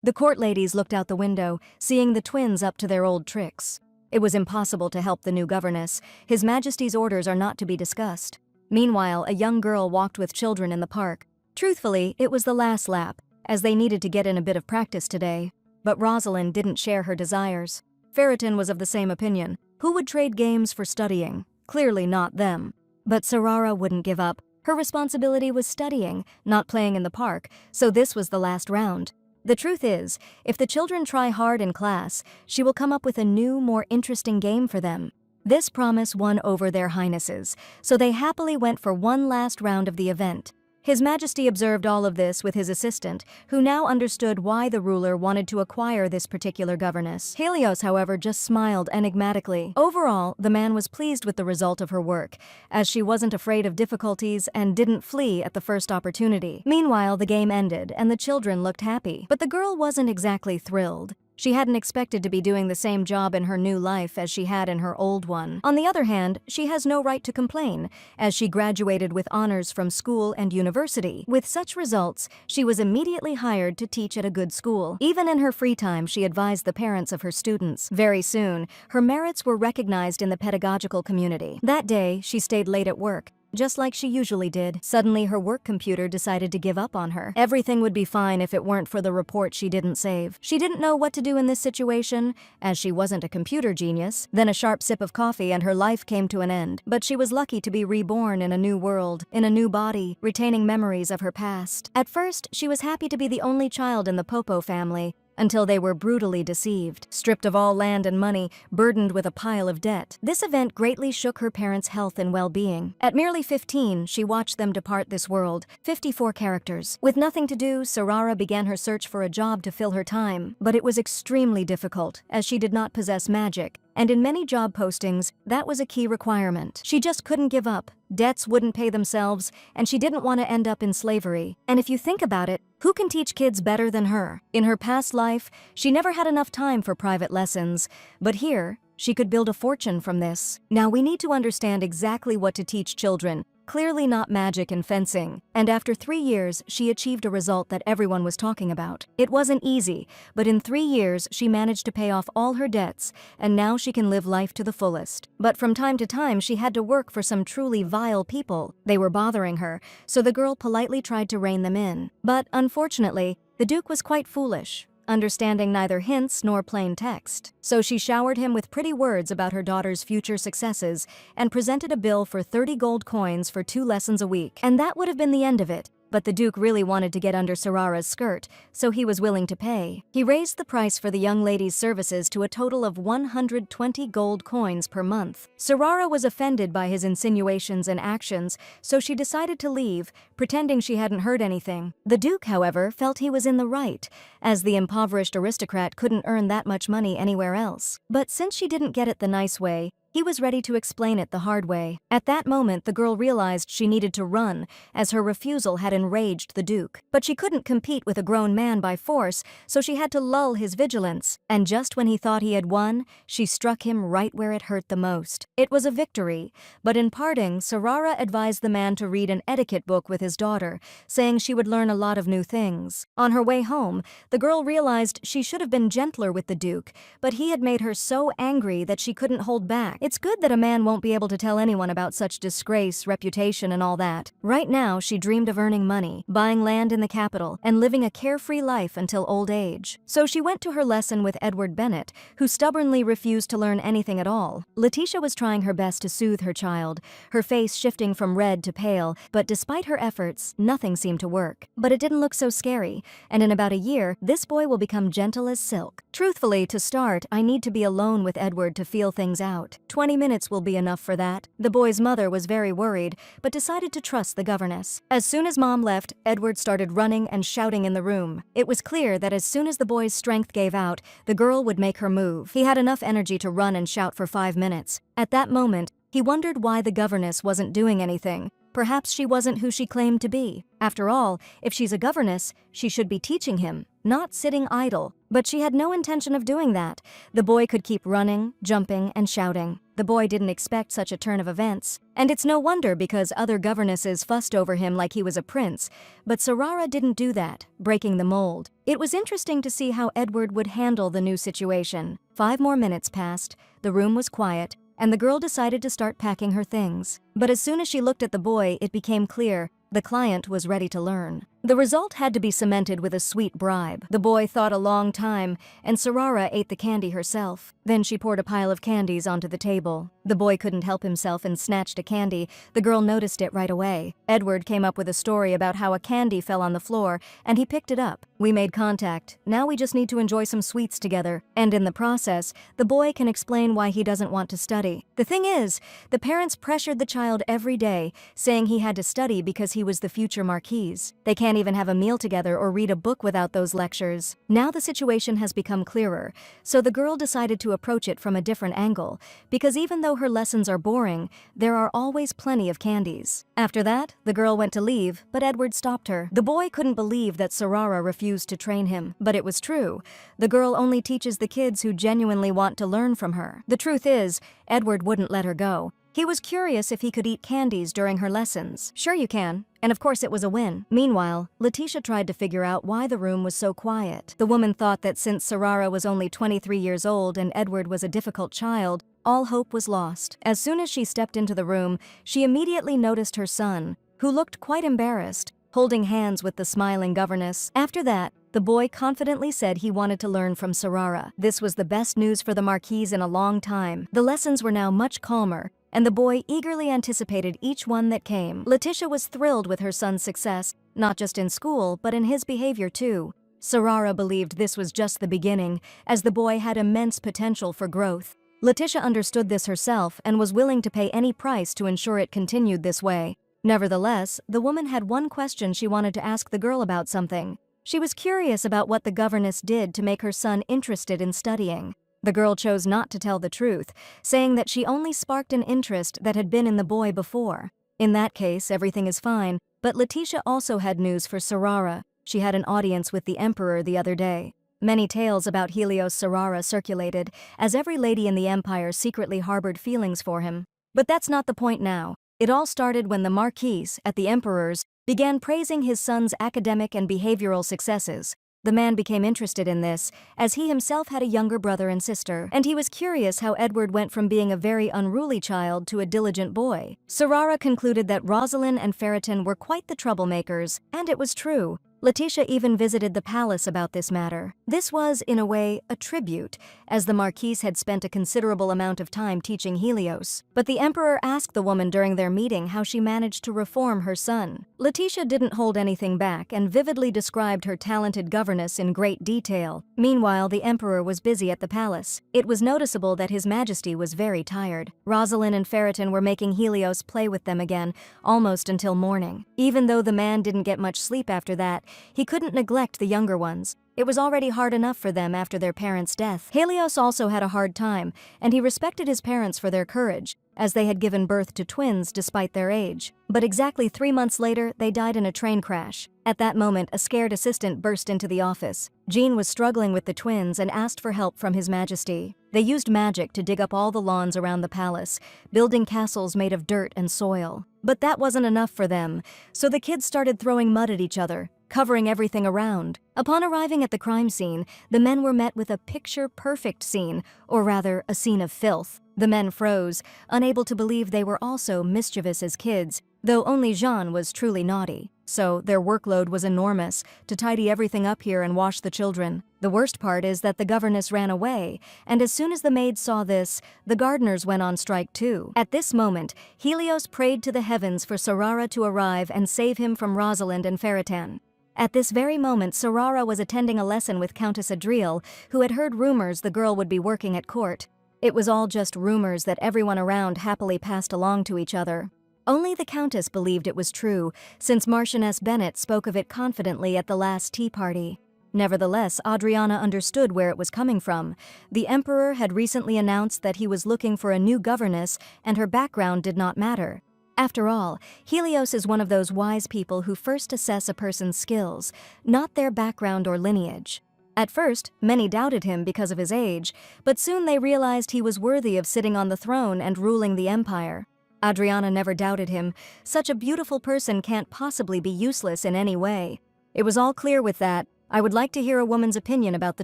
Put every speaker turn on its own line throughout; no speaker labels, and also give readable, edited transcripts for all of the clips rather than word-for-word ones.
The court ladies looked out the window, seeing the twins up to their old tricks. It was impossible to help the new governess. His Majesty's orders are not to be discussed. Meanwhile, a young girl walked with children in the park. Truthfully, it was the last lap, as they needed to get in a bit of practice today. But Rosalind didn't share her desires. Ferritin was of the same opinion. Who would trade games for studying? Clearly not them. But Sarara wouldn't give up. Her responsibility was studying, not playing in the park, so this was the last round. The truth is, if the children try hard in class, she will come up with a new, more interesting game for them. This promise won over their highnesses, so they happily went for one last round of the event. His Majesty observed all of this with his assistant, who now understood why the ruler wanted to acquire this particular governess. Helios, however, just smiled enigmatically. Overall, the man was pleased with the result of her work, as she wasn't afraid of difficulties and didn't flee at the first opportunity. Meanwhile, the game ended, and the children looked happy. But the girl wasn't exactly thrilled. She hadn't expected to be doing the same job in her new life as she had in her old one. On the other hand, she has no right to complain, as she graduated with honors from school and university. With such results, she was immediately hired to teach at a good school. Even in her free time, she advised the parents of her students. Very soon, her merits were recognized in the pedagogical community. That day, she stayed late at work, just like she usually did. Suddenly, her work computer decided to give up on her. Everything would be fine if it weren't for the report she didn't save. She didn't know what to do in this situation, as she wasn't a computer genius. Then a sharp sip of coffee and her life came to an end. But she was lucky to be reborn in a new world, in a new body, retaining memories of her past. At first, she was happy to be the only child in the Popo family, until they were brutally deceived, stripped of all land and money, burdened with a pile of debt. This event greatly shook her parents' health and well-being. At merely 15, she watched them depart this world. 54 characters. With nothing to do, Sarara began her search for a job to fill her time. But it was extremely difficult, as she did not possess magic. And in many job postings, that was a key requirement. She just couldn't give up. Debts wouldn't pay themselves, and she didn't want to end up in slavery. And if you think about it, who can teach kids better than her? In her past life, she never had enough time for private lessons, but here, she could build a fortune from this. Now we need to understand exactly what to teach children. Clearly not magic and fencing. And after 3 years, she achieved a result that everyone was talking about. It wasn't easy, but in 3 years, she managed to pay off all her debts, and now she can live life to the fullest. But from time to time, she had to work for some truly vile people. They were bothering her, so the girl politely tried to rein them in. But unfortunately, the Duke was quite foolish, understanding neither hints nor plain text. So she showered him with pretty words about her daughter's future successes and presented a bill for 30 gold coins for 2 lessons a week. And that would have been the end of it. But the Duke really wanted to get under Sarara's skirt, so he was willing to pay. He raised the price for the young lady's services to a total of 120 gold coins per month. Sarara was offended by his insinuations and actions, so she decided to leave, pretending she hadn't heard anything. The Duke, however, felt he was in the right, as the impoverished aristocrat couldn't earn that much money anywhere else. But since she didn't get it the nice way, he was ready to explain it the hard way. At that moment, the girl realized she needed to run, as her refusal had enraged the Duke. But she couldn't compete with a grown man by force, so she had to lull his vigilance. And just when he thought he had won, she struck him right where it hurt the most. It was a victory, but in parting, Sarara advised the man to read an etiquette book with his daughter, saying she would learn a lot of new things. On her way home, the girl realized she should have been gentler with the Duke, but he had made her so angry that she couldn't hold back. It's good that a man won't be able to tell anyone about such disgrace, reputation, and all that. Right now, she dreamed of earning money, buying land in the capital, and living a carefree life until old age. So she went to her lesson with Edward Bennett, who stubbornly refused to learn anything at all. Letitia was trying her best to soothe her child, her face shifting from red to pale, but despite her efforts, nothing seemed to work. But it didn't look so scary, and in about a year, this boy will become gentle as silk. Truthfully, to start, I need to be alone with Edward to feel things out. 20 minutes will be enough for that. The boy's mother was very worried, but decided to trust the governess. As soon as Mom left, Edward started running and shouting in the room. It was clear that as soon as the boy's strength gave out, the girl would make her move. He had enough energy to run and shout for 5 minutes. At that moment, he wondered why the governess wasn't doing anything. Perhaps she wasn't who she claimed to be. After all, if she's a governess, she should be teaching him, not sitting idle. But she had no intention of doing that. The boy could keep running, jumping, and shouting. The boy didn't expect such a turn of events, and it's no wonder because other governesses fussed over him like he was a prince, but Sarara didn't do that, breaking the mold. It was interesting to see how Edward would handle the new situation. 5 more minutes passed, the room was quiet, and the girl decided to start packing her things. But as soon as she looked at the boy, it became clear the client was ready to learn. The result had to be cemented with a sweet bribe. The boy thought a long time, and Sarara ate the candy herself. Then she poured a pile of candies onto the table. The boy couldn't help himself and snatched a candy. The girl noticed it right away. Edward came up with a story about how a candy fell on the floor, and he picked it up. We made contact. Now we just need to enjoy some sweets together. And in the process, the boy can explain why he doesn't want to study. The thing is, the parents pressured the child every day, saying he had to study because he was the future Marquise. They can't even have a meal together or read a book without those lectures. Now the situation has become clearer, so the girl decided to approach it from a different angle, because even though her lessons are boring, there are always plenty of candies. After that, the girl went to leave, but Edward stopped her. The boy couldn't believe that Sarara refused to train him, but it was true. The girl only teaches the kids who genuinely want to learn from her. The truth is, Edward wouldn't let her go. He was curious if he could eat candies during her lessons. Sure you can. And of course it was a win. Meanwhile, Letitia tried to figure out why the room was so quiet. The woman thought that since Sarara was only 23 years old and Edward was a difficult child, all hope was lost. As soon as she stepped into the room, she immediately noticed her son, who looked quite embarrassed, holding hands with the smiling governess. After that, the boy confidently said he wanted to learn from Sarara. This was the best news for the Marquise in a long time. The lessons were now much calmer, and the boy eagerly anticipated each one that came. Letitia was thrilled with her son's success, not just in school, but in his behavior too. Sarara believed this was just the beginning, as the boy had immense potential for growth. Letitia understood this herself and was willing to pay any price to ensure it continued this way. Nevertheless, the woman had one question she wanted to ask the girl about something. She was curious about what the governess did to make her son interested in studying. The girl chose not to tell the truth, saying that she only sparked an interest that had been in the boy before. In that case, everything is fine, but Letitia also had news for Sarara. She had an audience with the emperor the other day. Many tales about Helios Sarara circulated, as every lady in the empire secretly harbored feelings for him. But that's not the point now. It all started when the Marquise, at the emperor's, began praising his son's academic and behavioral successes. The man became interested in this, as he himself had a younger brother and sister, and he was curious how Edward went from being a very unruly child to a diligent boy. Sarara concluded that Rosalind and Ferriton were quite the troublemakers, and it was true. Letitia even visited the palace about this matter. This was, in a way, a tribute, as the Marquise had spent a considerable amount of time teaching Helios. But the emperor asked the woman during their meeting how she managed to reform her son. Letitia didn't hold anything back and vividly described her talented governess in great detail. Meanwhile, the emperor was busy at the palace. It was noticeable that His Majesty was very tired. Rosalind and Ferriton were making Helios play with them again, almost until morning. Even though the man didn't get much sleep after that, he couldn't neglect the younger ones. It was already hard enough for them after their parents' death. Helios also had a hard time, and he respected his parents for their courage, as they had given birth to twins despite their age. But exactly 3 months later, they died in a train crash. At that moment, a scared assistant burst into the office. Jean was struggling with the twins and asked for help from His Majesty. They used magic to dig up all the lawns around the palace, building castles made of dirt and soil. But that wasn't enough for them, so the kids started throwing mud at each other, covering everything around. Upon arriving at the crime scene, the men were met with a picture-perfect scene, or rather, a scene of filth. The men froze, unable to believe they were also mischievous as kids, though only Jean was truly naughty. So their workload was enormous, to tidy everything up here and wash the children. The worst part is that the governess ran away, and as soon as the maids saw this, the gardeners went on strike too. At this moment, Helios prayed to the heavens for Sarara to arrive and save him from Rosalind and Ferriton. At this very moment, Sarara was attending a lesson with Countess Adriel, who had heard rumors the girl would be working at court. It was all just rumors that everyone around happily passed along to each other. Only the Countess believed it was true, since Marchioness Bennet spoke of it confidently at the last tea party. Nevertheless, Adriana understood where it was coming from. The Emperor had recently announced that he was looking for a new governess, and her background did not matter. After all, Helios is one of those wise people who first assess a person's skills, not their background or lineage. At first, many doubted him because of his age, but soon they realized he was worthy of sitting on the throne and ruling the empire. Adriana never doubted him. Such a beautiful person can't possibly be useless in any way. It was all clear with that. I would like to hear a woman's opinion about the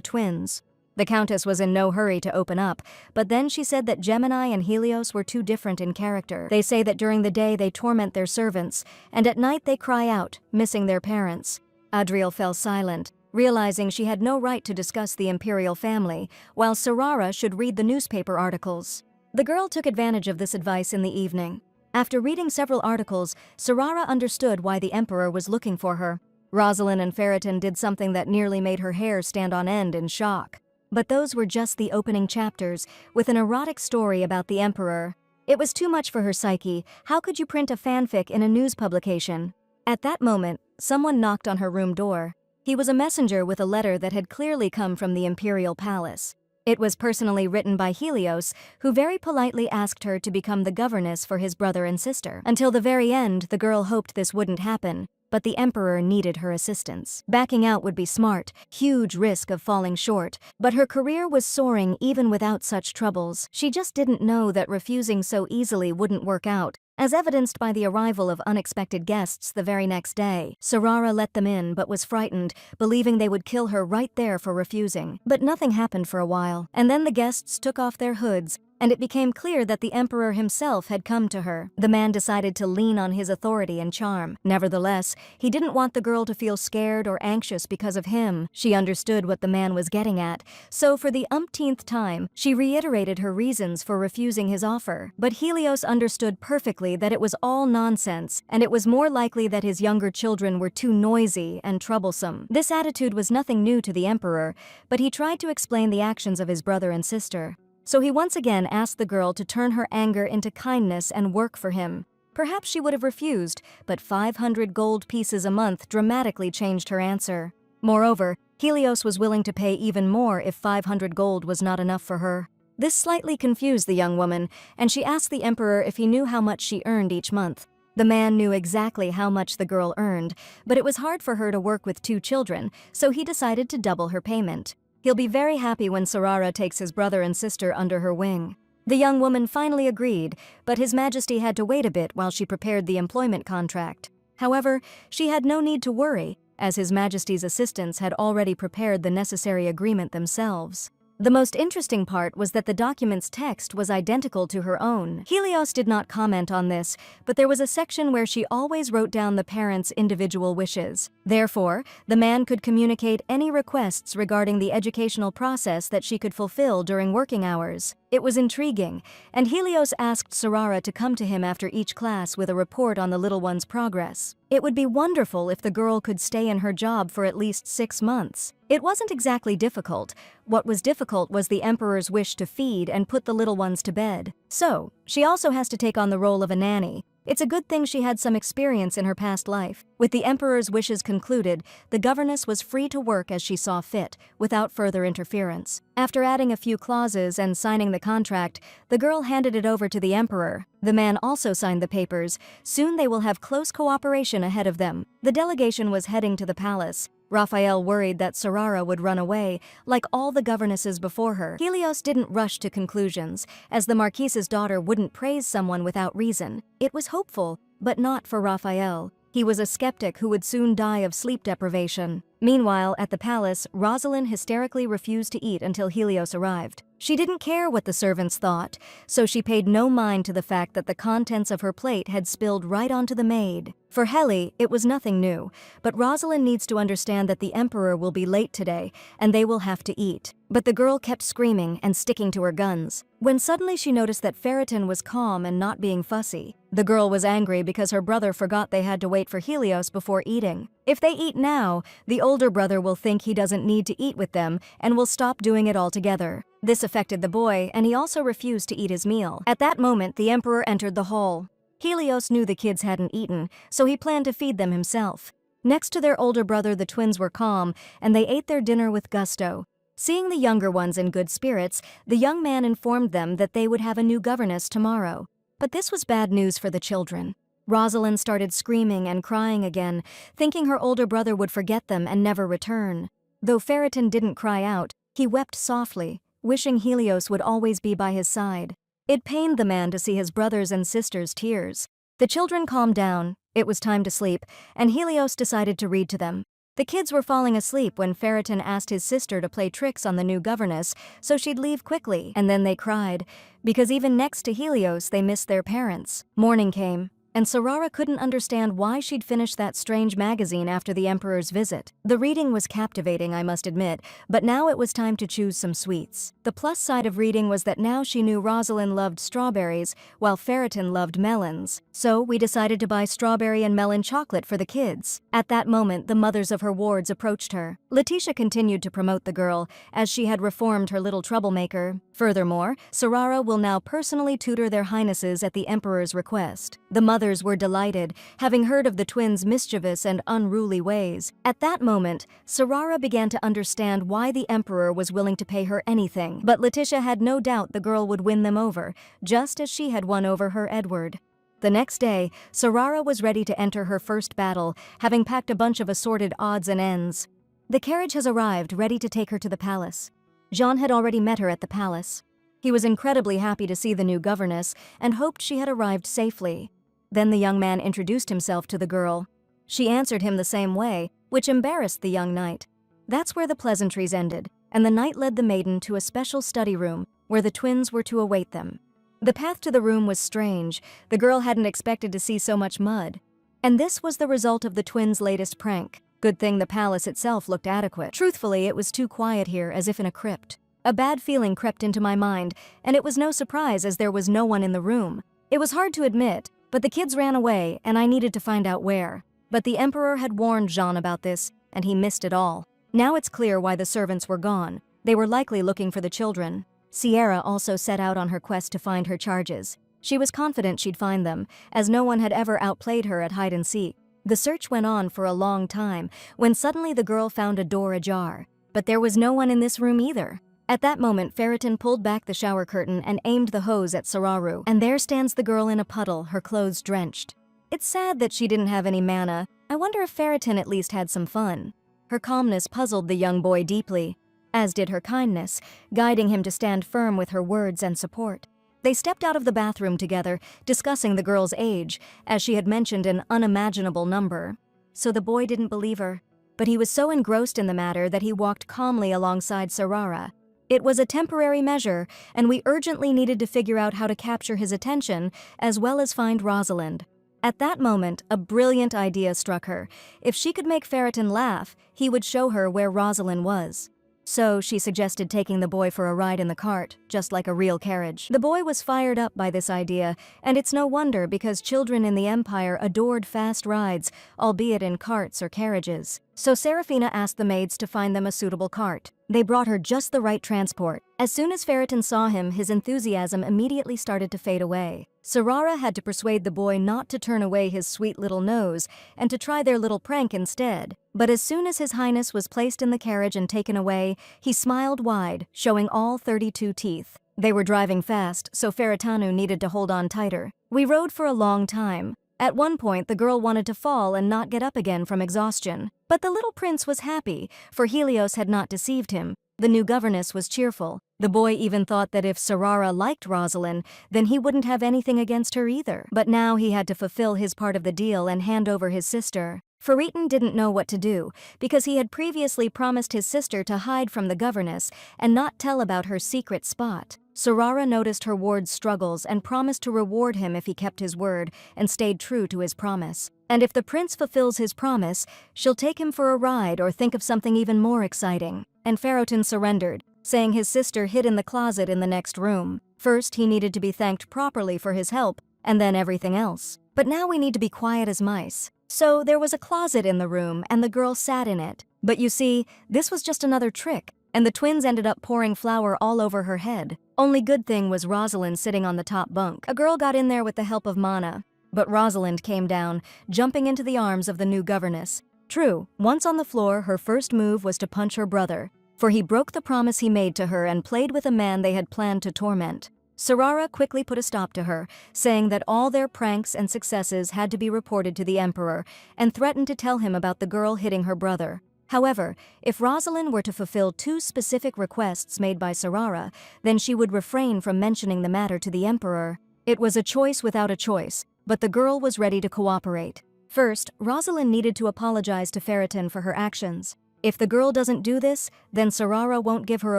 twins. The Countess was in no hurry to open up, but then she said that Gemini and Helios were too different in character. They say that during the day they torment their servants, and at night they cry out, missing their parents. Adriel fell silent, realizing she had no right to discuss the imperial family, while Sarara should read the newspaper articles. The girl took advantage of this advice in the evening. After reading several articles, Sarara understood why the emperor was looking for her. Rosalind and Ferriton did something that nearly made her hair stand on end in shock. But those were just the opening chapters, with an erotic story about the emperor. It was too much for her psyche. How could you print a fanfic in a news publication? At that moment, someone knocked on her room door. He was a messenger with a letter that had clearly come from the imperial palace. It was personally written by Helios, who very politely asked her to become the governess for his brother and sister. Until the very end, the girl hoped this wouldn't happen, but the emperor needed her assistance. Backing out would be smart, huge risk of falling short, but her career was soaring even without such troubles. She just didn't know that refusing so easily wouldn't work out, as evidenced by the arrival of unexpected guests the very next day. Sarara let them in but was frightened, believing they would kill her right there for refusing. But nothing happened for a while, and then the guests took off their hoods, and it became clear that the emperor himself had come to her. The man decided to lean on his authority and charm. Nevertheless, he didn't want the girl to feel scared or anxious because of him. She understood what the man was getting at, so for the umpteenth time, she reiterated her reasons for refusing his offer. But Helios understood perfectly that it was all nonsense, and it was more likely that his younger children were too noisy and troublesome. This attitude was nothing new to the emperor, but he tried to explain the actions of his brother and sister. So he once again asked the girl to turn her anger into kindness and work for him. Perhaps she would have refused, but 500 gold pieces a month dramatically changed her answer. Moreover, Helios was willing to pay even more if 500 gold was not enough for her. This slightly confused the young woman, and she asked the emperor if he knew how much she earned each month. The man knew exactly how much the girl earned, but it was hard for her to work with 2 children, so he decided to double her payment. He'll be very happy when Sarara takes his brother and sister under her wing. The young woman finally agreed, but His Majesty had to wait a bit while she prepared the employment contract. However, she had no need to worry, as His Majesty's assistants had already prepared the necessary agreement themselves. The most interesting part was that the document's text was identical to her own. Helios did not comment on this, but there was a section where she always wrote down the parents' individual wishes. Therefore, the man could communicate any requests regarding the educational process that she could fulfill during working hours. It was intriguing, and Helios asked Sarara to come to him after each class with a report on the little one's progress. It would be wonderful if the girl could stay in her job for at least 6 months. It wasn't exactly difficult. What was difficult was the emperor's wish to feed and put the little ones to bed. So, she also has to take on the role of a nanny. It's a good thing she had some experience in her past life. With the emperor's wishes concluded, the governess was free to work as she saw fit, without further interference. After adding a few clauses and signing the contract, the girl handed it over to the emperor. The man also signed the papers. Soon they will have close cooperation ahead of them. The delegation was heading to the palace. Raphael worried that Sarara would run away, like all the governesses before her. Helios didn't rush to conclusions, as the Marquise's daughter wouldn't praise someone without reason. It was hopeful, but not for Raphael. He was a skeptic who would soon die of sleep deprivation. Meanwhile, at the palace, Rosalind hysterically refused to eat until Helios arrived. She didn't care what the servants thought, so she paid no mind to the fact that the contents of her plate had spilled right onto the maid. For Heli, it was nothing new, but Rosalind needs to understand that the emperor will be late today, and they will have to eat. But the girl kept screaming and sticking to her guns. When suddenly she noticed that Ferriton was calm and not being fussy. The girl was angry because her brother forgot they had to wait for Helios before eating. If they eat now, the older brother will think he doesn't need to eat with them and will stop doing it altogether. This affected the boy, and he also refused to eat his meal. At that moment, the emperor entered the hall. Helios knew the kids hadn't eaten, so he planned to feed them himself. Next to their older brother, the twins were calm, and they ate their dinner with gusto. Seeing the younger ones in good spirits, the young man informed them that they would have a new governess tomorrow. But this was bad news for the children. Rosalind started screaming and crying again, thinking her older brother would forget them and never return. Though Ferritin didn't cry out, he wept softly, wishing Helios would always be by his side. It pained the man to see his brothers and sisters' tears. The children calmed down, it was time to sleep, and Helios decided to read to them. The kids were falling asleep when Ferritin asked his sister to play tricks on the new governess so she'd leave quickly, and then they cried, because even next to Helios they missed their parents. Morning came, and Sarara couldn't understand why she'd finished that strange magazine after the Emperor's visit. The reading was captivating, I must admit, but now it was time to choose some sweets. The plus side of reading was that now she knew Rosalind loved strawberries, while Ferritin loved melons. So we decided to buy strawberry and melon chocolate for the kids. At that moment, the mothers of her wards approached her. Letitia continued to promote the girl, as she had reformed her little troublemaker. Furthermore, Sarara will now personally tutor their highnesses at the Emperor's request. The mothers were delighted, having heard of the twins' mischievous and unruly ways. At that moment, Sarara began to understand why the Emperor was willing to pay her anything, but Letitia had no doubt the girl would win them over, just as she had won over her Edward. The next day, Sarara was ready to enter her first battle, having packed a bunch of assorted odds and ends. The carriage has arrived, ready to take her to the palace. Jean had already met her at the palace. He was incredibly happy to see the new governess and hoped she had arrived safely. Then the young man introduced himself to the girl. She answered him the same way, which embarrassed the young knight. That's where the pleasantries ended, and the knight led the maiden to a special study room where the twins were to await them. The path to the room was strange. The girl hadn't expected to see so much mud. And this was the result of the twins' latest prank. Good thing the palace itself looked adequate. Truthfully, it was too quiet here, as if in a crypt. A bad feeling crept into my mind, and it was no surprise as there was no one in the room. It was hard to admit, but the kids ran away, and I needed to find out where. But the Emperor had warned Jean about this, and he missed it all. Now it's clear why the servants were gone. They were likely looking for the children. Sierra also set out on her quest to find her charges. She was confident she'd find them, as no one had ever outplayed her at hide-and-seek. The search went on for a long time, when suddenly the girl found a door ajar. But there was no one in this room either. At that moment, Ferritin pulled back the shower curtain and aimed the hose at Sararu, and there stands the girl in a puddle, her clothes drenched. It's sad that she didn't have any mana. I wonder if Ferritin at least had some fun. Her calmness puzzled the young boy deeply, as did her kindness, guiding him to stand firm with her words and support. They stepped out of the bathroom together, discussing the girl's age, as she had mentioned an unimaginable number. So the boy didn't believe her, but he was so engrossed in the matter that he walked calmly alongside Sarara. It was a temporary measure, and we urgently needed to figure out how to capture his attention, as well as find Rosalind. At that moment, a brilliant idea struck her. If she could make Ferritin laugh, he would show her where Rosalind was. So she suggested taking the boy for a ride in the cart, just like a real carriage. The boy was fired up by this idea, and it's no wonder because children in the Empire adored fast rides, albeit in carts or carriages. So Serafina asked the maids to find them a suitable cart. They brought her just the right transport. As soon as Ferritin saw him, his enthusiasm immediately started to fade away. Sarara had to persuade the boy not to turn away his sweet little nose and to try their little prank instead. But as soon as His Highness was placed in the carriage and taken away, he smiled wide, showing all 32 teeth. They were driving fast, so Ferritanu needed to hold on tighter. We rode for a long time. At one point, the girl wanted to fall and not get up again from exhaustion. But the little prince was happy, for Helios had not deceived him. The new governess was cheerful. The boy even thought that if Sarara liked Rosalind, then he wouldn't have anything against her either. But now he had to fulfill his part of the deal and hand over his sister. Ferritin didn't know what to do, because he had previously promised his sister to hide from the governess and not tell about her secret spot. Sarara noticed her ward's struggles and promised to reward him if he kept his word and stayed true to his promise. And if the prince fulfills his promise, she'll take him for a ride or think of something even more exciting. And Ferritin surrendered, saying his sister hid in the closet in the next room. First, he needed to be thanked properly for his help, and then everything else. But now we need to be quiet as mice. So there was a closet in the room, and the girl sat in it. But you see, this was just another trick, and the twins ended up pouring flour all over her head. Only good thing was Rosalind sitting on the top bunk. A girl got in there with the help of Mana, but Rosalind came down, jumping into the arms of the new governess. True, once on the floor, her first move was to punch her brother, for he broke the promise he made to her and played with a man they had planned to torment. Sarara quickly put a stop to her, saying that all their pranks and successes had to be reported to the Emperor, and threatened to tell him about the girl hitting her brother. However, if Rosalind were to fulfill 2 specific requests made by Sarara, then she would refrain from mentioning the matter to the Emperor. It was a choice without a choice, but the girl was ready to cooperate. First, Rosalind needed to apologize to Ferriton for her actions. If the girl doesn't do this, then Sarara won't give her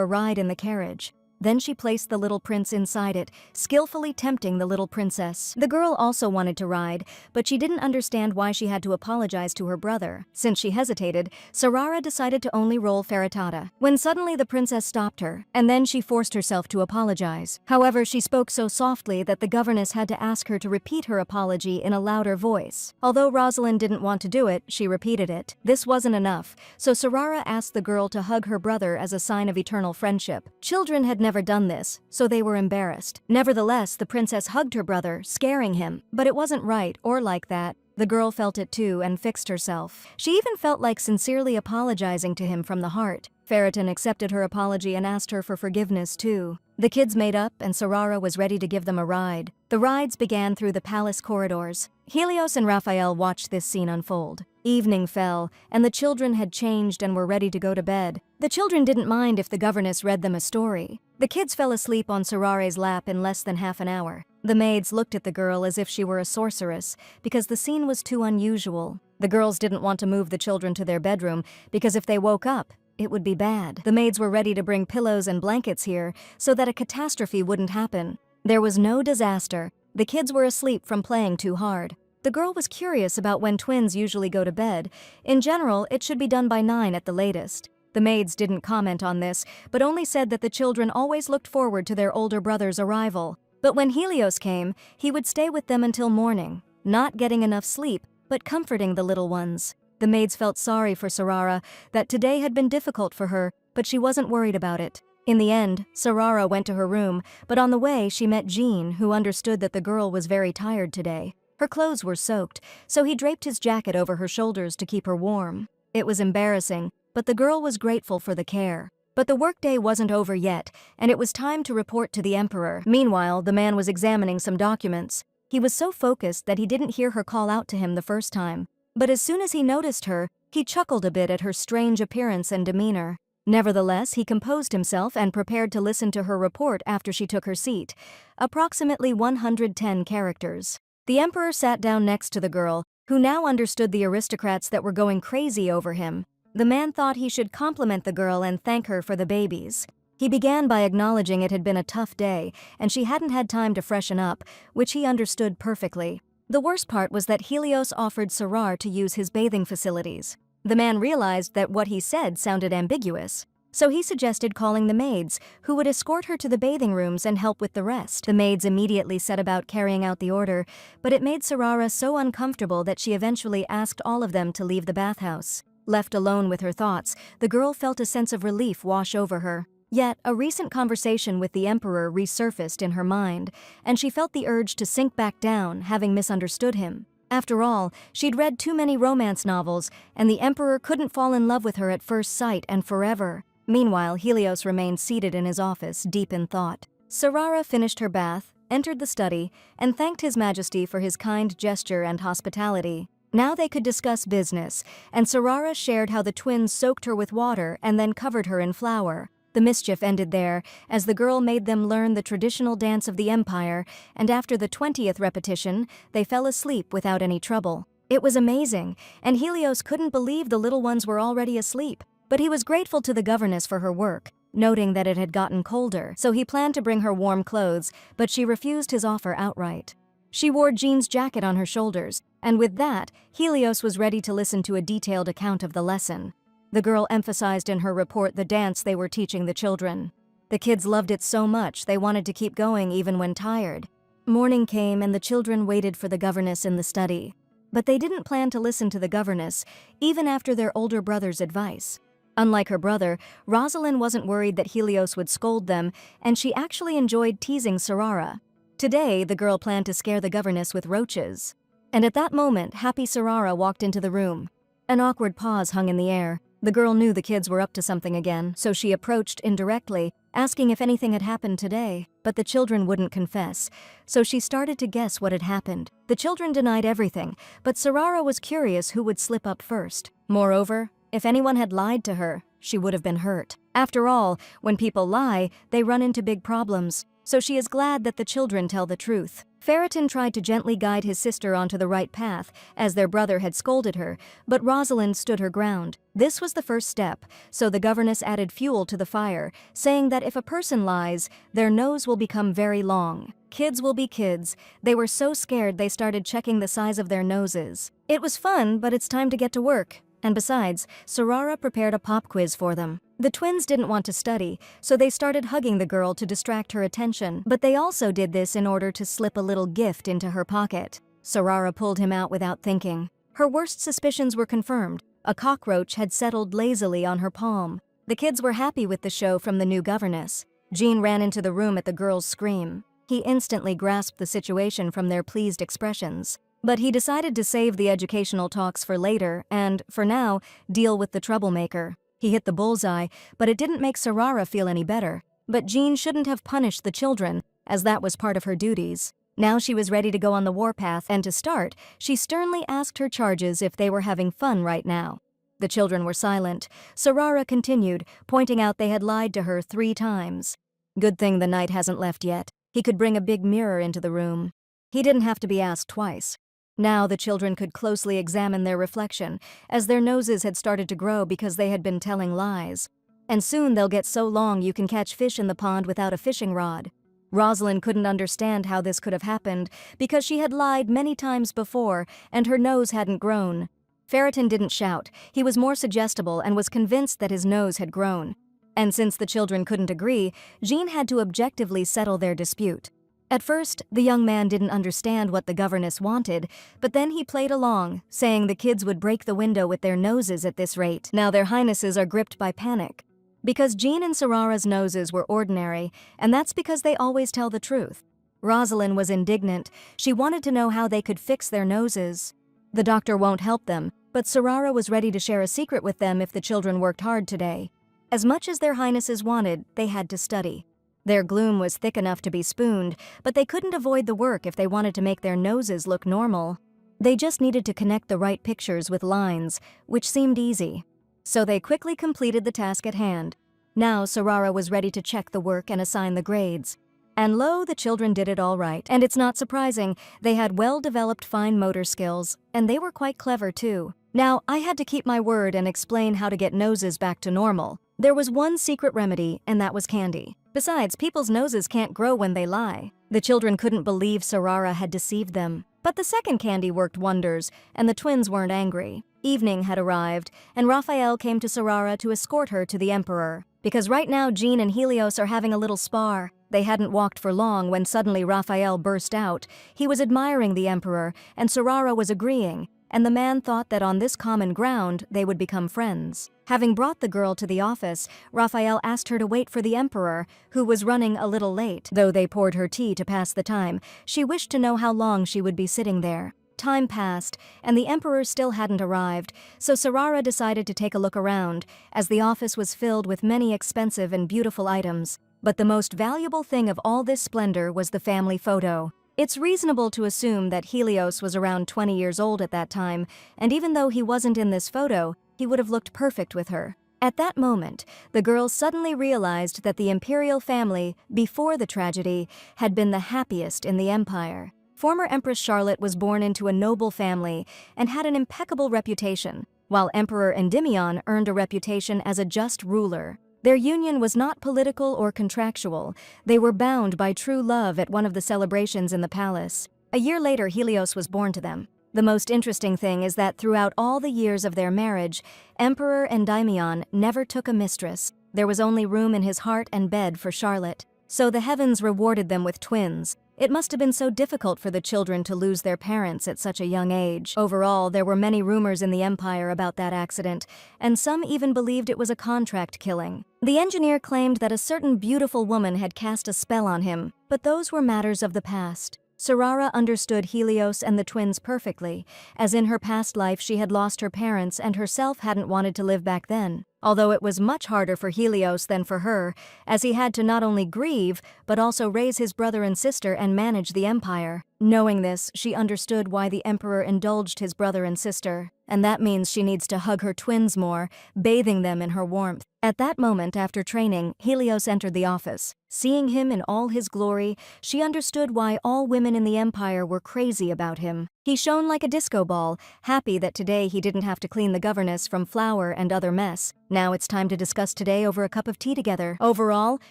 a ride in the carriage. Then she placed the little prince inside it, skillfully tempting the little princess. The girl also wanted to ride, but she didn't understand why she had to apologize to her brother. Since she hesitated, Sarara decided to only roll Ferritada, when suddenly the princess stopped her, and then she forced herself to apologize. However, she spoke so softly that the governess had to ask her to repeat her apology in a louder voice. Although Rosalind didn't want to do it, she repeated it. This wasn't enough, so Sarara asked the girl to hug her brother as a sign of eternal friendship. Children had never done this, so they were embarrassed. Nevertheless, the princess hugged her brother, scaring him. But it wasn't right or like that. The girl felt it too and fixed herself. She even felt like sincerely apologizing to him from the heart. Ferriton accepted her apology and asked her for forgiveness too. The kids made up and Sarara was ready to give them a ride. The rides began through the palace corridors. Helios and Raphael watched this scene unfold. Evening fell, and the children had changed and were ready to go to bed. The children didn't mind if the governess read them a story. The kids fell asleep on Sarare's lap in less than half an hour. The maids looked at the girl as if she were a sorceress, because the scene was too unusual. The girls didn't want to move the children to their bedroom, because if they woke up, it would be bad. The maids were ready to bring pillows and blankets here, so that a catastrophe wouldn't happen. There was no disaster. The kids were asleep from playing too hard. The girl was curious about when twins usually go to bed. In general, it should be done by 9 at the latest. The maids didn't comment on this, but only said that the children always looked forward to their older brother's arrival. But when Helios came, he would stay with them until morning, not getting enough sleep, but comforting the little ones. The maids felt sorry for Sarara, that today had been difficult for her, but she wasn't worried about it. In the end, Sarara went to her room, but on the way she met Jean, who understood that the girl was very tired today. Her clothes were soaked, so he draped his jacket over her shoulders to keep her warm. It was embarrassing, but the girl was grateful for the care. But the workday wasn't over yet, and it was time to report to the Emperor. Meanwhile, the man was examining some documents. He was so focused that he didn't hear her call out to him the first time. But as soon as he noticed her, he chuckled a bit at her strange appearance and demeanor. Nevertheless, he composed himself and prepared to listen to her report after she took her seat. Approximately 110 characters. The Emperor sat down next to the girl, who now understood the aristocrats that were going crazy over him. The man thought he should compliment the girl and thank her for the babies. He began by acknowledging it had been a tough day, and she hadn't had time to freshen up, which he understood perfectly. The worst part was that Helios offered Sarar to use his bathing facilities. The man realized that what he said sounded ambiguous, so he suggested calling the maids, who would escort her to the bathing rooms and help with the rest. The maids immediately set about carrying out the order, but it made Sarara so uncomfortable that she eventually asked all of them to leave the bathhouse. Left alone with her thoughts, the girl felt a sense of relief wash over her. Yet, a recent conversation with the Emperor resurfaced in her mind, and she felt the urge to sink back down, having misunderstood him. After all, she'd read too many romance novels, and the Emperor couldn't fall in love with her at first sight and forever. Meanwhile, Helios remained seated in his office, deep in thought. Sarara finished her bath, entered the study, and thanked His Majesty for his kind gesture and hospitality. Now they could discuss business, and Sarara shared how the twins soaked her with water and then covered her in flour. The mischief ended there, as the girl made them learn the traditional dance of the Empire, and after the 20th repetition, they fell asleep without any trouble. It was amazing, and Helios couldn't believe the little ones were already asleep. But he was grateful to the governess for her work, noting that it had gotten colder, so he planned to bring her warm clothes, but she refused his offer outright. She wore Jean's jacket on her shoulders, and with that, Helios was ready to listen to a detailed account of the lesson. The girl emphasized in her report the dance they were teaching the children. The kids loved it so much they wanted to keep going even when tired. Morning came and the children waited for the governess in the study. But they didn't plan to listen to the governess, even after their older brother's advice. Unlike her brother, Rosalind wasn't worried that Helios would scold them, and she actually enjoyed teasing Sarara. Today, the girl planned to scare the governess with roaches. And at that moment, happy Sarara walked into the room. An awkward pause hung in the air. The girl knew the kids were up to something again, so she approached indirectly, asking if anything had happened today. But the children wouldn't confess, so she started to guess what had happened. The children denied everything, but Sarara was curious who would slip up first. Moreover, If anyone had lied to her, she would have been hurt. After all, when people lie, they run into big problems. So she is glad that the children tell the truth. Ferritin tried to gently guide his sister onto the right path, as their brother had scolded her, but Rosalind stood her ground. This was the first step, so the governess added fuel to the fire, saying that if a person lies, their nose will become very long. Kids will be kids. They were so scared they started checking the size of their noses. It was fun, but it's time to get to work. And besides, Sarara prepared a pop quiz for them. The twins didn't want to study, so they started hugging the girl to distract her attention, but they also did this in order to slip a little gift into her pocket. Sarara pulled him out without thinking. Her worst suspicions were confirmed. A cockroach had settled lazily on her palm. The kids were happy with the show from the new governess. Jean ran into the room at the girl's scream. He instantly grasped the situation from their pleased expressions. But he decided to save the educational talks for later and, for now, deal with the troublemaker. He hit the bullseye, but it didn't make Sarara feel any better. But Jean shouldn't have punished the children, as that was part of her duties. Now she was ready to go on the warpath, and to start, she sternly asked her charges if they were having fun right now. The children were silent. Sarara continued, pointing out they had lied to her 3 times. Good thing the night hasn't left yet. He could bring a big mirror into the room. He didn't have to be asked twice. Now the children could closely examine their reflection, as their noses had started to grow because they had been telling lies. And soon they'll get so long you can catch fish in the pond without a fishing rod. Rosalind couldn't understand how this could have happened, because she had lied many times before, and her nose hadn't grown. Ferritin didn't shout. He was more suggestible and was convinced that his nose had grown. And since the children couldn't agree, Jean had to objectively settle their dispute. At first, the young man didn't understand what the governess wanted, but then he played along, saying the kids would break the window with their noses at this rate. Now their highnesses are gripped by panic. Because Jean and Sarara's noses were ordinary, and that's because they always tell the truth. Rosalind was indignant. She wanted to know how they could fix their noses. The doctor won't help them, but Sarara was ready to share a secret with them if the children worked hard today. As much as their highnesses wanted, they had to study. Their gloom was thick enough to be spooned, but they couldn't avoid the work if they wanted to make their noses look normal. They just needed to connect the right pictures with lines, which seemed easy. So they quickly completed the task at hand. Now Sarara was ready to check the work and assign the grades. And lo, the children did it all right. And it's not surprising, they had well-developed fine motor skills, and they were quite clever too. Now, I had to keep my word and explain how to get noses back to normal. There was one secret remedy, and that was candy. Besides, people's noses can't grow when they lie. The children couldn't believe Sarara had deceived them. But the second candy worked wonders, and the twins weren't angry. Evening had arrived, and Raphael came to Sarara to escort her to the Emperor. Because right now Jean and Helios are having a little spar. They hadn't walked for long when suddenly Raphael burst out. He was admiring the Emperor, and Sarara was agreeing, and the man thought that on this common ground they would become friends. Having brought the girl to the office, Raphael asked her to wait for the Emperor, who was running a little late. Though they poured her tea to pass the time, she wished to know how long she would be sitting there. Time passed, and the Emperor still hadn't arrived, so Sarara decided to take a look around, as the office was filled with many expensive and beautiful items. But the most valuable thing of all this splendor was the family photo. It's reasonable to assume that Helios was around 20 years old at that time, and even though he wasn't in this photo, he would have looked perfect with her. At that moment, the girl suddenly realized that the imperial family, before the tragedy, had been the happiest in the empire. Former Empress Charlotte was born into a noble family and had an impeccable reputation, while Emperor Endymion earned a reputation as a just ruler. Their union was not political or contractual. They were bound by true love at one of the celebrations in the palace. A year later, Helios was born to them. The most interesting thing is that throughout all the years of their marriage, Emperor Endymion never took a mistress. There was only room in his heart and bed for Charlotte. So the heavens rewarded them with twins. It must have been so difficult for the children to lose their parents at such a young age. Overall, there were many rumors in the empire about that accident, and some even believed it was a contract killing. The engineer claimed that a certain beautiful woman had cast a spell on him, but those were matters of the past. Sarara understood Helios and the twins perfectly, as in her past life she had lost her parents and herself hadn't wanted to live back then. although it was much harder for Helios than for her, as he had to not only grieve, but also raise his brother and sister and manage the empire. Knowing this, she understood why the emperor indulged his brother and sister, and that means she needs to hug her twins more, bathing them in her warmth. At that moment after training, Helios entered the office. Seeing him in all his glory, she understood why all women in the empire were crazy about him. He shone like a disco ball, happy that today he didn't have to clean the governess from flour and other mess. Now it's time to discuss today over a cup of tea together. Overall,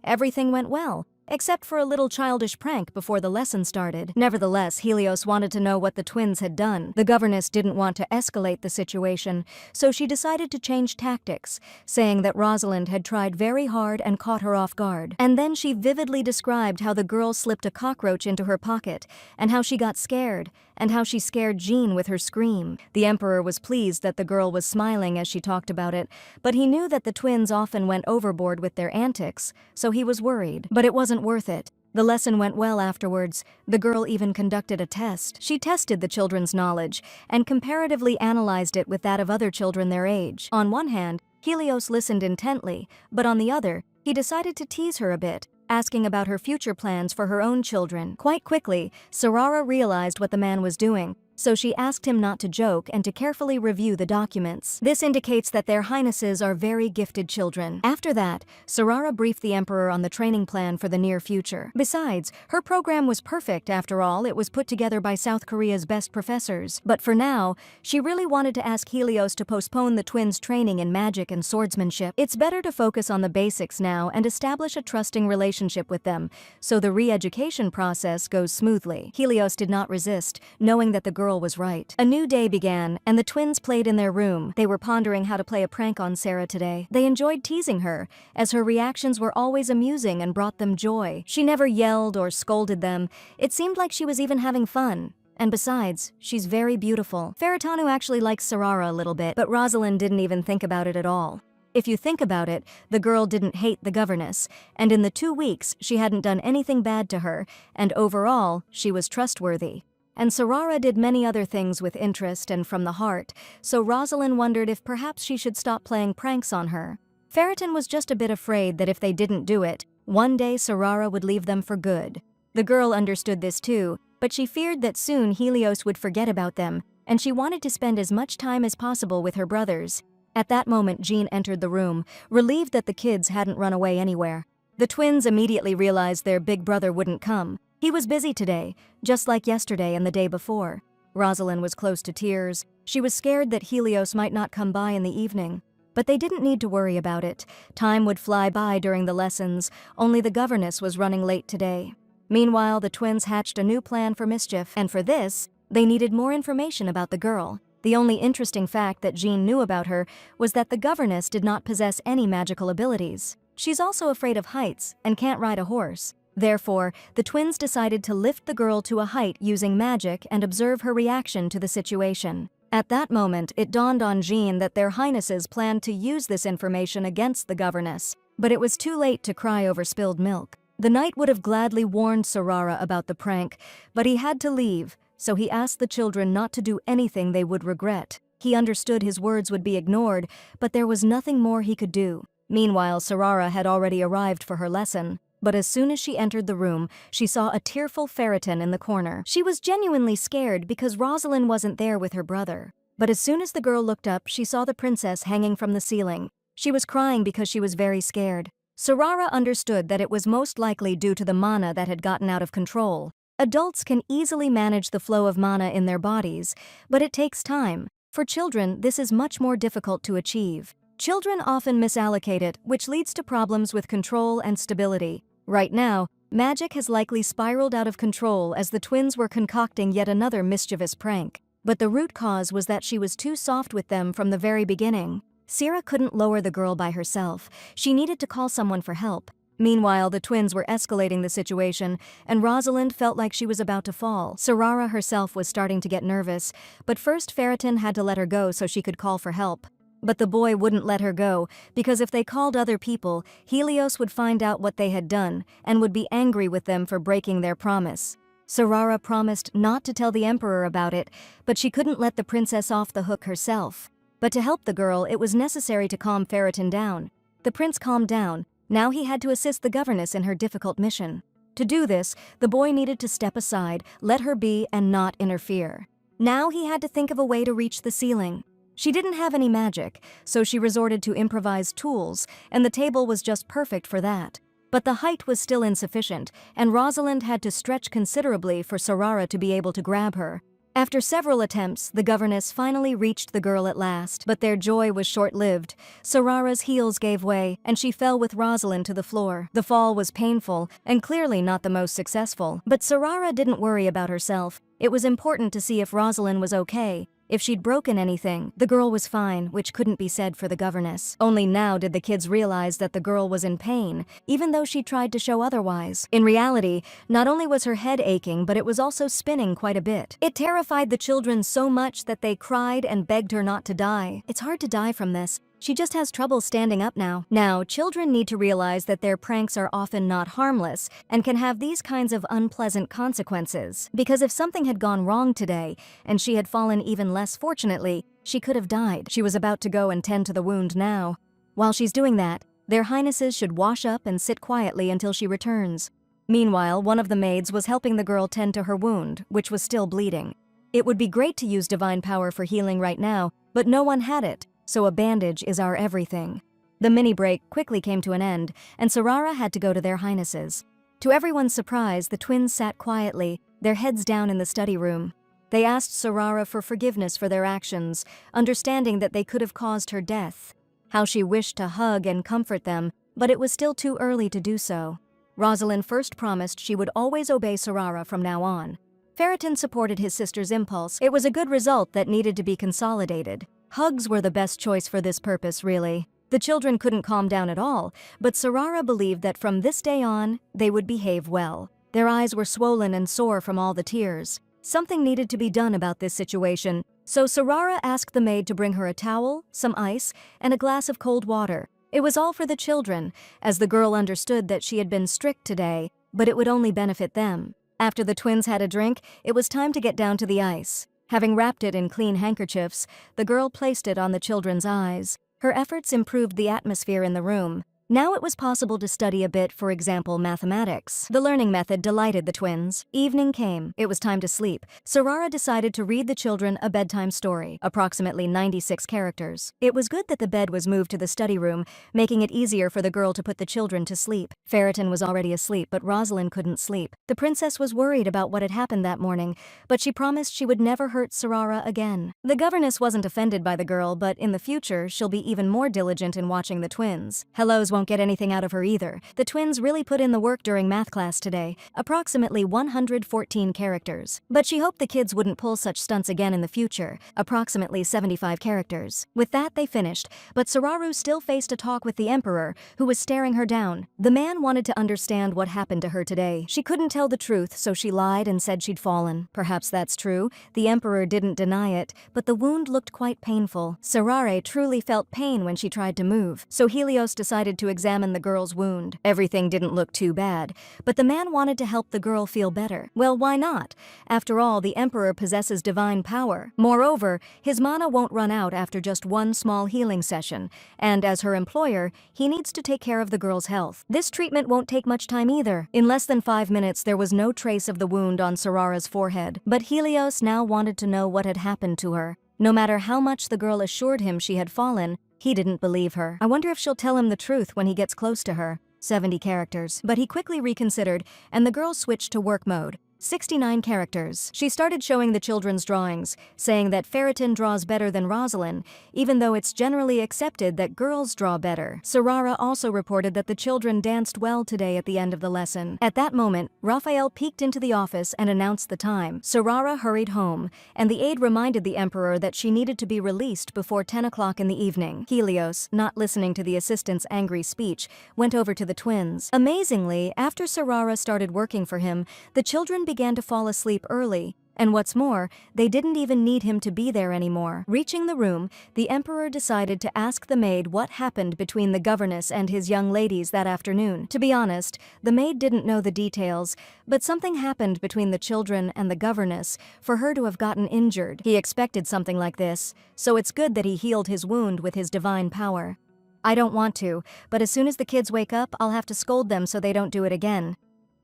everything went well, except for a little childish prank before the lesson started. Nevertheless, Helios wanted to know what the twins had done. The governess didn't want to escalate the situation, so she decided to change tactics, saying that Rosalind had tried very hard and caught her off guard. And then she vividly described how the girl slipped a cockroach into her pocket, and how she got scared, and how she scared Jean with her scream. The emperor was pleased that the girl was smiling as she talked about it, but he knew that the twins often went overboard with their antics, so he was worried. But it wasn't worth it. The lesson went well afterwards. The girl even conducted a test. She tested the children's knowledge and comparatively analyzed it with that of other children their age. On one hand, Helios listened intently, but on the other, he decided to tease her a bit, asking about her future plans for her own children. Quite quickly, Sarara realized what the man was doing, so she asked him not to joke and to carefully review the documents. This indicates that their highnesses are very gifted children. After that, Sarara briefed the emperor on the training plan for the near future. Besides, her program was perfect after all. It was put together by South Korea's best professors. But for now, she really wanted to ask Helios to postpone the twins' training in magic and swordsmanship. It's better to focus on the basics now and establish a trusting relationship with them, so the re-education process goes smoothly. Helios did not resist, knowing that the girl was right. A new day began, and the twins played in their room. They were pondering how to play a prank on Sarah today. They enjoyed teasing her, as her reactions were always amusing and brought them joy. She never yelled or scolded them. It seemed like she was even having fun. And besides, she's very beautiful. Faratanu actually likes Sarara a little bit, but Rosalind didn't even think about it at all. If you think about it, the girl didn't hate the governess, and in the 2 weeks she hadn't done anything bad to her, and overall, she was trustworthy. And Sarara did many other things with interest and from the heart, so Rosalind wondered if perhaps she should stop playing pranks on her. Ferritin was just a bit afraid that if they didn't do it, one day Sarara would leave them for good. The girl understood this too, but she feared that soon Helios would forget about them, and she wanted to spend as much time as possible with her brothers. At that moment, Jean entered the room, relieved that the kids hadn't run away anywhere. The twins immediately realized their big brother wouldn't come. He was busy today, just like yesterday and the day before. Rosalind was close to tears. She was scared that Helios might not come by in the evening. But they didn't need to worry about it. Time would fly by during the lessons, only the governess was running late today. Meanwhile, the twins hatched a new plan for mischief, and for this, they needed more information about the girl. The only interesting fact that Jean knew about her was that the governess did not possess any magical abilities. She's also afraid of heights and can't ride a horse. Therefore, the twins decided to lift the girl to a height using magic and observe her reaction to the situation. At that moment, it dawned on Jean that their highnesses planned to use this information against the governess. But it was too late to cry over spilled milk. The knight would have gladly warned Sarara about the prank, but he had to leave, so he asked the children not to do anything they would regret. He understood his words would be ignored, but there was nothing more he could do. Meanwhile, Sarara had already arrived for her lesson. But as soon as she entered the room, she saw a tearful Ferritin in the corner. She was genuinely scared because Rosalind wasn't there with her brother. But as soon as the girl looked up, she saw the princess hanging from the ceiling. She was crying because she was very scared. Sarara understood that it was most likely due to the mana that had gotten out of control. Adults can easily manage the flow of mana in their bodies, but it takes time. For children, this is much more difficult to achieve. Children often misallocate it, which leads to problems with control and stability. Right now, magic has likely spiraled out of control as the twins were concocting yet another mischievous prank. But the root cause was that she was too soft with them from the very beginning. Sierra couldn't lower the girl by herself. She needed to call someone for help. Meanwhile, the twins were escalating the situation, and Rosalind felt like she was about to fall. Sarara herself was starting to get nervous, but first Ferritin had to let her go so she could call for help. But the boy wouldn't let her go, because if they called other people, Helios would find out what they had done, and would be angry with them for breaking their promise. Sarara promised not to tell the emperor about it, but she couldn't let the princess off the hook herself. But to help the girl, it was necessary to calm Ferritin down. The prince calmed down. Now he had to assist the governess in her difficult mission. To do this, the boy needed to step aside, let her be, and not interfere. Now he had to think of a way to reach the ceiling. She didn't have any magic, so she resorted to improvised tools, and the table was just perfect for that. But the height was still insufficient, and Rosalind had to stretch considerably for Sarara to be able to grab her. After several attempts, the governess finally reached the girl at last, but their joy was short-lived. Sarara's heels gave way, and she fell with Rosalind to the floor. The fall was painful, and clearly not the most successful. But Sarara didn't worry about herself. It was important to see if Rosalind was okay. If she'd broken anything, the girl was fine, which couldn't be said for the governess. Only now did the kids realize that the girl was in pain, even though she tried to show otherwise. In reality, not only was her head aching, but it was also spinning quite a bit. It terrified the children so much that they cried and begged her not to die. It's hard to die from this. She just has trouble standing up now. Now, children need to realize that their pranks are often not harmless and can have these kinds of unpleasant consequences. Because if something had gone wrong today, and she had fallen even less fortunately, she could have died. She was about to go and tend to the wound now. While she's doing that, their highnesses should wash up and sit quietly until she returns. Meanwhile, one of the maids was helping the girl tend to her wound, which was still bleeding. It would be great to use divine power for healing right now, but no one had it. So a bandage is our everything. The mini-break quickly came to an end, and Sarara had to go to their highnesses. To everyone's surprise, the twins sat quietly, their heads down in the study room. They asked Sarara for forgiveness for their actions, understanding that they could have caused her death. How she wished to hug and comfort them, but it was still too early to do so. Rosalind first promised she would always obey Sarara from now on. Ferritin supported his sister's impulse. It was a good result that needed to be consolidated. Hugs were the best choice for this purpose, really. The children couldn't calm down at all, but Sarara believed that from this day on, they would behave well. Their eyes were swollen and sore from all the tears. Something needed to be done about this situation, so Sarara asked the maid to bring her a towel, some ice, and a glass of cold water. It was all for the children, as the girl understood that she had been strict today, but it would only benefit them. After the twins had a drink, it was time to get down to the ice. Having wrapped it in clean handkerchiefs, the girl placed it on the children's eyes. Her efforts improved the atmosphere in the room. Now it was possible to study a bit, for example, mathematics. The learning method delighted the twins. Evening came. It was time to sleep. Sarara decided to read the children a bedtime story, approximately 96 characters. It was good that the bed was moved to the study room, making it easier for the girl to put the children to sleep. Ferritin was already asleep, but Rosalind couldn't sleep. The princess was worried about what had happened that morning, but she promised she would never hurt Sarara again. The governess wasn't offended by the girl, but in the future, she'll be even more diligent in watching the twins. Hellos won't get anything out of her either. The twins really put in the work during math class today, approximately 114 characters. But she hoped the kids wouldn't pull such stunts again in the future, approximately 75 characters. With that, they finished, but Sararu still faced a talk with the emperor, who was staring her down. The man wanted to understand what happened to her today. She couldn't tell the truth, so she lied and said she'd fallen. Perhaps that's true. The emperor didn't deny it, but the wound looked quite painful. Sarare truly felt pain when she tried to move, so Helios decided to examine the girl's wound. Everything didn't look too bad, but the man wanted to help the girl feel better. Well, why not? After all, the emperor possesses divine power. Moreover, his mana won't run out after just one small healing session, and as her employer, he needs to take care of the girl's health. This treatment won't take much time either. In less than 5 minutes, there was no trace of the wound on Sarara's forehead, but Helios now wanted to know what had happened to her. No matter how much the girl assured him she had fallen, he didn't believe her. I wonder if she'll tell him the truth when he gets close to her. 70 characters. But he quickly reconsidered, and the girl switched to work mode. 69 characters. She started showing the children's drawings, saying that Ferritin draws better than Rosalind, even though it's generally accepted that girls draw better. Sarara also reported that the children danced well today at the end of the lesson. At that moment, Raphael peeked into the office and announced the time. Sarara hurried home, and the aide reminded the emperor that she needed to be released before 10 o'clock in the evening. Helios, not listening to the assistant's angry speech, went over to the twins. Amazingly, after Sarara started working for him, the children began to fall asleep early. And what's more, they didn't even need him to be there anymore. Reaching the room, the emperor decided to ask the maid what happened between the governess and his young ladies that afternoon. To be honest, the maid didn't know the details, but something happened between the children and the governess for her to have gotten injured. He expected something like this, so it's good that he healed his wound with his divine power. I don't want to, but as soon as the kids wake up, I'll have to scold them so they don't do it again.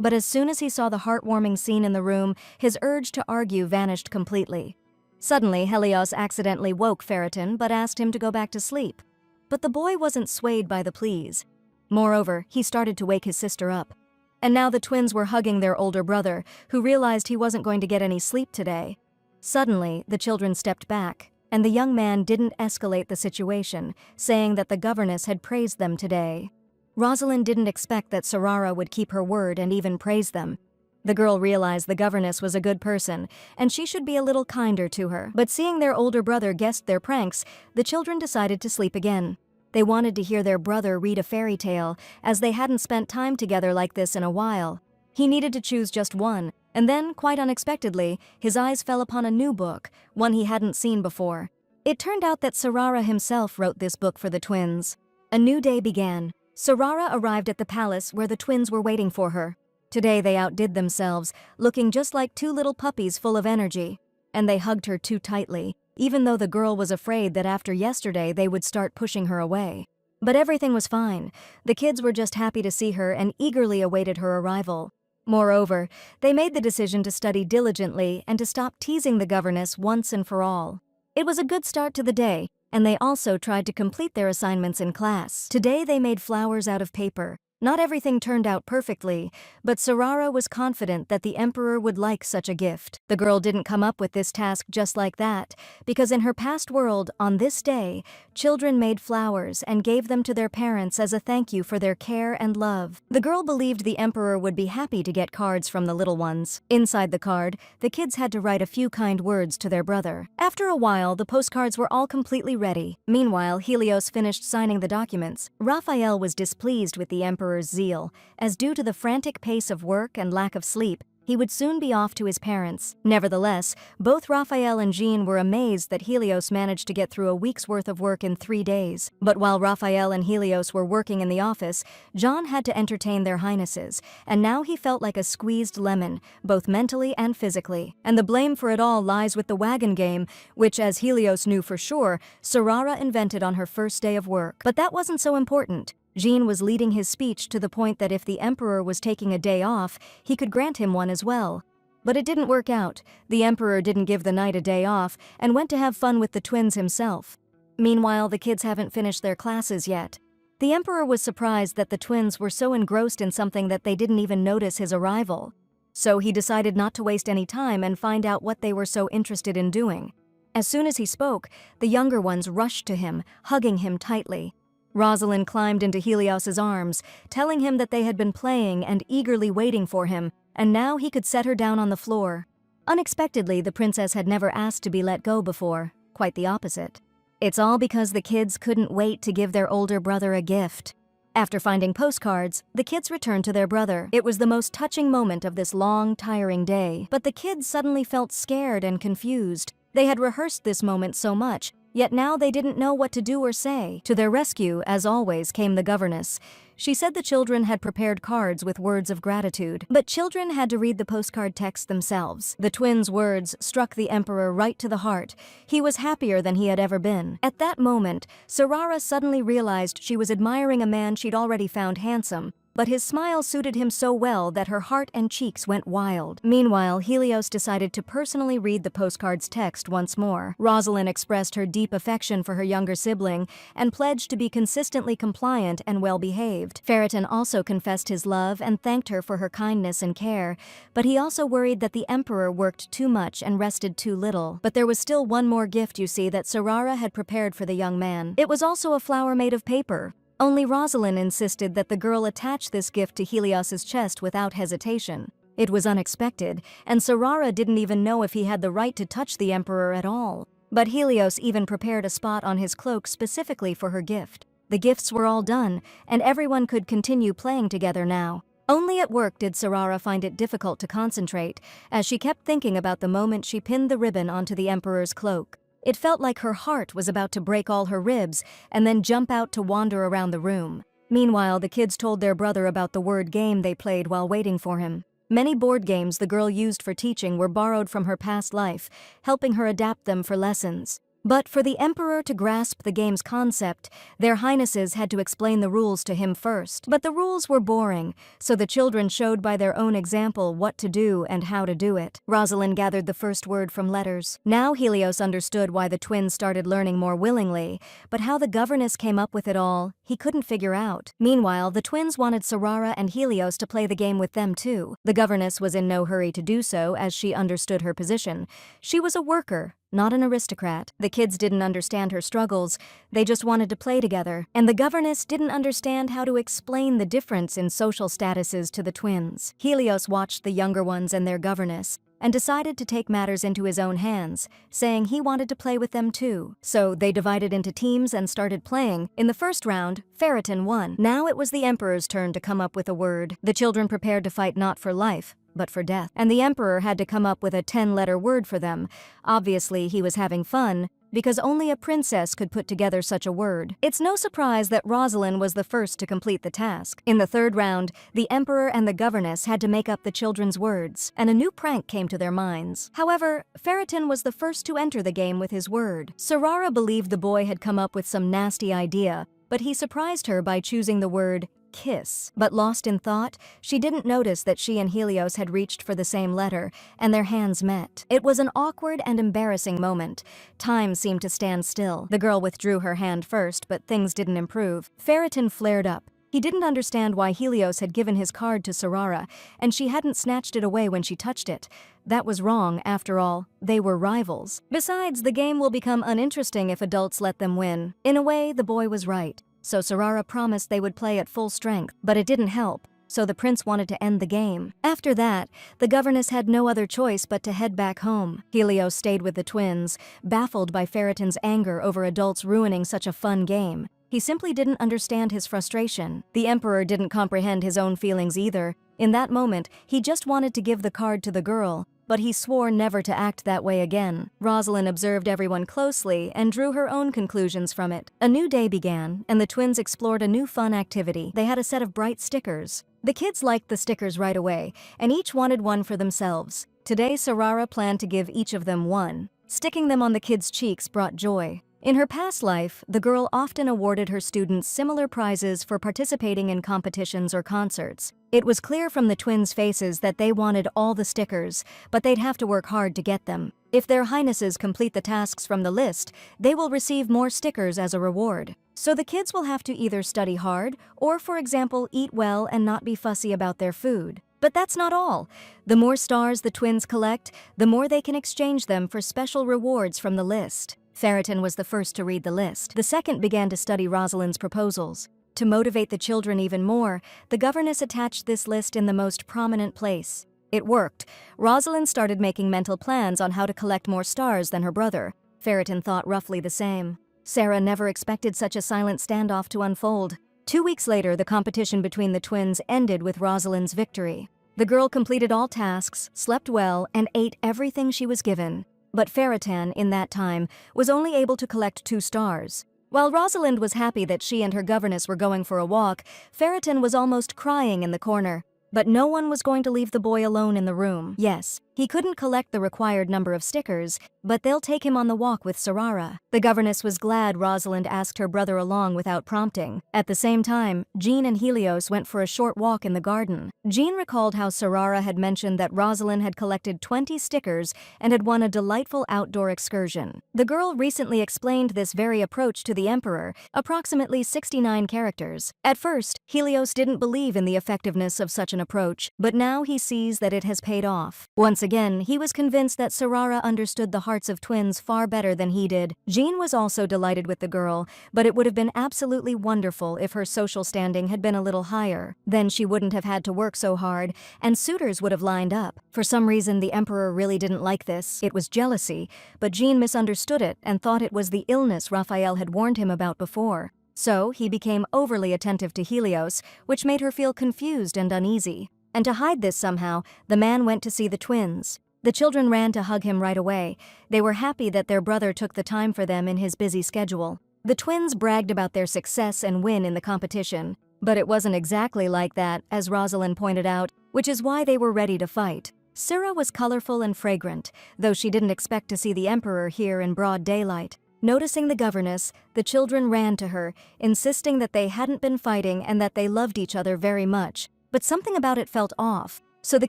But as soon as he saw the heartwarming scene in the room, his urge to argue vanished completely. Suddenly, Helios accidentally woke Ferriton but asked him to go back to sleep. But the boy wasn't swayed by the pleas. Moreover, he started to wake his sister up. And now the twins were hugging their older brother, who realized he wasn't going to get any sleep today. Suddenly, the children stepped back, and the young man didn't escalate the situation, saying that the governess had praised them today. Rosalind didn't expect that Sarara would keep her word and even praise them. The girl realized the governess was a good person, and she should be a little kinder to her. But seeing their older brother guessed their pranks, the children decided to sleep again. They wanted to hear their brother read a fairy tale, as they hadn't spent time together like this in a while. He needed to choose just one, and then, quite unexpectedly, his eyes fell upon a new book, one he hadn't seen before. It turned out that Sarara himself wrote this book for the twins. A new day began. Sarara arrived at the palace where the twins were waiting for her. Today they outdid themselves, looking just like two little puppies full of energy. And they hugged her too tightly, even though the girl was afraid that after yesterday they would start pushing her away. But everything was fine. The kids were just happy to see her and eagerly awaited her arrival. Moreover, they made the decision to study diligently and to stop teasing the governess once and for all. It was a good start to the day, and they also tried to complete their assignments in class. Today they made flowers out of paper. Not everything turned out perfectly, but Sarara was confident that the emperor would like such a gift. The girl didn't come up with this task just like that, because in her past world, on this day, children made flowers and gave them to their parents as a thank you for their care and love. The girl believed the emperor would be happy to get cards from the little ones. Inside the card, the kids had to write a few kind words to their brother. After a while, the postcards were all completely ready. Meanwhile, Helios finished signing the documents. Raphael was displeased with the emperor's zeal, as due to the frantic pace of work and lack of sleep, he would soon be off to his parents. Nevertheless, both Raphael and Jean were amazed that Helios managed to get through a week's worth of work in 3 days. But while Raphael and Helios were working in the office, John had to entertain their highnesses, and now he felt like a squeezed lemon, both mentally and physically. And the blame for it all lies with the wagon game, which, as Helios knew for sure, Sarara invented on her first day of work. But that wasn't so important. Jean was leading his speech to the point that if the emperor was taking a day off, he could grant him one as well. But it didn't work out. The emperor didn't give the knight a day off and went to have fun with the twins himself. Meanwhile, the kids haven't finished their classes yet. The emperor was surprised that the twins were so engrossed in something that they didn't even notice his arrival. So he decided not to waste any time and find out what they were so interested in doing. As soon as he spoke, the younger ones rushed to him, hugging him tightly. Rosalind climbed into Helios's arms, telling him that they had been playing and eagerly waiting for him, and now he could set her down on the floor. Unexpectedly, the princess had never asked to be let go before, quite the opposite. It's all because the kids couldn't wait to give their older brother a gift. After finding postcards, the kids returned to their brother. It was the most touching moment of this long, tiring day, but the kids suddenly felt scared and confused. They had rehearsed this moment so much, yet now they didn't know what to do or say. To their rescue, as always, came the governess. She said the children had prepared cards with words of gratitude, but children had to read the postcard text themselves. The twins' words struck the emperor right to the heart. He was happier than he had ever been. At that moment, Sarara suddenly realized she was admiring a man she'd already found handsome, but his smile suited him so well that her heart and cheeks went wild. Meanwhile, Helios decided to personally read the postcard's text once more. Rosalind expressed her deep affection for her younger sibling and pledged to be consistently compliant and well-behaved. Ferriton also confessed his love and thanked her for her kindness and care, but he also worried that the emperor worked too much and rested too little. But there was still one more gift, you see, that Sarara had prepared for the young man. It was also a flower made of paper. Only Rosalind insisted that the girl attach this gift to Helios's chest without hesitation. It was unexpected, and Sarara didn't even know if he had the right to touch the emperor at all. But Helios even prepared a spot on his cloak specifically for her gift. The gifts were all done, and everyone could continue playing together now. Only at work did Sarara find it difficult to concentrate, as she kept thinking about the moment she pinned the ribbon onto the Emperor's cloak. It felt like her heart was about to break all her ribs and then jump out to wander around the room. Meanwhile, the kids told their brother about the word game they played while waiting for him. Many board games the girl used for teaching were borrowed from her past life, helping her adapt them for lessons. But for the Emperor to grasp the game's concept, their highnesses had to explain the rules to him first. But the rules were boring, so the children showed by their own example what to do and how to do it. Rosalind gathered the first word from letters. Now Helios understood why the twins started learning more willingly, but how the governess came up with it all, he couldn't figure out. Meanwhile, the twins wanted Sarara and Helios to play the game with them too. The governess was in no hurry to do so, as she understood her position. She was a worker, not an aristocrat. The kids didn't understand her struggles, they just wanted to play together. And the governess didn't understand how to explain the difference in social statuses to the twins. Helios watched the younger ones and their governess, and decided to take matters into his own hands, saying he wanted to play with them too. So they divided into teams and started playing. In the first round, Ferritin won. Now it was the Emperor's turn to come up with a word. The children prepared to fight not for life, but for death. And the Emperor had to come up with a 10-letter word for them. Obviously, he was having fun, because only a princess could put together such a word. It's no surprise that Rosalind was the first to complete the task. In the third round, the Emperor and the governess had to make up the children's words, and a new prank came to their minds. However, Ferritin was the first to enter the game with his word. Sarara believed the boy had come up with some nasty idea, but he surprised her by choosing the word kiss. But lost in thought, she didn't notice that she and Helios had reached for the same letter, and their hands met. It was an awkward and embarrassing moment. Time seemed to stand still. The girl withdrew her hand first, but things didn't improve. Ferritin flared up. He didn't understand why Helios had given his card to Sarara, and she hadn't snatched it away when she touched it. That was wrong, after all. They were rivals. Besides, the game will become uninteresting if adults let them win. In a way, the boy was right. So Sarara promised they would play at full strength, but it didn't help, so the prince wanted to end the game. After that, the governess had no other choice but to head back home. Helios stayed with the twins, baffled by Ferritin's anger over adults ruining such a fun game. He simply didn't understand his frustration. The Emperor didn't comprehend his own feelings either. In that moment, he just wanted to give the card to the girl, but he swore never to act that way again. Rosalind observed everyone closely and drew her own conclusions from it. A new day began, and the twins explored a new fun activity. They had a set of bright stickers. The kids liked the stickers right away, and each wanted one for themselves. Today, Sarara planned to give each of them one. Sticking them on the kids' cheeks brought joy. In her past life, the girl often awarded her students similar prizes for participating in competitions or concerts. It was clear from the twins' faces that they wanted all the stickers, but they'd have to work hard to get them. If their highnesses complete the tasks from the list, they will receive more stickers as a reward. So the kids will have to either study hard or, for example, eat well and not be fussy about their food. But that's not all. The more stars the twins collect, the more they can exchange them for special rewards from the list. Ferritin was the first to read the list. The second began to study Rosalind's proposals. To motivate the children even more, the governess attached this list in the most prominent place. It worked. Rosalind started making mental plans on how to collect more stars than her brother. Ferritin thought roughly the same. Sarah never expected such a silent standoff to unfold. 2 weeks later, the competition between the twins ended with Rosalind's victory. The girl completed all tasks, slept well, and ate everything she was given. But Ferritin, in that time, was only able to collect 2 stars. While Rosalind was happy that she and her governess were going for a walk, Ferritin was almost crying in the corner. But no one was going to leave the boy alone in the room. Yes, he couldn't collect the required number of stickers, but they'll take him on the walk with Sarara. The governess was glad Rosalind asked her brother along without prompting. At the same time, Jean and Helios went for a short walk in the garden. Jean recalled how Sarara had mentioned that Rosalind had collected 20 stickers and had won a delightful outdoor excursion. The girl recently explained this very approach to the Emperor, approximately 69 characters. At first, Helios didn't believe in the effectiveness of such an approach, but now he sees that it has paid off. Once again, he was convinced that Sarara understood the hearts of twins far better than he did. Jean was also delighted with the girl, but it would have been absolutely wonderful if her social standing had been a little higher. Then she wouldn't have had to work so hard, and suitors would have lined up. For some reason, the Emperor really didn't like this. It was jealousy, but Jean misunderstood it and thought it was the illness Raphael had warned him about before. So he became overly attentive to Helios, which made her feel confused and uneasy. And to hide this somehow, the man went to see the twins. The children ran to hug him right away. They were happy that their brother took the time for them in his busy schedule. The twins bragged about their success and win in the competition. But it wasn't exactly like that, as Rosalind pointed out, which is why they were ready to fight. Syrah was colorful and fragrant, though she didn't expect to see the Emperor here in broad daylight. Noticing the governess, the children ran to her, insisting that they hadn't been fighting and that they loved each other very much. But something about it felt off, so the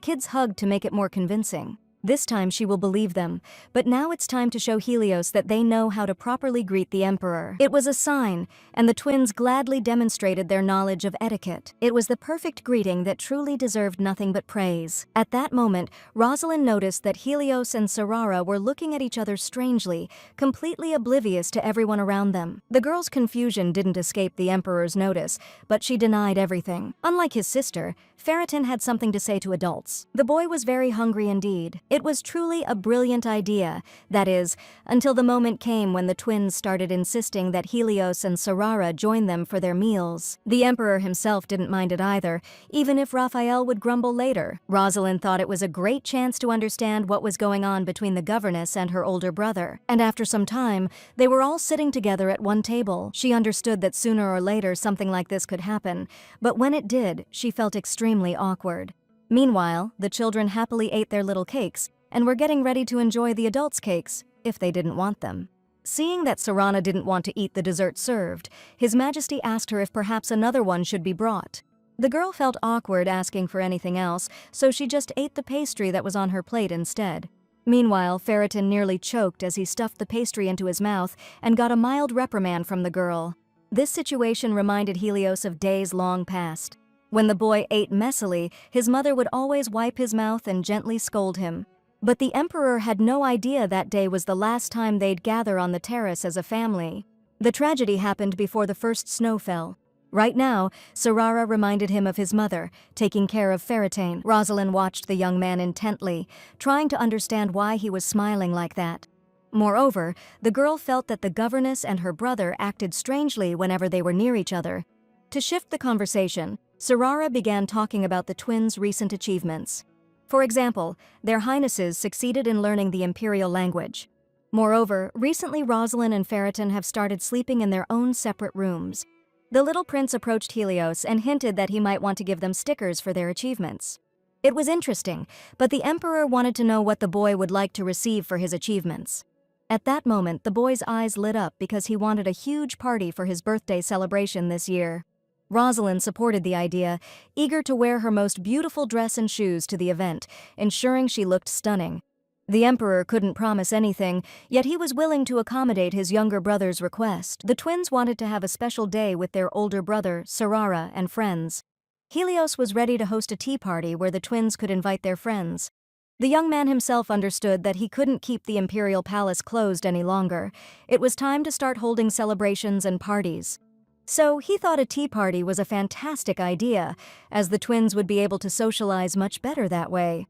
kids hugged to make it more convincing. This time she will believe them, but now it's time to show Helios that they know how to properly greet the Emperor. It was a sign, and the twins gladly demonstrated their knowledge of etiquette. It was the perfect greeting that truly deserved nothing but praise. At that moment, Rosalind noticed that Helios and Sarara were looking at each other strangely, completely oblivious to everyone around them. The girl's confusion didn't escape the Emperor's notice, but she denied everything. Unlike his sister, Ferritin had something to say to adults. The boy was very hungry indeed. It was truly a brilliant idea, that is, until the moment came when the twins started insisting that Helios and Sarara join them for their meals. The Emperor himself didn't mind it either, even if Raphael would grumble later. Rosalind thought it was a great chance to understand what was going on between the governess and her older brother. And after some time, they were all sitting together at one table. She understood that sooner or later something like this could happen, but when it did, she felt extremely awkward. Meanwhile, the children happily ate their little cakes and were getting ready to enjoy the adults' cakes, if they didn't want them. Seeing that Sarana didn't want to eat the dessert served, His Majesty asked her if perhaps another one should be brought. The girl felt awkward asking for anything else, so she just ate the pastry that was on her plate instead. Meanwhile, Ferritin nearly choked as he stuffed the pastry into his mouth and got a mild reprimand from the girl. This situation reminded Helios of days long past. When the boy ate messily, his mother would always wipe his mouth and gently scold him. But the Emperor had no idea that day was the last time they'd gather on the terrace as a family. The tragedy happened before the first snow fell. Right now, Sarara reminded him of his mother, taking care of Ferritin. Rosalind watched the young man intently, trying to understand why he was smiling like that. Moreover, the girl felt that the governess and her brother acted strangely whenever they were near each other. To shift the conversation, Sarara began talking about the twins' recent achievements. For example, their highnesses succeeded in learning the imperial language. Moreover, recently Rosalind and Ferritin have started sleeping in their own separate rooms. The little prince approached Helios and hinted that he might want to give them stickers for their achievements. It was interesting, but the Emperor wanted to know what the boy would like to receive for his achievements. At that moment, the boy's eyes lit up because he wanted a huge party for his birthday celebration this year. Rosalind supported the idea, eager to wear her most beautiful dress and shoes to the event, ensuring she looked stunning. The Emperor couldn't promise anything, yet he was willing to accommodate his younger brother's request. The twins wanted to have a special day with their older brother, Sarara, and friends. Helios was ready to host a tea party where the twins could invite their friends. The young man himself understood that he couldn't keep the imperial palace closed any longer. It was time to start holding celebrations and parties. So he thought a tea party was a fantastic idea, as the twins would be able to socialize much better that way.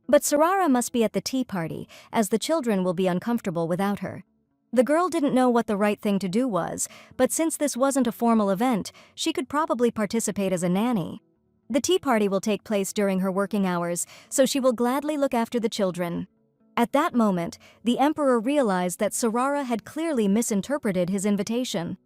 But Sarara must be at the tea party, as the children will be uncomfortable without her. The girl didn't know what the right thing to do was, but since this wasn't a formal event, she could probably participate as a nanny. The tea party will take place during her working hours, so she will gladly look after the children. At that moment, the Emperor realized that Sarara had clearly misinterpreted his invitation.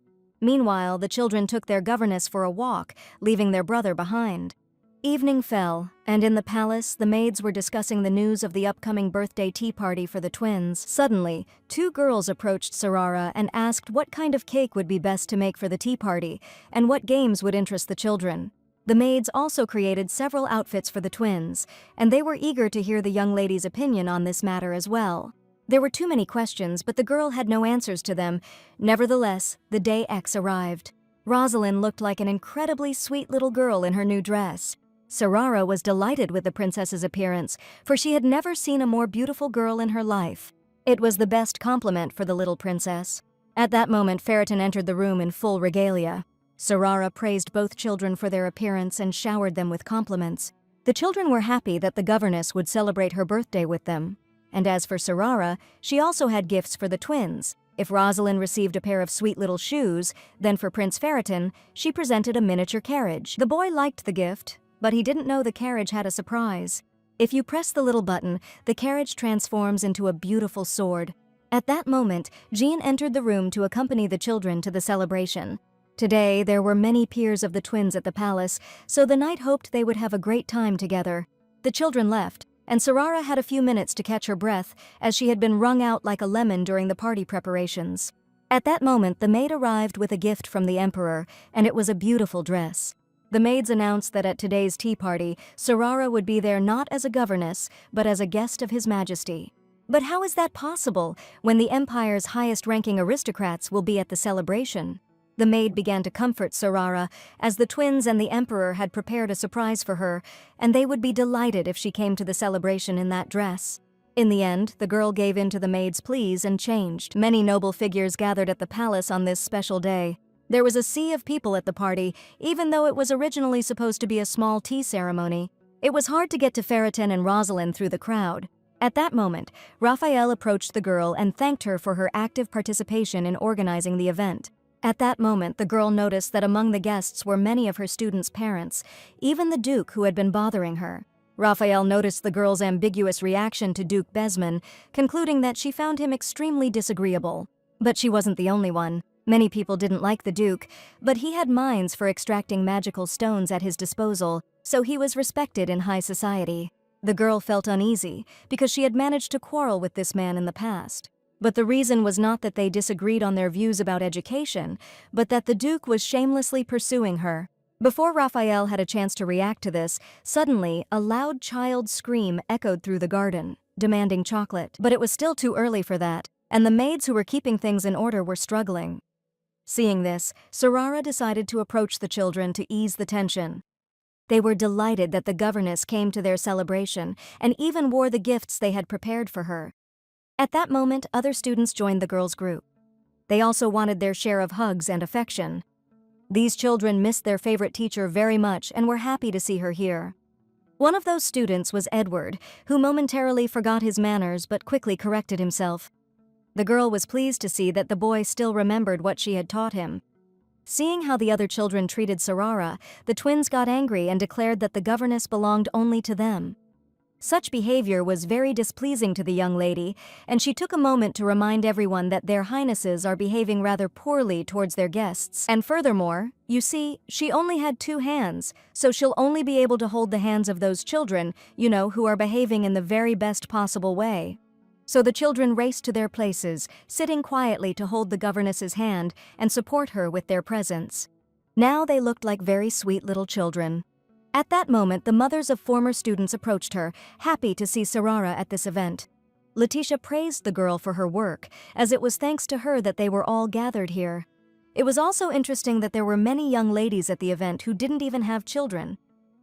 Meanwhile, the children took their governess for a walk, leaving their brother behind. Evening fell, and in the palace, the maids were discussing the news of the upcoming birthday tea party for the twins. Suddenly, two girls approached Sarara and asked what kind of cake would be best to make for the tea party, and what games would interest the children. The maids also created several outfits for the twins, and they were eager to hear the young lady's opinion on this matter as well. There were too many questions, but the girl had no answers to them. Nevertheless, the day X arrived. Rosalind looked like an incredibly sweet little girl in her new dress. Sarara was delighted with the princess's appearance, for she had never seen a more beautiful girl in her life. It was the best compliment for the little princess. At that moment, Ferritin entered the room in full regalia. Sarara praised both children for their appearance and showered them with compliments. The children were happy that the governess would celebrate her birthday with them. And as for Sarara, she also had gifts for the twins. If Rosalind received a pair of sweet little shoes, then for Prince Ferriton, she presented a miniature carriage. The boy liked the gift, but he didn't know the carriage had a surprise. If you press the little button, the carriage transforms into a beautiful sword. At that moment, Jean entered the room to accompany the children to the celebration. Today, there were many peers of the twins at the palace, so the knight hoped they would have a great time together. The children left, and Sarara had a few minutes to catch her breath, as she had been wrung out like a lemon during the party preparations. At that moment, the maid arrived with a gift from the emperor, and it was a beautiful dress. The maids announced that at today's tea party, Sarara would be there not as a governess, but as a guest of His Majesty. But how is that possible, when the empire's highest-ranking aristocrats will be at the celebration? The maid began to comfort Sarara, as the twins and the emperor had prepared a surprise for her, and they would be delighted if she came to the celebration in that dress. In the end, the girl gave in to the maid's pleas and changed. Many noble figures gathered at the palace on this special day. There was a sea of people at the party, even though it was originally supposed to be a small tea ceremony. It was hard to get to Ferriton and Rosalind through the crowd. At that moment, Raphael approached the girl and thanked her for her active participation in organizing the event. At that moment, the girl noticed that among the guests were many of her students' parents, even the Duke who had been bothering her. Raphael noticed the girl's ambiguous reaction to Duke Besman, concluding that she found him extremely disagreeable. But she wasn't the only one. Many people didn't like the Duke, but he had mines for extracting magical stones at his disposal, so he was respected in high society. The girl felt uneasy, because she had managed to quarrel with this man in the past. But the reason was not that they disagreed on their views about education, but that the Duke was shamelessly pursuing her. Before Raphael had a chance to react to this, suddenly a loud child's scream echoed through the garden, demanding chocolate. But it was still too early for that, and the maids who were keeping things in order were struggling. Seeing this, Sarara decided to approach the children to ease the tension. They were delighted that the governess came to their celebration and even wore the gifts they had prepared for her. At that moment, other students joined the girls' group. They also wanted their share of hugs and affection. These children missed their favorite teacher very much and were happy to see her here. One of those students was Edward, who momentarily forgot his manners but quickly corrected himself. The girl was pleased to see that the boy still remembered what she had taught him. Seeing how the other children treated Sarara, the twins got angry and declared that the governess belonged only to them. Such behavior was very displeasing to the young lady, and she took a moment to remind everyone that their highnesses are behaving rather poorly towards their guests. And furthermore, you see, she only had 2 hands, so she'll only be able to hold the hands of those children, who are behaving in the very best possible way. So the children raced to their places, sitting quietly to hold the governess's hand and support her with their presence. Now they looked like very sweet little children. At that moment, the mothers of former students approached her, happy to see Sarara at this event. Letitia praised the girl for her work, as it was thanks to her that they were all gathered here. It was also interesting that there were many young ladies at the event who didn't even have children.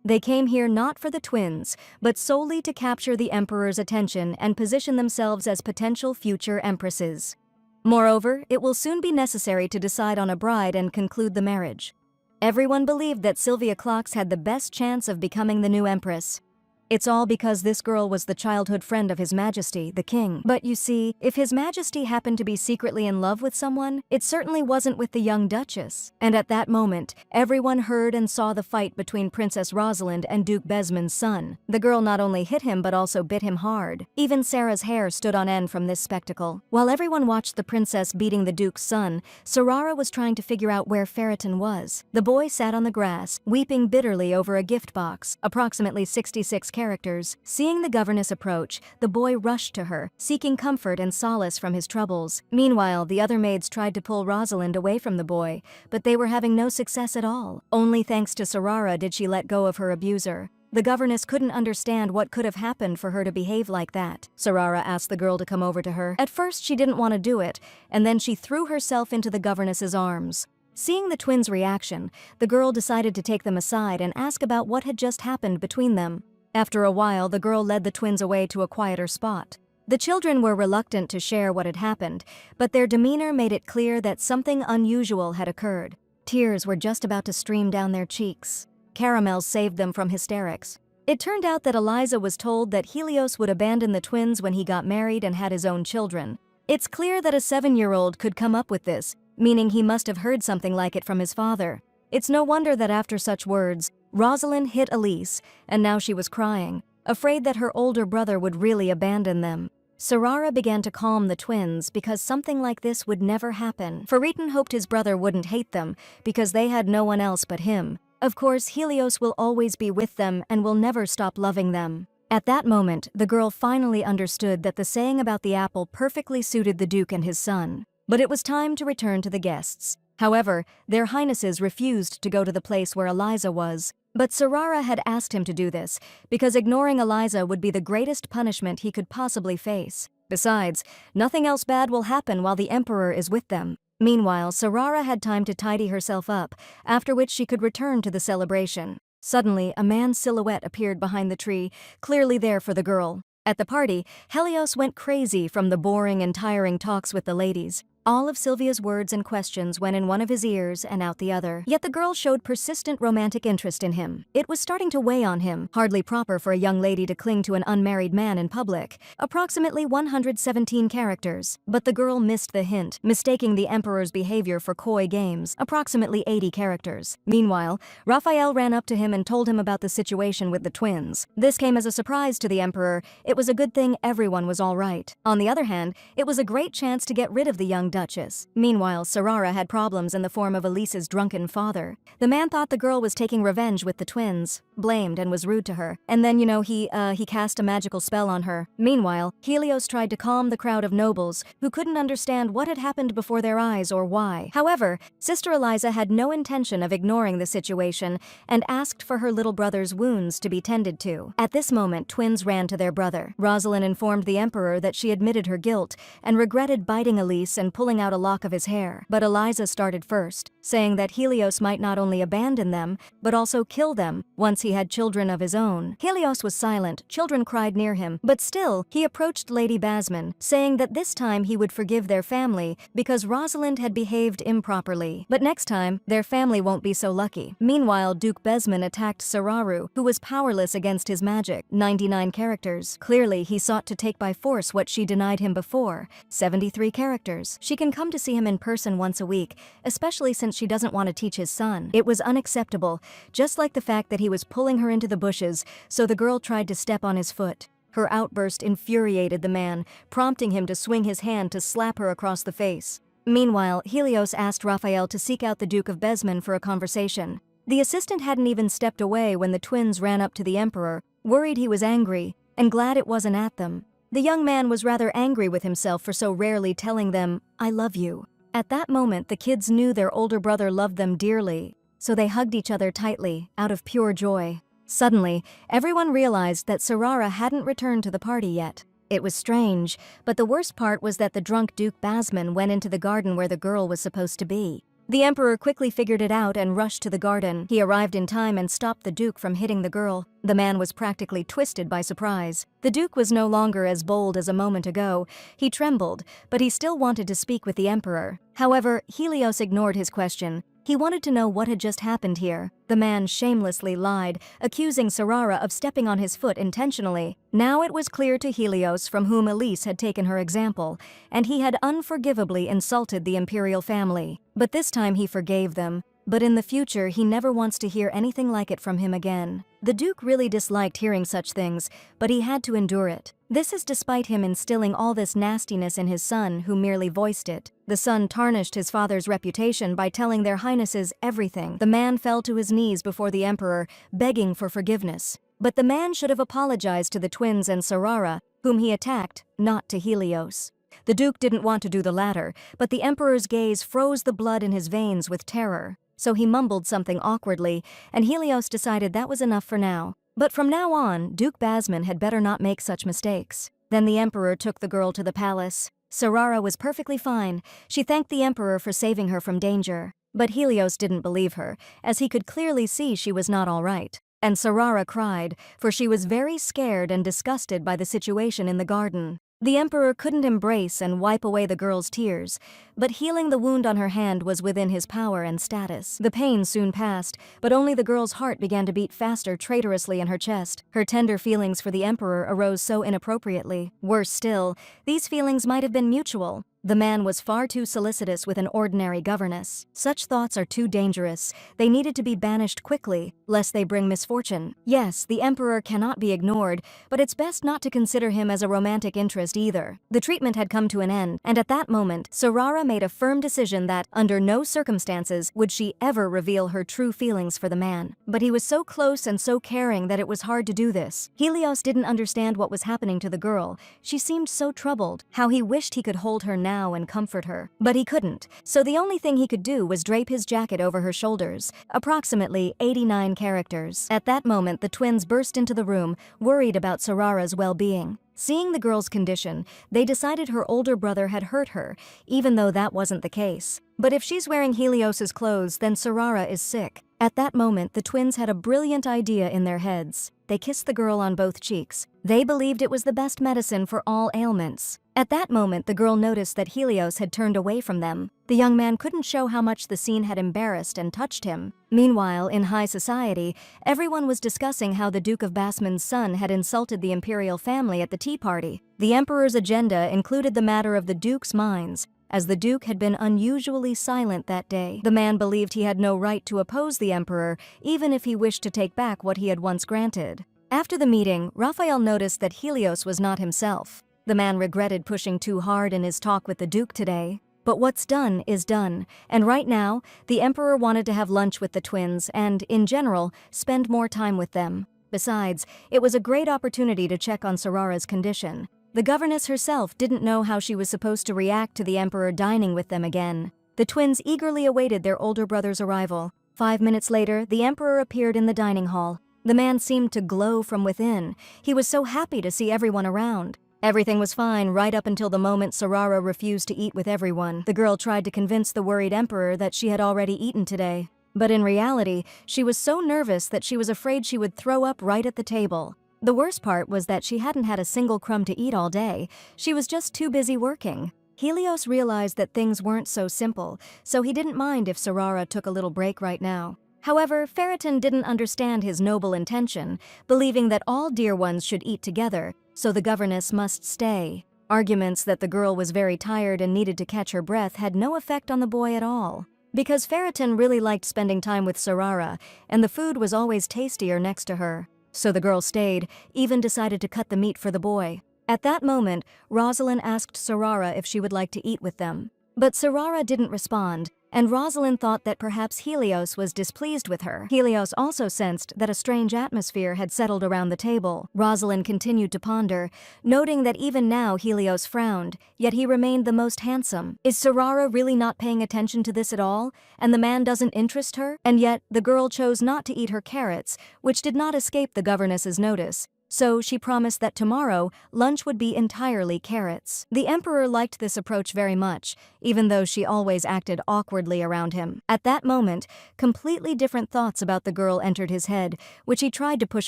They came here not for the twins, but solely to capture the emperor's attention and position themselves as potential future empresses. Moreover, it will soon be necessary to decide on a bride and conclude the marriage. Everyone believed that Sylvia Clocks had the best chance of becoming the new empress. It's all because this girl was the childhood friend of His Majesty, the king. But you see, if His Majesty happened to be secretly in love with someone, it certainly wasn't with the young Duchess. And at that moment, everyone heard and saw the fight between Princess Rosalind and Duke Besman's son. The girl not only hit him but also bit him hard. Even Sarah's hair stood on end from this spectacle. While everyone watched the princess beating the Duke's son, Sarara was trying to figure out where Ferriton was. The boy sat on the grass, weeping bitterly over a gift box, approximately 66 characters. Seeing the governess approach, the boy rushed to her, seeking comfort and solace from his troubles. Meanwhile, the other maids tried to pull Rosalind away from the boy, but they were having no success at all. Only thanks to Sarara did she let go of her abuser. The governess couldn't understand what could have happened for her to behave like that. Sarara asked the girl to come over to her. At first, she didn't want to do it, and then she threw herself into the governess's arms. Seeing the twins' reaction, the girl decided to take them aside and ask about what had just happened between them. After a while, the girl led the twins away to a quieter spot. The children were reluctant to share what had happened, but their demeanor made it clear that something unusual had occurred. Tears were just about to stream down their cheeks. Caramel saved them from hysterics. It turned out that Eliza was told that Helios would abandon the twins when he got married and had his own children. It's clear that a 7-year-old could come up with this, meaning he must have heard something like it from his father. It's no wonder that after such words, Rosalind hit Elise, and now she was crying, afraid that her older brother would really abandon them. Sarara began to calm the twins because something like this would never happen. Fariton hoped his brother wouldn't hate them because they had no one else but him. Of course, Helios will always be with them and will never stop loving them. At that moment, the girl finally understood that the saying about the apple perfectly suited the Duke and his son. But it was time to return to the guests. However, their highnesses refused to go to the place where Eliza was. But Sarara had asked him to do this, because ignoring Eliza would be the greatest punishment he could possibly face. Besides, nothing else bad will happen while the Emperor is with them. Meanwhile, Sarara had time to tidy herself up, after which she could return to the celebration. Suddenly, a man's silhouette appeared behind the tree, clearly there for the girl. At the party, Helios went crazy from the boring and tiring talks with the ladies. All of Sylvia's words and questions went in one of his ears and out the other. Yet the girl showed persistent romantic interest in him. It was starting to weigh on him, hardly proper for a young lady to cling to an unmarried man in public. Approximately 117 characters. But the girl missed the hint, mistaking the Emperor's behavior for coy games. Approximately 80 characters. Meanwhile, Raphael ran up to him and told him about the situation with the twins. This came as a surprise to the Emperor. It was a good thing everyone was all right. On the other hand, it was a great chance to get rid of the young Duchess. Meanwhile, Sarara had problems in the form of Elise's drunken father. The man thought the girl was taking revenge with the twins, blamed and was rude to her. And then, he cast a magical spell on her. Meanwhile, Helios tried to calm the crowd of nobles who couldn't understand what had happened before their eyes or why. However, Sister Eliza had no intention of ignoring the situation and asked for her little brother's wounds to be tended to. At this moment, twins ran to their brother. Rosalind informed the Emperor that she admitted her guilt and regretted biting Elise and pulling out a lock of his hair. But Eliza started first, saying that Helios might not only abandon them, but also kill them once he had children of his own. Helios was silent, children cried near him, but still, he approached Lady Basman, saying that this time he would forgive their family because Rosalind had behaved improperly. But next time, their family won't be so lucky. Meanwhile, Duke Besman attacked Sararu, who was powerless against his magic, 99 characters. Clearly, he sought to take by force what she denied him before, 73 characters. She can come to see him in person once a week, especially since she doesn't want to teach his son. It was unacceptable, just like the fact that he was pulling her into the bushes, so the girl tried to step on his foot. Her outburst infuriated the man, prompting him to swing his hand to slap her across the face. Meanwhile, Helios asked Raphael to seek out the Duke of Besman for a conversation. The assistant hadn't even stepped away when the twins ran up to the Emperor, worried he was angry, and glad it wasn't at them. The young man was rather angry with himself for so rarely telling them, "I love you." At that moment, the kids knew their older brother loved them dearly, so they hugged each other tightly, out of pure joy. Suddenly, everyone realized that Sarara hadn't returned to the party yet. It was strange, but the worst part was that the drunk Duke Basman went into the garden where the girl was supposed to be. The Emperor quickly figured it out and rushed to the garden. He arrived in time and stopped the Duke from hitting the girl. The man was practically twisted by surprise. The Duke was no longer as bold as a moment ago. He trembled, but he still wanted to speak with the Emperor. However, Helios ignored his question. He wanted to know what had just happened here. The man shamelessly lied, accusing Sarara of stepping on his foot intentionally. Now it was clear to Helios from whom Elise had taken her example, and he had unforgivably insulted the imperial family. But this time he forgave them. But in the future, he never wants to hear anything like it from him again. The Duke really disliked hearing such things, but he had to endure it. This is despite him instilling all this nastiness in his son, who merely voiced it. The son tarnished his father's reputation by telling their highnesses everything. The man fell to his knees before the Emperor, begging for forgiveness. But the man should have apologized to the twins and Sarara, whom he attacked, not to Helios. The Duke didn't want to do the latter, but the Emperor's gaze froze the blood in his veins with terror. So he mumbled something awkwardly, and Helios decided that was enough for now. But from now on, Duke Basman had better not make such mistakes. Then the Emperor took the girl to the palace. Sarara was perfectly fine. She thanked the Emperor for saving her from danger. But Helios didn't believe her, as he could clearly see she was not all right. And Sarara cried, for she was very scared and disgusted by the situation in the garden. The emperor couldn't embrace and wipe away the girl's tears, but healing the wound on her hand was within his power and status. The pain soon passed, but only the girl's heart began to beat faster traitorously in her chest. Her tender feelings for the emperor arose so inappropriately. Worse still, these feelings might have been mutual. The man was far too solicitous with an ordinary governess. Such thoughts are too dangerous. They needed to be banished quickly, lest they bring misfortune. Yes, the emperor cannot be ignored, but it's best not to consider him as a romantic interest either. The treatment had come to an end, and at that moment, Sarara made a firm decision that, under no circumstances, would she ever reveal her true feelings for the man. But he was so close and so caring that it was hard to do this. Helios didn't understand what was happening to the girl. She seemed so troubled. How he wished he could hold her now and comfort her. But he couldn't, so the only thing he could do was drape his jacket over her shoulders. Approximately 89 characters. At that moment, the twins burst into the room, worried about Sarara's well-being. Seeing the girl's condition, they decided her older brother had hurt her, even though that wasn't the case. But if she's wearing Helios's clothes, then Sarara is sick. At that moment, the twins had a brilliant idea in their heads. They kissed the girl on both cheeks. They believed it was the best medicine for all ailments. At that moment, the girl noticed that Helios had turned away from them. The young man couldn't show how much the scene had embarrassed and touched him. Meanwhile, in high society, everyone was discussing how the Duke of Basman's son had insulted the imperial family at the tea party. The emperor's agenda included the matter of the duke's mines. As the duke had been unusually silent that day, the man believed he had no right to oppose the emperor, even if he wished to take back what he had once granted. After the meeting, Raphael noticed that Helios was not himself. The man regretted pushing too hard in his talk with the duke today. But what's done is done, and right now, the emperor wanted to have lunch with the twins and, in general, spend more time with them. Besides, it was a great opportunity to check on Sarara's condition. The governess herself didn't know how she was supposed to react to the emperor dining with them again. The twins eagerly awaited their older brother's arrival. 5 minutes later, the emperor appeared in the dining hall. The man seemed to glow from within. He was so happy to see everyone around. Everything was fine right up until the moment Sarara refused to eat with everyone. The girl tried to convince the worried emperor that she had already eaten today. But in reality, she was so nervous that she was afraid she would throw up right at the table. The worst part was that she hadn't had a single crumb to eat all day. She was just too busy working. Helios realized that things weren't so simple, so he didn't mind if Sarara took a little break right now. However, Ferriton didn't understand his noble intention, believing that all dear ones should eat together, so the governess must stay. Arguments that the girl was very tired and needed to catch her breath had no effect on the boy at all. Because Ferriton really liked spending time with Sarara, and the food was always tastier next to her. So the girl stayed, even decided to cut the meat for the boy. At that moment, Rosalind asked Sarara if she would like to eat with them. But Sarara didn't respond, and Rosalind thought that perhaps Helios was displeased with her. Helios also sensed that a strange atmosphere had settled around the table. Rosalind continued to ponder, noting that even now Helios frowned, yet he remained the most handsome. Is Sarara really not paying attention to this at all, and the man doesn't interest her? And yet, the girl chose not to eat her carrots, which did not escape the governess's notice. So she promised that tomorrow, lunch would be entirely carrots. The emperor liked this approach very much, even though she always acted awkwardly around him. At that moment, completely different thoughts about the girl entered his head, which he tried to push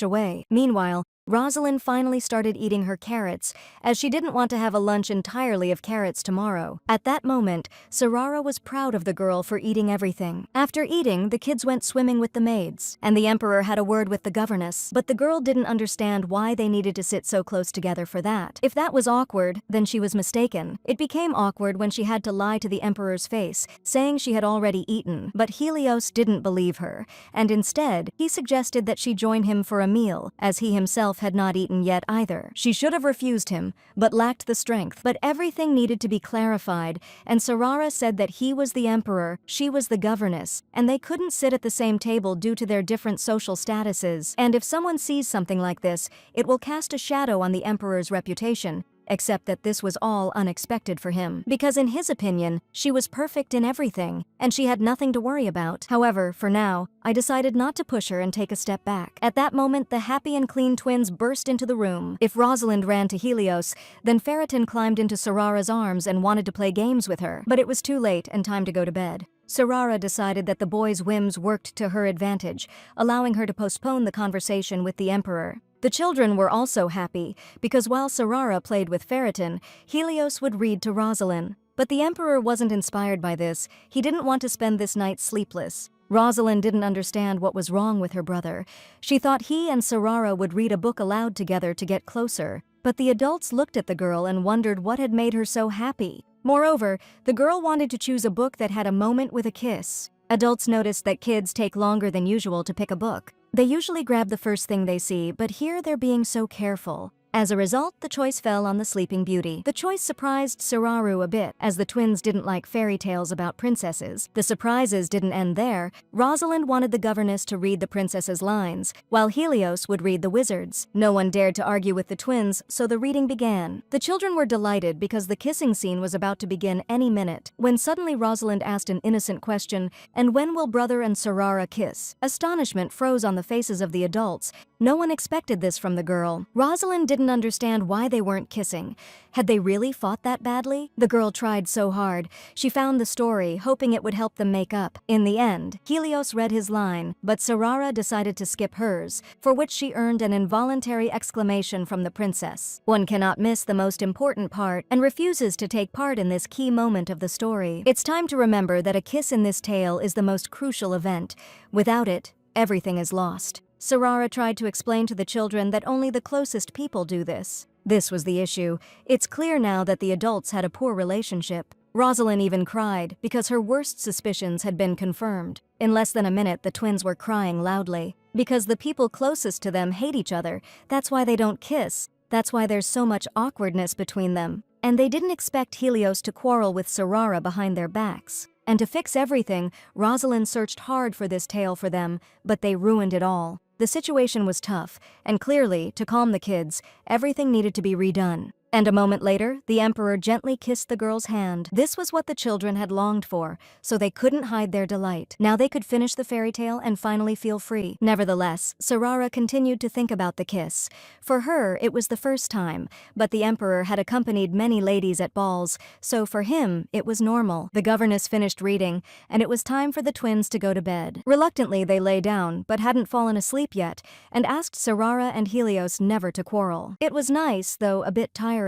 away. Meanwhile, Rosalind finally started eating her carrots, as she didn't want to have a lunch entirely of carrots tomorrow. At that moment, Sarara was proud of the girl for eating everything. After eating, the kids went swimming with the maids, and the emperor had a word with the governess, but the girl didn't understand why they needed to sit so close together for that. If that was awkward, then she was mistaken. It became awkward when she had to lie to the emperor's face, saying she had already eaten, but Helios didn't believe her, and instead, he suggested that she join him for a meal, as he himself had not eaten yet either. She should have refused him, but lacked the strength. But everything needed to be clarified, and Sarara said that he was the emperor, she was the governess, and they couldn't sit at the same table due to their different social statuses. And if someone sees something like this, it will cast a shadow on the emperor's reputation. Except that this was all unexpected for him, because in his opinion, she was perfect in everything, and she had nothing to worry about. However, for now, I decided not to push her and take a step back. At that moment, the happy and clean twins burst into the room. If Rosalind ran to Helios, then Ferriton climbed into Sarara's arms and wanted to play games with her, but it was too late and time to go to bed. Sarara decided that the boy's whims worked to her advantage, allowing her to postpone the conversation with the emperor. The children were also happy, because while Sarara played with Ferritin, Helios would read to Rosalind. But the emperor wasn't inspired by this. He didn't want to spend this night sleepless. Rosalind didn't understand what was wrong with her brother. She thought he and Sarara would read a book aloud together to get closer. But the adults looked at the girl and wondered what had made her so happy. Moreover, the girl wanted to choose a book that had a moment with a kiss. Adults noticed that kids take longer than usual to pick a book. They usually grab the first thing they see, but here they're being so careful. As a result, the choice fell on the Sleeping Beauty. The choice surprised Sararu a bit, as the twins didn't like fairy tales about princesses. The surprises didn't end there. Rosalind wanted the governess to read the princess's lines, while Helios would read the wizard's. No one dared to argue with the twins, so the reading began. The children were delighted because the kissing scene was about to begin any minute, when suddenly Rosalind asked an innocent question, "And when will brother and Sarara kiss?" Astonishment froze on the faces of the adults. No one expected this from the girl. Rosalind didn't understand why they weren't kissing. Had they really fought that badly? The girl tried so hard. She found the story, hoping it would help them make up. In the end, Helios read his line, but Sarara decided to skip hers, for which she earned an involuntary exclamation from the princess. One cannot miss the most important part, and refuses to take part in this key moment of the story. It's time to remember that a kiss in this tale is the most crucial event. Without it, everything is lost. Sarara tried to explain to the children that only the closest people do this. This was the issue. It's clear now that the adults had a poor relationship. Rosalind even cried, because her worst suspicions had been confirmed. In less than a minute, the twins were crying loudly. Because the people closest to them hate each other. That's why they don't kiss. That's why there's so much awkwardness between them. And they didn't expect Helios to quarrel with Sarara behind their backs. And to fix everything, Rosalind searched hard for this tale for them, but they ruined it all. The situation was tough, and clearly, to calm the kids, everything needed to be redone. And a moment later, the emperor gently kissed the girl's hand. This was what the children had longed for, so they couldn't hide their delight. Now they could finish the fairy tale and finally feel free. Nevertheless, Sarara continued to think about the kiss. For her, it was the first time, but the emperor had accompanied many ladies at balls, so for him, it was normal. The governess finished reading, and it was time for the twins to go to bed. Reluctantly, they lay down, but hadn't fallen asleep yet, and asked Sarara and Helios never to quarrel. It was nice, though a bit tiring.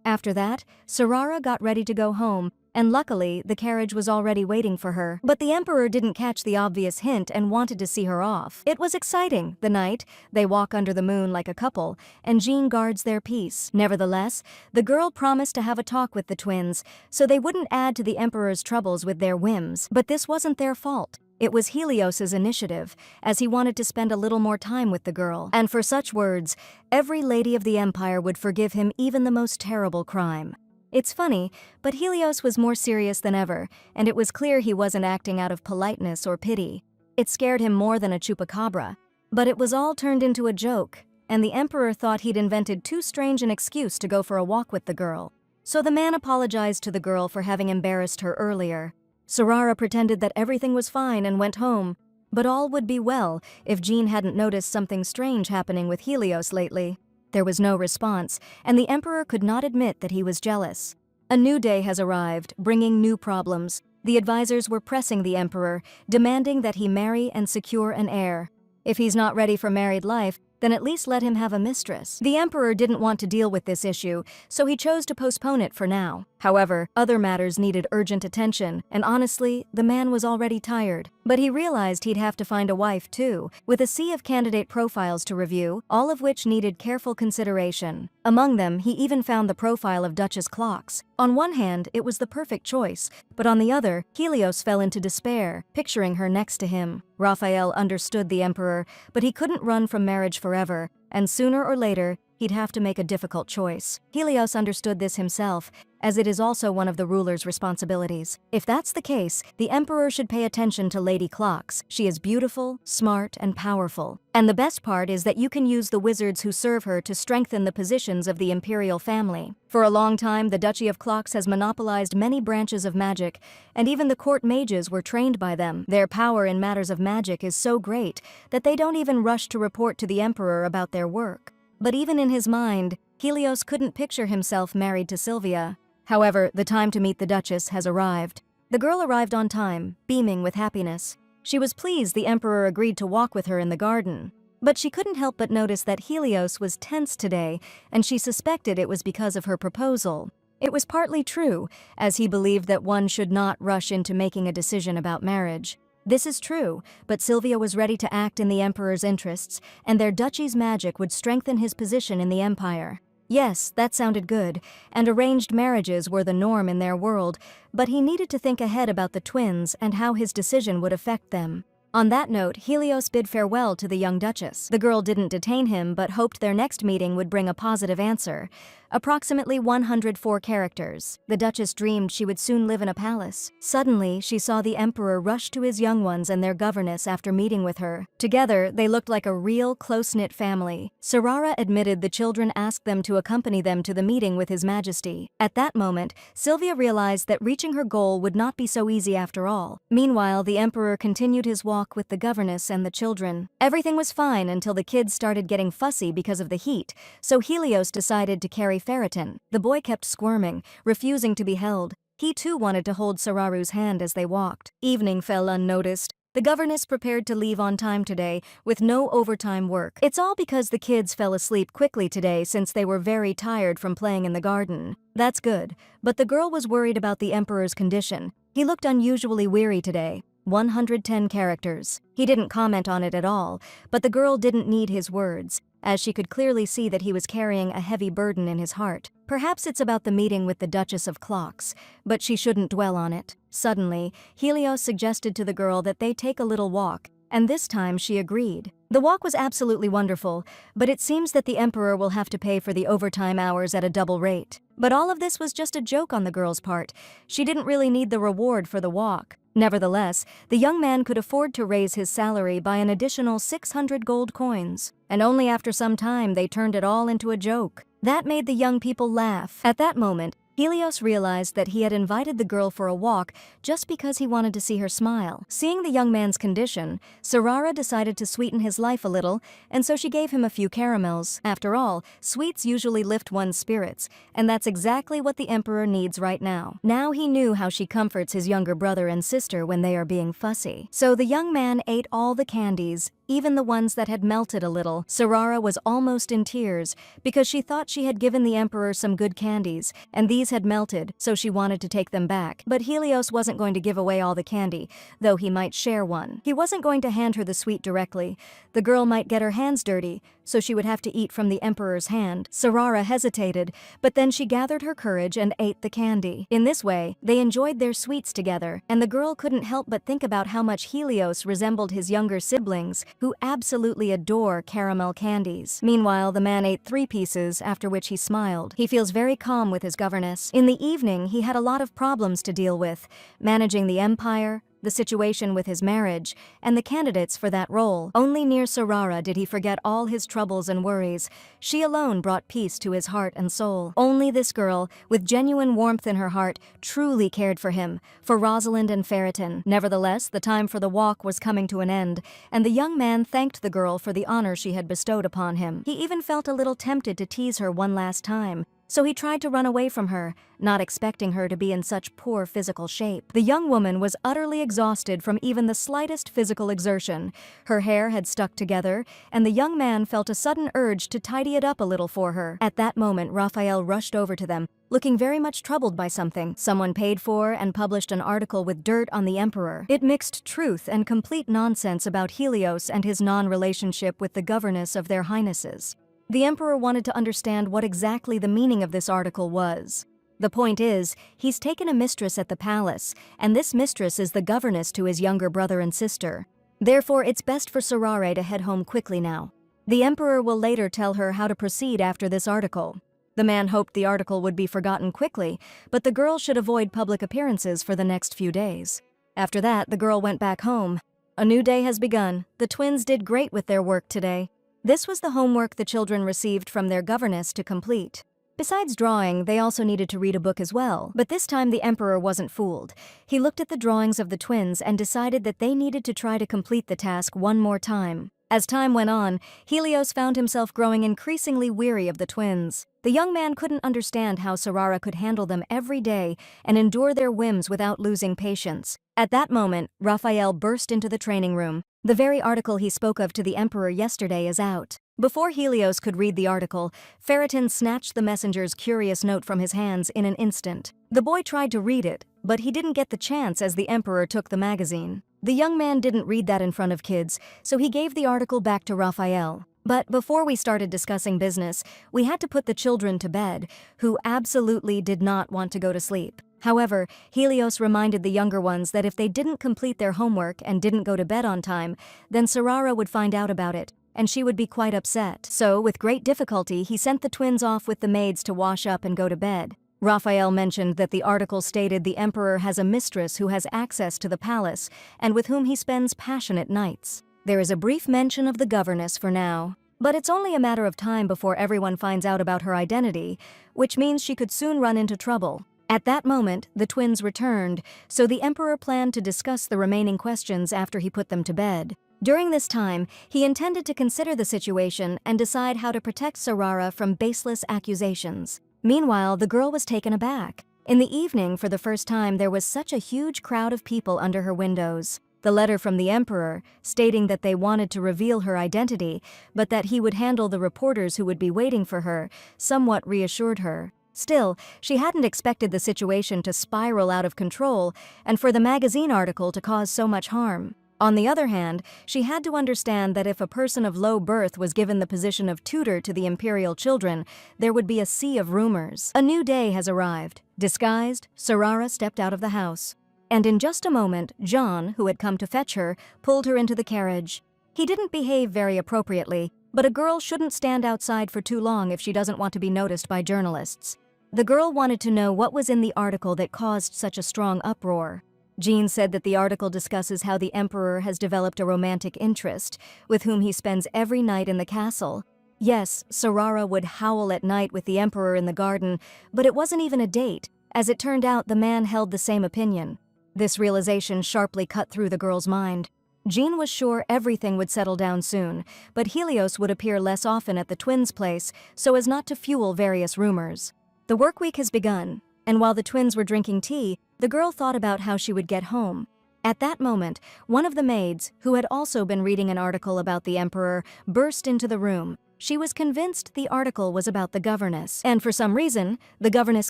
After that, Sarara got ready to go home, and luckily, the carriage was already waiting for her. But the emperor didn't catch the obvious hint and wanted to see her off. It was exciting, the night. They walk under the moon like a couple, and Jean guards their peace. Nevertheless, the girl promised to have a talk with the twins, so they wouldn't add to the emperor's troubles with their whims. But this wasn't their fault. It was Helios's initiative, as he wanted to spend a little more time with the girl. And for such words, every lady of the empire would forgive him even the most terrible crime. It's funny, but Helios was more serious than ever, and it was clear he wasn't acting out of politeness or pity. It scared him more than a chupacabra. But it was all turned into a joke, and the emperor thought he'd invented too strange an excuse to go for a walk with the girl. So the man apologized to the girl for having embarrassed her earlier. Sarara pretended that everything was fine and went home, but all would be well if Jean hadn't noticed something strange happening with Helios lately. There was no response, and the emperor could not admit that he was jealous. A new day has arrived, bringing new problems. The advisors were pressing the emperor, demanding that he marry and secure an heir. If he's not ready for married life, then at least let him have a mistress. The emperor didn't want to deal with this issue, so he chose to postpone it for now. However, other matters needed urgent attention, and honestly, the man was already tired. But he realized he'd have to find a wife too, with a sea of candidate profiles to review, all of which needed careful consideration. Among them, he even found the profile of Duchess Clocks. On one hand, it was the perfect choice, but on the other, Helios fell into despair, picturing her next to him. Raphael understood the emperor, but he couldn't run from marriage forever, and sooner or later, he'd have to make a difficult choice. Helios understood this himself, as it is also one of the ruler's responsibilities. If that's the case, the emperor should pay attention to Lady Clocks. She is beautiful, smart, and powerful. And the best part is that you can use the wizards who serve her to strengthen the positions of the imperial family. For a long time, the Duchy of Clocks has monopolized many branches of magic, and even the court mages were trained by them. Their power in matters of magic is so great that they don't even rush to report to the emperor about their work. But even in his mind, Helios couldn't picture himself married to Sylvia. However, the time to meet the Duchess has arrived. The girl arrived on time, beaming with happiness. She was pleased the emperor agreed to walk with her in the garden. But she couldn't help but notice that Helios was tense today, and she suspected it was because of her proposal. It was partly true, as he believed that one should not rush into making a decision about marriage. This is true, but Sylvia was ready to act in the emperor's interests, and their duchy's magic would strengthen his position in the empire. Yes, that sounded good, and arranged marriages were the norm in their world, but he needed to think ahead about the twins and how his decision would affect them. On that note, Helios bid farewell to the young duchess. The girl didn't detain him but hoped their next meeting would bring a positive answer. Approximately 104 characters. The duchess dreamed she would soon live in a palace. Suddenly, she saw the emperor rush to his young ones and their governess after meeting with her. Together, they looked like a real, close-knit family. Sarara admitted the children asked them to accompany them to the meeting with His Majesty. At that moment, Sylvia realized that reaching her goal would not be so easy after all. Meanwhile, the emperor continued his walk with the governess and the children. Everything was fine until the kids started getting fussy because of the heat, so Helios decided to carry Ferritin. The boy kept squirming, refusing to be held. He too wanted to hold Sararu's hand as they walked. Evening fell unnoticed. The governess prepared to leave on time today, with no overtime work. It's all because the kids fell asleep quickly today since they were very tired from playing in the garden. That's good, but the girl was worried about the emperor's condition. He looked unusually weary today. 110 characters. He didn't comment on it at all, but the girl didn't need his words, as she could clearly see that he was carrying a heavy burden in his heart. Perhaps it's about the meeting with the Duchess of Clocks, but she shouldn't dwell on it. Suddenly, Helios suggested to the girl that they take a little walk, and this time she agreed. The walk was absolutely wonderful, but it seems that the emperor will have to pay for the overtime hours at a double rate. But all of this was just a joke on the girl's part. She didn't really need the reward for the walk. Nevertheless, the young man could afford to raise his salary by an additional 600 gold coins. And only after some time they turned it all into a joke. That made the young people laugh. At that moment, Helios realized that he had invited the girl for a walk just because he wanted to see her smile. Seeing the young man's condition, Sarara decided to sweeten his life a little, and so she gave him a few caramels. After all, sweets usually lift one's spirits, and that's exactly what the emperor needs right now. Now he knew how she comforts his younger brother and sister when they are being fussy. So the young man ate all the candies, even the ones that had melted a little. Sarara was almost in tears because she thought she had given the emperor some good candies, and these had melted, so she wanted to take them back. But Helios wasn't going to give away all the candy, though he might share one. He wasn't going to hand her the sweet directly. The girl might get her hands dirty, so she would have to eat from the emperor's hand. Sarara hesitated, but then she gathered her courage and ate the candy. In this way, they enjoyed their sweets together, and the girl couldn't help but think about how much Helios resembled his younger siblings, who absolutely adore caramel candies. Meanwhile, the man ate 3 pieces, after which he smiled. He feels very calm with his governess. In the evening, he had a lot of problems to deal with, managing the empire, the situation with his marriage, and the candidates for that role. Only near Sarara did he forget all his troubles and worries. She alone brought peace to his heart and soul. Only this girl, with genuine warmth in her heart, truly cared for him, for Rosalind and Ferritin. Nevertheless, the time for the walk was coming to an end, and the young man thanked the girl for the honor she had bestowed upon him. He even felt a little tempted to tease her one last time, so he tried to run away from her, not expecting her to be in such poor physical shape. The young woman was utterly exhausted from even the slightest physical exertion. Her hair had stuck together, and the young man felt a sudden urge to tidy it up a little for her. At that moment, Raphael rushed over to them, looking very much troubled by something. Someone paid for and published an article with dirt on the emperor. It mixed truth and complete nonsense about Helios and his non-relationship with the governess of their highnesses. The emperor wanted to understand what exactly the meaning of this article was. The point is, he's taken a mistress at the palace, and this mistress is the governess to his younger brother and sister. Therefore, it's best for Sarare to head home quickly now. The emperor will later tell her how to proceed after this article. The man hoped the article would be forgotten quickly, but the girl should avoid public appearances for the next few days. After that, the girl went back home. A new day has begun. The twins did great with their work today. This was the homework the children received from their governess to complete. Besides drawing, they also needed to read a book as well. But this time the emperor wasn't fooled. He looked at the drawings of the twins and decided that they needed to try to complete the task one more time. As time went on, Helios found himself growing increasingly weary of the twins. The young man couldn't understand how Sarara could handle them every day and endure their whims without losing patience. At that moment, Raphael burst into the training room. The very article he spoke of to the Emperor yesterday is out. Before Helios could read the article, Ferritin snatched the messenger's curious note from his hands in an instant. The boy tried to read it, but he didn't get the chance as the Emperor took the magazine. The young man didn't read that in front of kids, so he gave the article back to Raphael. But before we started discussing business, we had to put the children to bed, who absolutely did not want to go to sleep. However, Helios reminded the younger ones that if they didn't complete their homework and didn't go to bed on time, then Sarara would find out about it, and she would be quite upset. So, with great difficulty, he sent the twins off with the maids to wash up and go to bed. Raphael mentioned that the article stated the Emperor has a mistress who has access to the palace and with whom he spends passionate nights. There is a brief mention of the governess for now, but it's only a matter of time before everyone finds out about her identity, which means she could soon run into trouble. At that moment, the twins returned, so the Emperor planned to discuss the remaining questions after he put them to bed. During this time, he intended to consider the situation and decide how to protect Sarara from baseless accusations. Meanwhile, the girl was taken aback. In the evening, for the first time, there was such a huge crowd of people under her windows. The letter from the Emperor, stating that they wanted to reveal her identity, but that he would handle the reporters who would be waiting for her, somewhat reassured her. Still, she hadn't expected the situation to spiral out of control and for the magazine article to cause so much harm. On the other hand, she had to understand that if a person of low birth was given the position of tutor to the imperial children, there would be a sea of rumors. A new day has arrived. Disguised, Sarara stepped out of the house. And in just a moment, John, who had come to fetch her, pulled her into the carriage. He didn't behave very appropriately, but a girl shouldn't stand outside for too long if she doesn't want to be noticed by journalists. The girl wanted to know what was in the article that caused such a strong uproar. Jean said that the article discusses how the Emperor has developed a romantic interest, with whom he spends every night in the castle. Yes, Sarara would howl at night with the Emperor in the garden, but it wasn't even a date. As it turned out, the man held the same opinion. This realization sharply cut through the girl's mind. Jean was sure everything would settle down soon, but Helios would appear less often at the twins' place so as not to fuel various rumors. The work week has begun, and while the twins were drinking tea, the girl thought about how she would get home. At that moment, one of the maids, who had also been reading an article about the Emperor, burst into the room. She was convinced the article was about the governess, and for some reason, the governess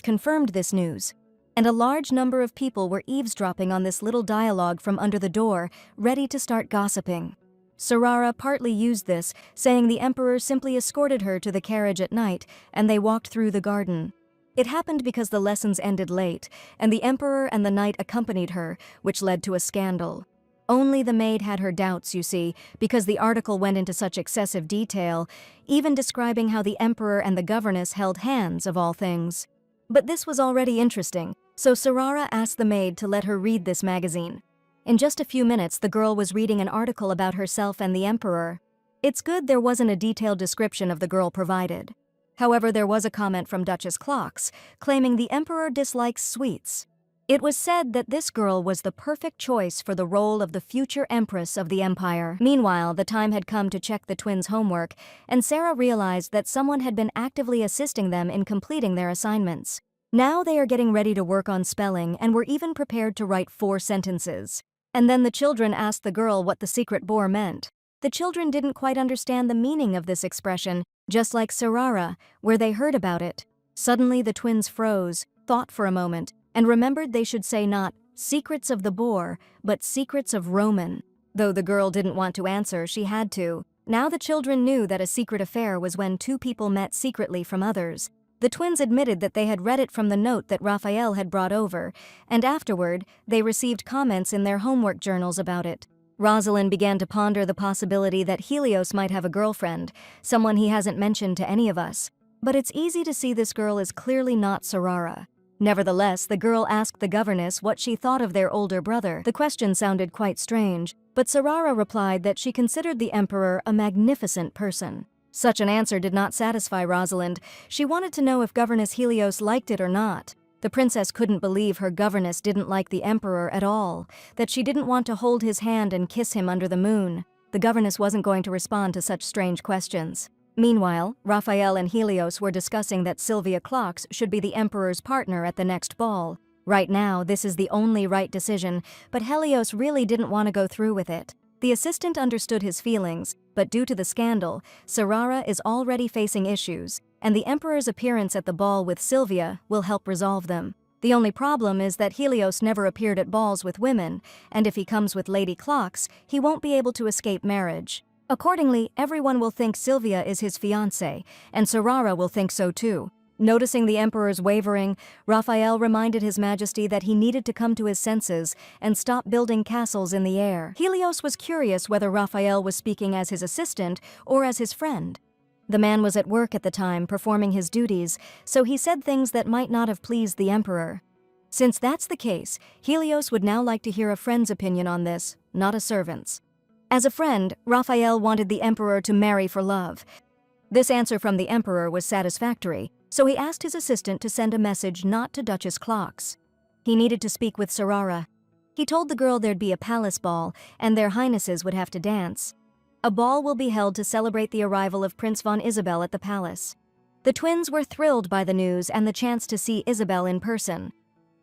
confirmed this news. And a large number of people were eavesdropping on this little dialogue from under the door, ready to start gossiping. Sarara partly used this, saying the Emperor simply escorted her to the carriage at night, and they walked through the garden. It happened because the lessons ended late, and the Emperor and the knight accompanied her, which led to a scandal. Only the maid had her doubts, you see, because the article went into such excessive detail, even describing how the Emperor and the governess held hands, of all things. But this was already interesting, so Sarara asked the maid to let her read this magazine. In just a few minutes, the girl was reading an article about herself and the Emperor. It's good there wasn't a detailed description of the girl provided. However, there was a comment from Duchess Clocks, claiming the Emperor dislikes sweets. It was said that this girl was the perfect choice for the role of the future Empress of the Empire. Meanwhile, the time had come to check the twins' homework, and Sarah realized that someone had been actively assisting them in completing their assignments. Now they are getting ready to work on spelling and were even prepared to write 4 sentences. And then the children asked the girl what the secret boar meant. The children didn't quite understand the meaning of this expression, just like Sarara, where they heard about it. Suddenly the twins froze, thought for a moment, and remembered they should say not secrets of the boar, but secrets of Roman. Though the girl didn't want to answer, she had to. Now the children knew that a secret affair was when 2 people met secretly from others. The twins admitted that they had read it from the note that Raphael had brought over, and afterward, they received comments in their homework journals about it. Rosalind began to ponder the possibility that Helios might have a girlfriend, someone he hasn't mentioned to any of us. But it's easy to see this girl is clearly not Sarara. Nevertheless, the girl asked the governess what she thought of their older brother. The question sounded quite strange, but Sarara replied that she considered the Emperor a magnificent person. Such an answer did not satisfy Rosalind. She wanted to know if Governess Helios liked it or not. The princess couldn't believe her governess didn't like the Emperor at all, that she didn't want to hold his hand and kiss him under the moon. The governess wasn't going to respond to such strange questions. Meanwhile, Raphael and Helios were discussing that Sylvia Clocks should be the emperor's partner at the next ball. Right now, this is the only right decision, but Helios really didn't want to go through with it. The assistant understood his feelings, but due to the scandal, Sarara is already facing issues, and the emperor's appearance at the ball with Sylvia will help resolve them. The only problem is that Helios never appeared at balls with women, and if he comes with Lady Clocks, he won't be able to escape marriage. Accordingly, everyone will think Sylvia is his fiancée, and Sarara will think so too. Noticing the emperor's wavering, Raphael reminded His Majesty that he needed to come to his senses and stop building castles in the air. Helios was curious whether Raphael was speaking as his assistant or as his friend. The man was at work at the time, performing his duties, so he said things that might not have pleased the emperor. Since that's the case, Helios would now like to hear a friend's opinion on this, not a servant's. As a friend, Raphael wanted the emperor to marry for love. This answer from the emperor was satisfactory, so he asked his assistant to send a message not to Duchess Clocks. He needed to speak with Sarara. He told the girl there'd be a palace ball, and their highnesses would have to dance. A ball will be held to celebrate the arrival of Prince von Isabel at the palace. The twins were thrilled by the news and the chance to see Isabel in person.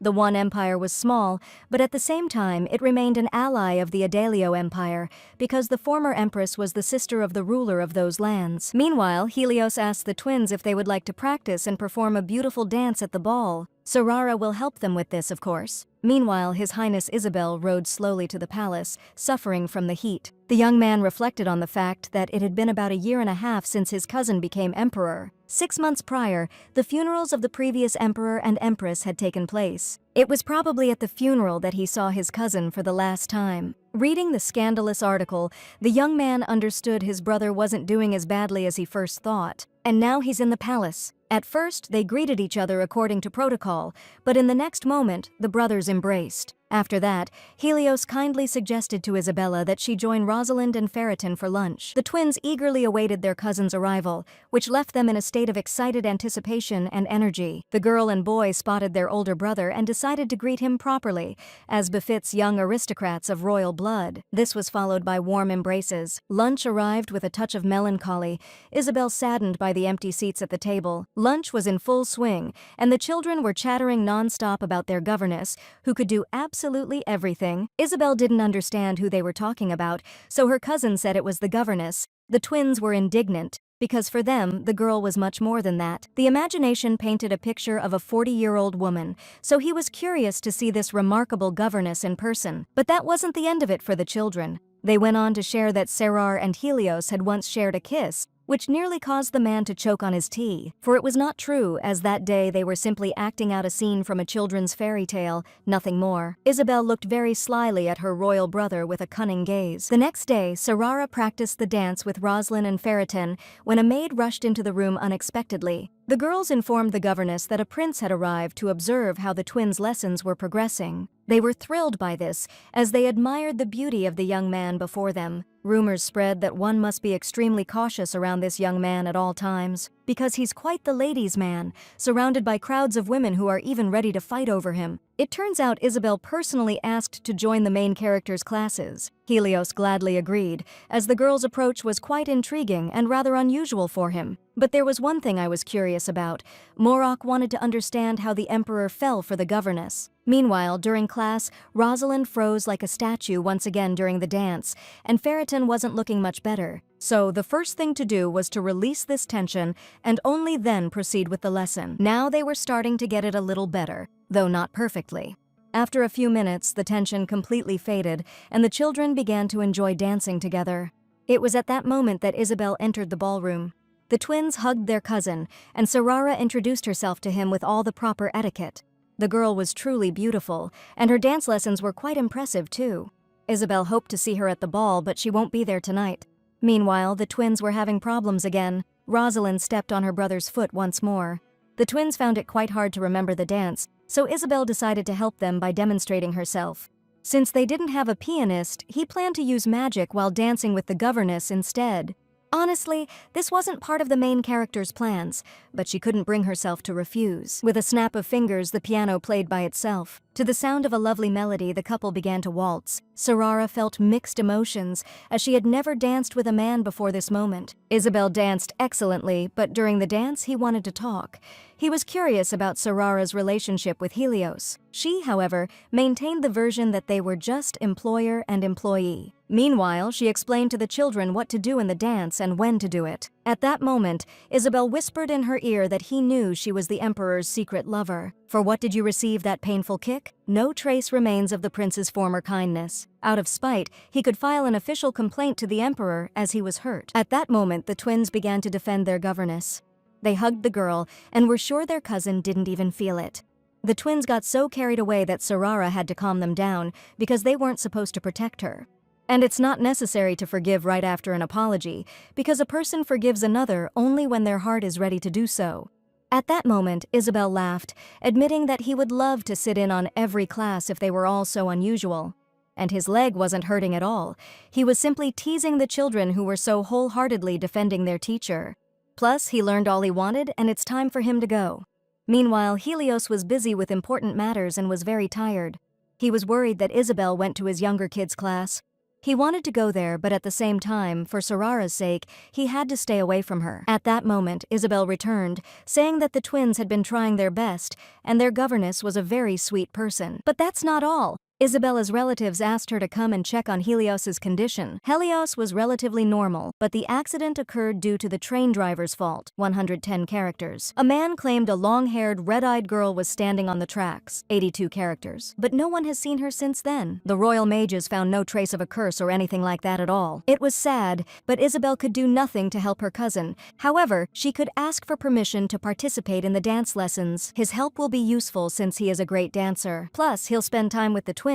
The One Empire was small, but at the same time it remained an ally of the Adalio Empire because the former empress was the sister of the ruler of those lands. Meanwhile, Helios asked the twins if they would like to practice and perform a beautiful dance at the ball. Sarara will help them with this, of course. Meanwhile, His Highness Isabel rode slowly to the palace, suffering from the heat. The young man reflected on the fact that it had been about a year and a half since his cousin became emperor. 6 months prior, the funerals of the previous emperor and empress had taken place. It was probably at the funeral that he saw his cousin for the last time. Reading the scandalous article, the young man understood his brother wasn't doing as badly as he first thought. And now he's in the palace. At first, they greeted each other according to protocol, but in the next moment, the brothers embraced. After that, Helios kindly suggested to Isabella that she join Rosalind and Ferriton for lunch. The twins eagerly awaited their cousin's arrival, which left them in a state of excited anticipation and energy. The girl and boy spotted their older brother and decided to greet him properly, as befits young aristocrats of royal blood. This was followed by warm embraces. Lunch arrived with a touch of melancholy, Isabel saddened by the empty seats at the table. Lunch was in full swing, and the children were chattering non-stop about their governess, who could do absolutely everything. Isabel didn't understand who they were talking about, so her cousin said it was the governess. The twins were indignant, because for them, the girl was much more than that. The imagination painted a picture of a 40-year-old woman, so he was curious to see this remarkable governess in person. But that wasn't the end of it for the children. They went on to share that Sarar and Helios had once shared a kiss, which nearly caused the man to choke on his tea. For it was not true, as that day they were simply acting out a scene from a children's fairy tale, nothing more. Isabel looked very slyly at her royal brother with a cunning gaze. The next day, Sarara practiced the dance with Rosalind and Ferriton when a maid rushed into the room unexpectedly. The girls informed the governess that a prince had arrived to observe how the twins' lessons were progressing. They were thrilled by this, as they admired the beauty of the young man before them. Rumors spread that one must be extremely cautious around this young man at all times, because he's quite the ladies' man, surrounded by crowds of women who are even ready to fight over him. It turns out Isabel personally asked to join the main character's classes. Helios gladly agreed, as the girl's approach was quite intriguing and rather unusual for him. But there was one thing I was curious about. Morok wanted to understand how the emperor fell for the governess. Meanwhile, during class, Rosalind froze like a statue once again during the dance, and Ferriton wasn't looking much better. So the first thing to do was to release this tension and only then proceed with the lesson. Now they were starting to get it a little better, though not perfectly. After a few minutes, the tension completely faded, and the children began to enjoy dancing together. It was at that moment that Isabel entered the ballroom. The twins hugged their cousin, and Sarara introduced herself to him with all the proper etiquette. The girl was truly beautiful, and her dance lessons were quite impressive too. Isabel hoped to see her at the ball, but she won't be there tonight. Meanwhile, the twins were having problems again. Rosalind stepped on her brother's foot once more. The twins found it quite hard to remember the dance, so Isabel decided to help them by demonstrating herself. Since they didn't have a pianist, he planned to use magic while dancing with the governess instead. Honestly, this wasn't part of the main character's plans, but she couldn't bring herself to refuse. With a snap of fingers, the piano played by itself. To the sound of a lovely melody, the couple began to waltz. Sarara felt mixed emotions, as she had never danced with a man before this moment. Isabel danced excellently, but during the dance, he wanted to talk. He was curious about Sarara's relationship with Helios. She, however, maintained the version that they were just employer and employee. Meanwhile, she explained to the children what to do in the dance and when to do it. At that moment, Isabel whispered in her ear that he knew she was the Emperor's secret lover. For what did you receive that painful kick? No trace remains of the prince's former kindness. Out of spite, he could file an official complaint to the Emperor as he was hurt. At that moment, the twins began to defend their governess. They hugged the girl and were sure their cousin didn't even feel it. The twins got so carried away that Sarara had to calm them down because they weren't supposed to protect her. And it's not necessary to forgive right after an apology, because a person forgives another only when their heart is ready to do so. At that moment, Isabel laughed, admitting that he would love to sit in on every class if they were all so unusual. And his leg wasn't hurting at all. He was simply teasing the children who were so wholeheartedly defending their teacher. Plus, he learned all he wanted, and it's time for him to go. Meanwhile, Helios was busy with important matters and was very tired. He was worried that Isabel went to his younger kids' class. He wanted to go there, but at the same time, for Sarara's sake, he had to stay away from her. At that moment, Isabel returned, saying that the twins had been trying their best, and their governess was a very sweet person. But that's not all. Isabella's relatives asked her to come and check on Helios's condition. Helios was relatively normal, but the accident occurred due to the train driver's fault. 110 characters. A man claimed a long-haired, red-eyed girl was standing on the tracks. 82 characters. But no one has seen her since then. The royal mages found no trace of a curse or anything like that at all. It was sad, but Isabel could do nothing to help her cousin. However, she could ask for permission to participate in the dance lessons. His help will be useful since he is a great dancer. Plus, he'll spend time with the twins,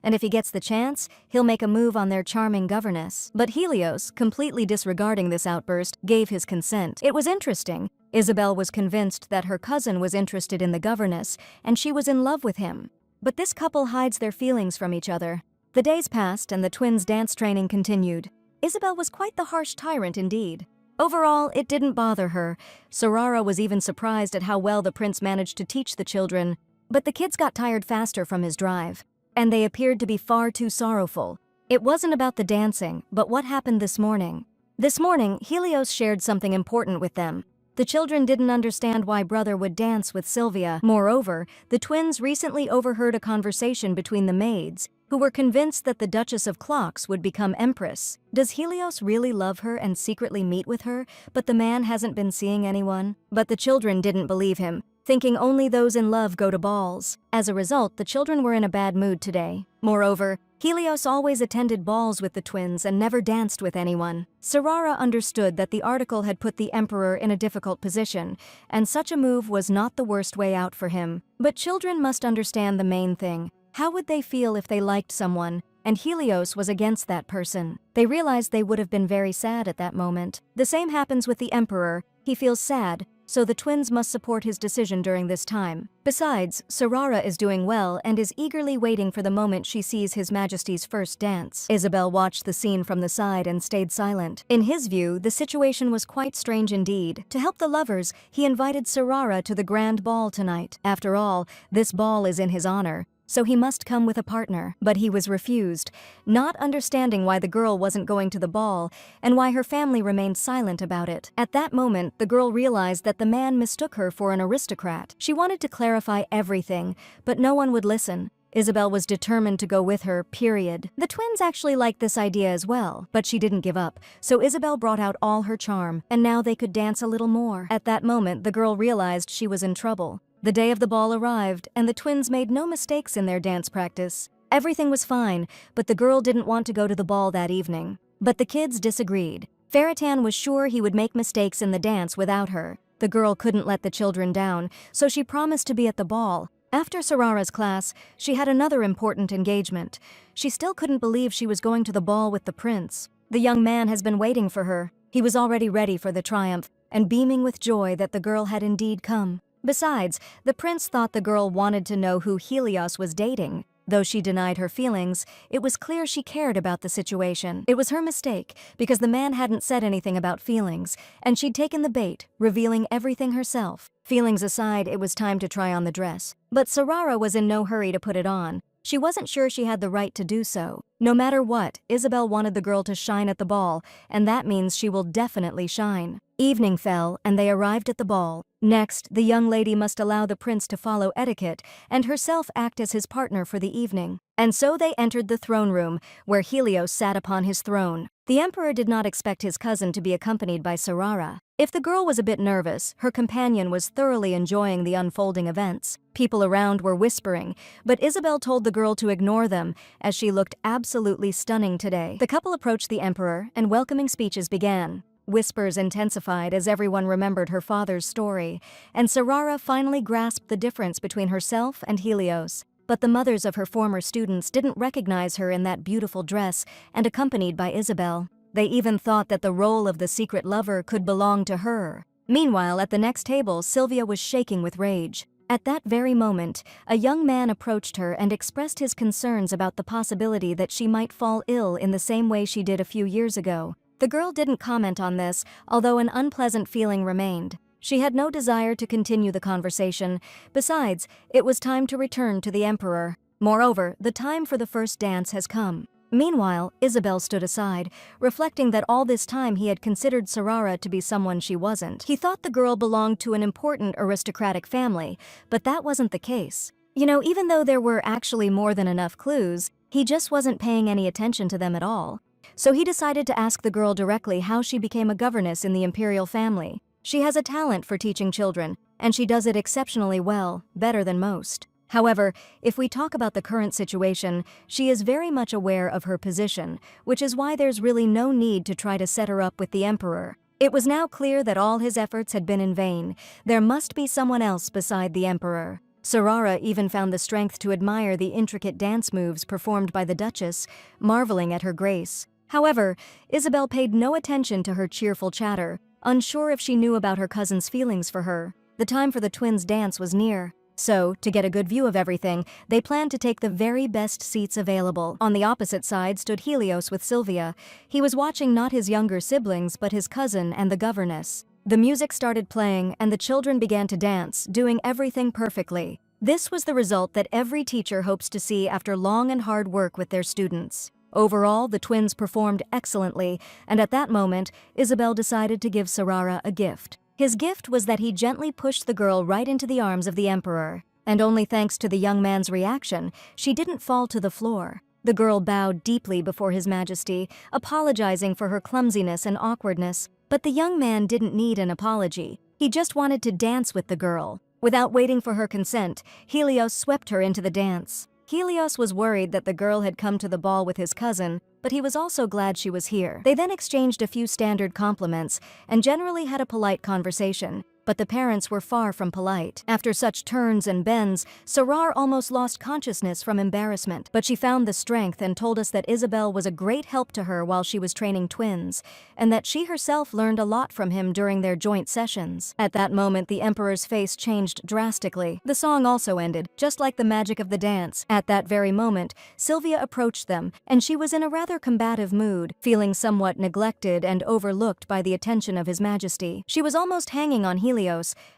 and if he gets the chance, he'll make a move on their charming governess. But Helios, completely disregarding this outburst, gave his consent. It was interesting. Isabel was convinced that her cousin was interested in the governess, and she was in love with him. But this couple hides their feelings from each other. The days passed, and the twins' dance training continued. Isabel was quite the harsh tyrant indeed. Overall, it didn't bother her. Sarara was even surprised at how well the prince managed to teach the children. But the kids got tired faster from his drive, and they appeared to be far too sorrowful. It wasn't about the dancing, but what happened this morning. This morning, Helios shared something important with them. The children didn't understand why brother would dance with Sylvia. Moreover, the twins recently overheard a conversation between the maids, who were convinced that the Duchess of Clocks would become Empress. Does Helios really love her and secretly meet with her, but the man hasn't been seeing anyone? But the children didn't believe him, thinking only those in love go to balls. As a result, the children were in a bad mood today. Moreover, Helios always attended balls with the twins and never danced with anyone. Sarara understood that the article had put the Emperor in a difficult position, and such a move was not the worst way out for him. But children must understand the main thing. How would they feel if they liked someone, and Helios was against that person? They realized they would have been very sad at that moment. The same happens with the Emperor. He feels sad, so the twins must support his decision during this time. Besides, Sarara is doing well and is eagerly waiting for the moment she sees His Majesty's first dance. Isabel watched the scene from the side and stayed silent. In his view, the situation was quite strange indeed. To help the lovers, he invited Sarara to the grand ball tonight. After all, this ball is in his honor, so he must come with a partner. But he was refused, not understanding why the girl wasn't going to the ball and why her family remained silent about it. At that moment, the girl realized that the man mistook her for an aristocrat. She wanted to clarify everything, but no one would listen. Isabel was determined to go with her, period. The twins actually liked this idea as well, but she didn't give up, so Isabel brought out all her charm, and now they could dance a little more. At that moment, the girl realized she was in trouble. The day of the ball arrived, and the twins made no mistakes in their dance practice. Everything was fine, but the girl didn't want to go to the ball that evening. But the kids disagreed. Faratan was sure he would make mistakes in the dance without her. The girl couldn't let the children down, so she promised to be at the ball. After Sarara's class, she had another important engagement. She still couldn't believe she was going to the ball with the prince. The young man has been waiting for her. He was already ready for the triumph, and beaming with joy that the girl had indeed come. Besides, the prince thought the girl wanted to know who Helios was dating. Though she denied her feelings, it was clear she cared about the situation. It was her mistake, because the man hadn't said anything about feelings, and she'd taken the bait, revealing everything herself. Feelings aside, it was time to try on the dress. But Sarara was in no hurry to put it on. She wasn't sure she had the right to do so. No matter what, Isabel wanted the girl to shine at the ball, and that means she will definitely shine. Evening fell, and they arrived at the ball. Next, the young lady must allow the prince to follow etiquette and herself act as his partner for the evening. And so they entered the throne room, where Helios sat upon his throne. The emperor did not expect his cousin to be accompanied by Sarara. If the girl was a bit nervous, her companion was thoroughly enjoying the unfolding events. People around were whispering, but Isabel told the girl to ignore them, as she looked absolutely stunning today. The couple approached the emperor, and welcoming speeches began. Whispers intensified as everyone remembered her father's story, and Sarara finally grasped the difference between herself and Helios. But the mothers of her former students didn't recognize her in that beautiful dress and accompanied by Isabel. They even thought that the role of the secret lover could belong to her. Meanwhile, at the next table, Sylvia was shaking with rage. At that very moment, a young man approached her and expressed his concerns about the possibility that she might fall ill in the same way she did a few years ago. The girl didn't comment on this, although an unpleasant feeling remained. She had no desire to continue the conversation. Besides, it was time to return to the emperor. Moreover, the time for the first dance has come. Meanwhile, Isabel stood aside, reflecting that all this time he had considered Sarara to be someone she wasn't. He thought the girl belonged to an important aristocratic family, but that wasn't the case. Even though there were actually more than enough clues, he just wasn't paying any attention to them at all. So he decided to ask the girl directly how she became a governess in the imperial family. She has a talent for teaching children, and she does it exceptionally well, better than most. However, if we talk about the current situation, she is very much aware of her position, which is why there's really no need to try to set her up with the emperor. It was now clear that all his efforts had been in vain. There must be someone else beside the emperor. Sarara even found the strength to admire the intricate dance moves performed by the Duchess, marveling at her grace. However, Isabel paid no attention to her cheerful chatter, unsure if she knew about her cousin's feelings for her. The time for the twins' dance was near. So, to get a good view of everything, they planned to take the very best seats available. On the opposite side stood Helios with Sylvia. He was watching not his younger siblings, but his cousin and the governess. The music started playing, and the children began to dance, doing everything perfectly. This was the result that every teacher hopes to see after long and hard work with their students. Overall, the twins performed excellently, and at that moment, Isabel decided to give Sarara a gift. His gift was that he gently pushed the girl right into the arms of the emperor, and only thanks to the young man's reaction, she didn't fall to the floor. The girl bowed deeply before His Majesty, apologizing for her clumsiness and awkwardness. But the young man didn't need an apology. He just wanted to dance with the girl. Without waiting for her consent, Helios swept her into the dance. Helios was worried that the girl had come to the ball with his cousin, but he was also glad she was here. They then exchanged a few standard compliments and generally had a polite conversation. But the parents were far from polite. After such turns and bends, Sarar almost lost consciousness from embarrassment. But she found the strength and told us that Isabel was a great help to her while she was training twins, and that she herself learned a lot from him during their joint sessions. At that moment, the emperor's face changed drastically. The song also ended, just like the magic of the dance. At that very moment, Sylvia approached them, and she was in a rather combative mood, feeling somewhat neglected and overlooked by the attention of His Majesty. She was almost hanging on Helios,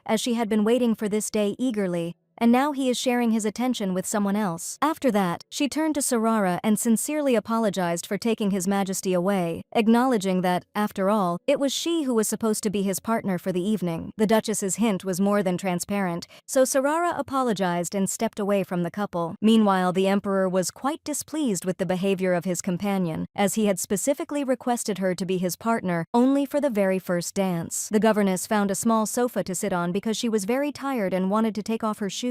as she had been waiting for this day eagerly, and now he is sharing his attention with someone else. After that, she turned to Sarara and sincerely apologized for taking His Majesty away, acknowledging that, after all, it was she who was supposed to be his partner for the evening. The Duchess's hint was more than transparent, so Sarara apologized and stepped away from the couple. Meanwhile, the emperor was quite displeased with the behavior of his companion, as he had specifically requested her to be his partner only for the very first dance. The governess found a small sofa to sit on because she was very tired and wanted to take off her shoes.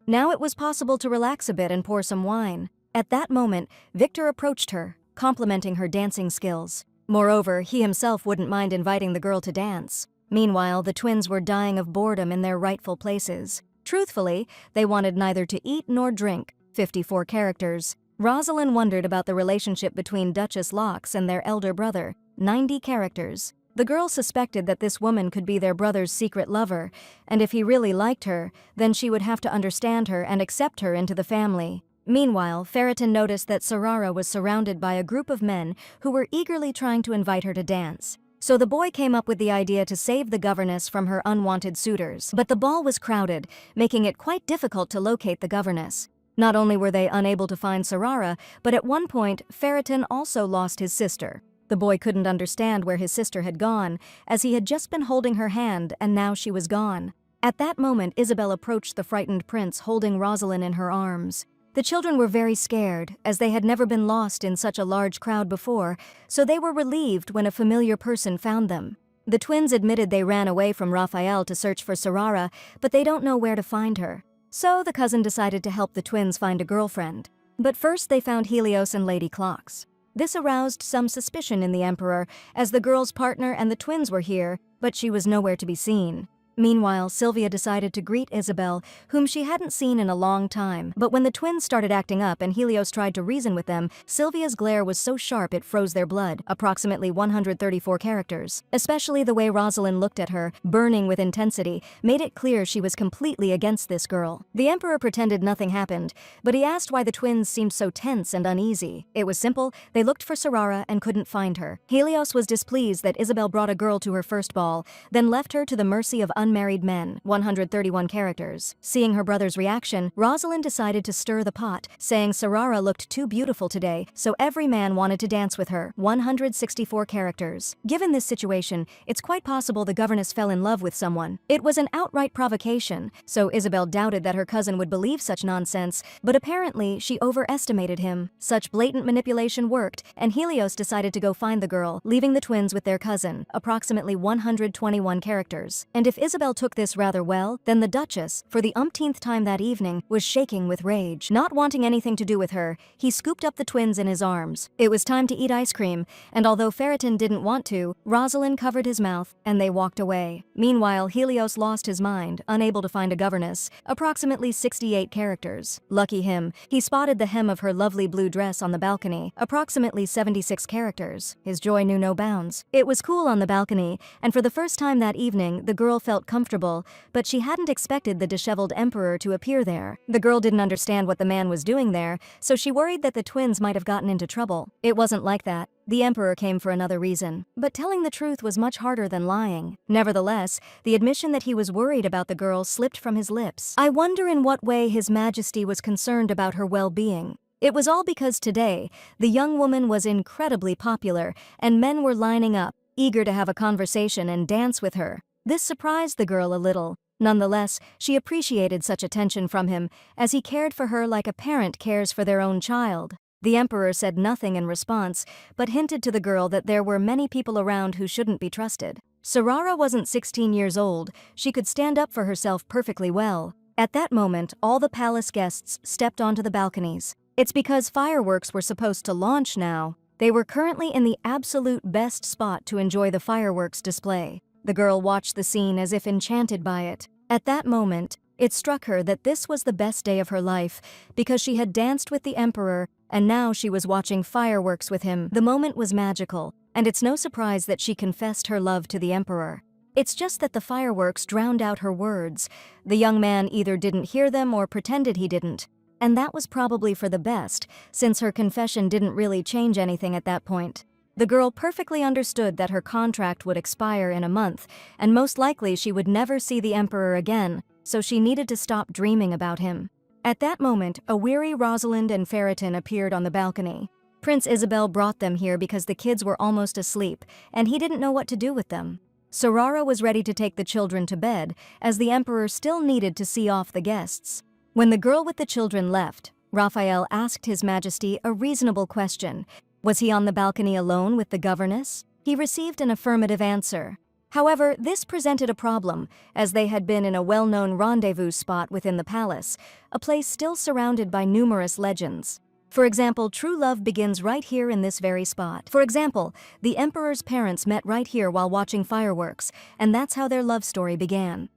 Now it was possible to relax a bit and pour some wine. At that moment, Victor approached her, complimenting her dancing skills. Moreover, he himself wouldn't mind inviting the girl to dance. Meanwhile, the twins were dying of boredom in their rightful places. Truthfully, they wanted neither to eat nor drink. 54 characters. Rosalind wondered about the relationship between Duchess Locks and their elder brother. 90 characters. The girl suspected that this woman could be their brother's secret lover, and if he really liked her, then she would have to understand her and accept her into the family. Meanwhile, Ferritin noticed that Sarara was surrounded by a group of men who were eagerly trying to invite her to dance. So the boy came up with the idea to save the governess from her unwanted suitors. But the ball was crowded, making it quite difficult to locate the governess. Not only were they unable to find Sarara, but at one point, Ferritin also lost his sister. The boy couldn't understand where his sister had gone, as he had just been holding her hand and now she was gone. At that moment, Isabel approached the frightened prince holding Rosalind in her arms. The children were very scared, as they had never been lost in such a large crowd before, so they were relieved when a familiar person found them. The twins admitted they ran away from Raphael to search for Sarara, but they don't know where to find her. So the cousin decided to help the twins find a girlfriend. But first they found Helios and Lady Clocks. This aroused some suspicion in the Emperor, as the girl's partner and the twins were here, but she was nowhere to be seen. Meanwhile, Sylvia decided to greet Isabel, whom she hadn't seen in a long time. But when the twins started acting up and Helios tried to reason with them, Sylvia's glare was so sharp it froze their blood, approximately 134 characters. Especially the way Rosalind looked at her, burning with intensity, made it clear she was completely against this girl. The Emperor pretended nothing happened, but he asked why the twins seemed so tense and uneasy. It was simple, they looked for Sarara and couldn't find her. Helios was displeased that Isabel brought a girl to her first ball, then left her to the mercy of unmarried men, 131 characters. Seeing her brother's reaction, Rosalind decided to stir the pot, saying Sarara looked too beautiful today, so every man wanted to dance with her, 164 characters. Given this situation, it's quite possible the governess fell in love with someone. It was an outright provocation, so Isabel doubted that her cousin would believe such nonsense, but apparently she overestimated him. Such blatant manipulation worked, and Helios decided to go find the girl, leaving the twins with their cousin, approximately 121 characters. And if Isabel took this rather well, then the Duchess, for the umpteenth time that evening, was shaking with rage. Not wanting anything to do with her, he scooped up the twins in his arms. It was time to eat ice cream, and although Ferritin didn't want to, Rosalind covered his mouth, and they walked away. Meanwhile, Helios lost his mind, unable to find a governess, approximately 68 characters. Lucky him, he spotted the hem of her lovely blue dress on the balcony, approximately 76 characters. His joy knew no bounds. It was cool on the balcony, and for the first time that evening, the girl felt comfortable, but she hadn't expected the disheveled emperor to appear there. The girl didn't understand what the man was doing there, so she worried that the twins might have gotten into trouble. It wasn't like that. The emperor came for another reason. But telling the truth was much harder than lying. Nevertheless, the admission that he was worried about the girl slipped from his lips. I wonder in what way His Majesty was concerned about her well-being. It was all because today, the young woman was incredibly popular, and men were lining up, eager to have a conversation and dance with her. This surprised the girl a little. Nonetheless, she appreciated such attention from him, as he cared for her like a parent cares for their own child. The emperor said nothing in response, but hinted to the girl that there were many people around who shouldn't be trusted. Sarara wasn't 16 years old, she could stand up for herself perfectly well. At that moment, all the palace guests stepped onto the balconies. It's because fireworks were supposed to launch now. They were currently in the absolute best spot to enjoy the fireworks display. The girl watched the scene as if enchanted by it. At that moment, it struck her that this was the best day of her life, because she had danced with the emperor, and now she was watching fireworks with him. The moment was magical, and it's no surprise that she confessed her love to the emperor. It's just that the fireworks drowned out her words. The young man either didn't hear them or pretended he didn't. And that was probably for the best, since her confession didn't really change anything at that point. The girl perfectly understood that her contract would expire in a month, and most likely she would never see the emperor again, so she needed to stop dreaming about him. At that moment, a weary Rosalind and Ferritin appeared on the balcony. Prince Isabel brought them here because the kids were almost asleep, and he didn't know what to do with them. Sarara was ready to take the children to bed, as the emperor still needed to see off the guests. When the girl with the children left, Raphael asked His Majesty a reasonable question. Was he on the balcony alone with the governess? He received an affirmative answer. However, this presented a problem, as they had been in a well-known rendezvous spot within the palace, a place still surrounded by numerous legends. For example, true love begins right here in this very spot. For example, the emperor's parents met right here while watching fireworks, and that's how their love story began.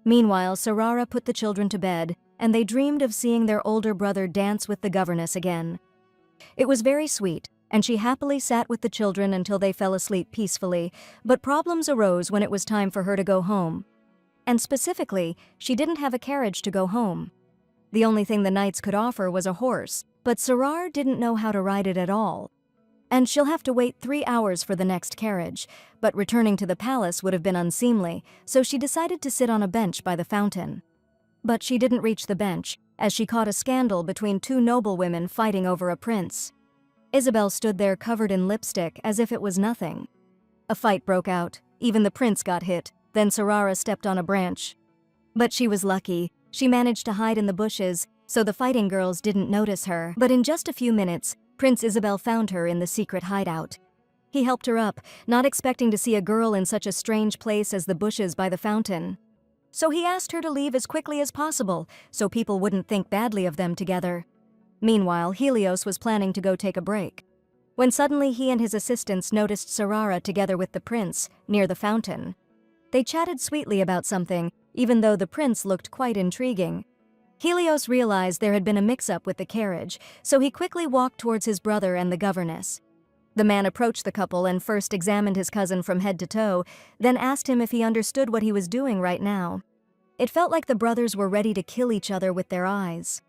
Meanwhile, Sarara put the children to bed, and they dreamed of seeing their older brother dance with the governess again. It was very sweet, and she happily sat with the children until they fell asleep peacefully, but problems arose when it was time for her to go home. And specifically, she didn't have a carriage to go home. The only thing the knights could offer was a horse, but Sarar didn't know how to ride it at all. And she'll have to wait 3 hours for the next carriage, but returning to the palace would have been unseemly, so she decided to sit on a bench by the fountain. But she didn't reach the bench, as she caught a scandal between 2 noblewomen fighting over a prince. Isabel stood there covered in lipstick as if it was nothing. A fight broke out, even the prince got hit, then Sarara stepped on a branch. But she was lucky, she managed to hide in the bushes, so the fighting girls didn't notice her. But in just a few minutes, Prince Isabel found her in the secret hideout. He helped her up, not expecting to see a girl in such a strange place as the bushes by the fountain. So he asked her to leave as quickly as possible, so people wouldn't think badly of them together. Meanwhile, Helios was planning to go take a break, when suddenly he and his assistants noticed Sarara together with the prince, near the fountain. They chatted sweetly about something, even though the prince looked quite intriguing. Helios realized there had been a mix-up with the carriage, so he quickly walked towards his brother and the governess. The man approached the couple and first examined his cousin from head to toe, then asked him if he understood what he was doing right now. It felt like the brothers were ready to kill each other with their eyes.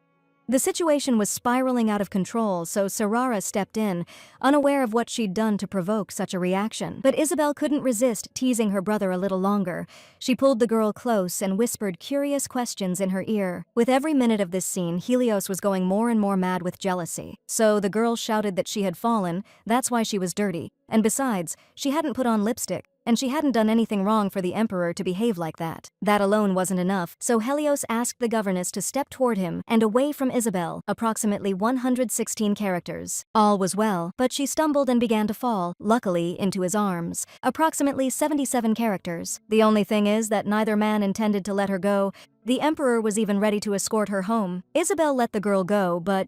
The situation was spiraling out of control, so Sarara stepped in, unaware of what she'd done to provoke such a reaction. But Isabel couldn't resist teasing her brother a little longer. She pulled the girl close and whispered curious questions in her ear. With every minute of this scene, Helios was going more and more mad with jealousy. So the girl shouted that she had fallen, that's why she was dirty. And besides, she hadn't put on lipstick, and she hadn't done anything wrong for the emperor to behave like that. That alone wasn't enough, so Helios asked the governess to step toward him and away from Isabel, approximately 116 characters. All was well, but she stumbled and began to fall, luckily, into his arms. Approximately 77 characters. The only thing is that neither man intended to let her go. The emperor was even ready to escort her home. Isabel let the girl go, but,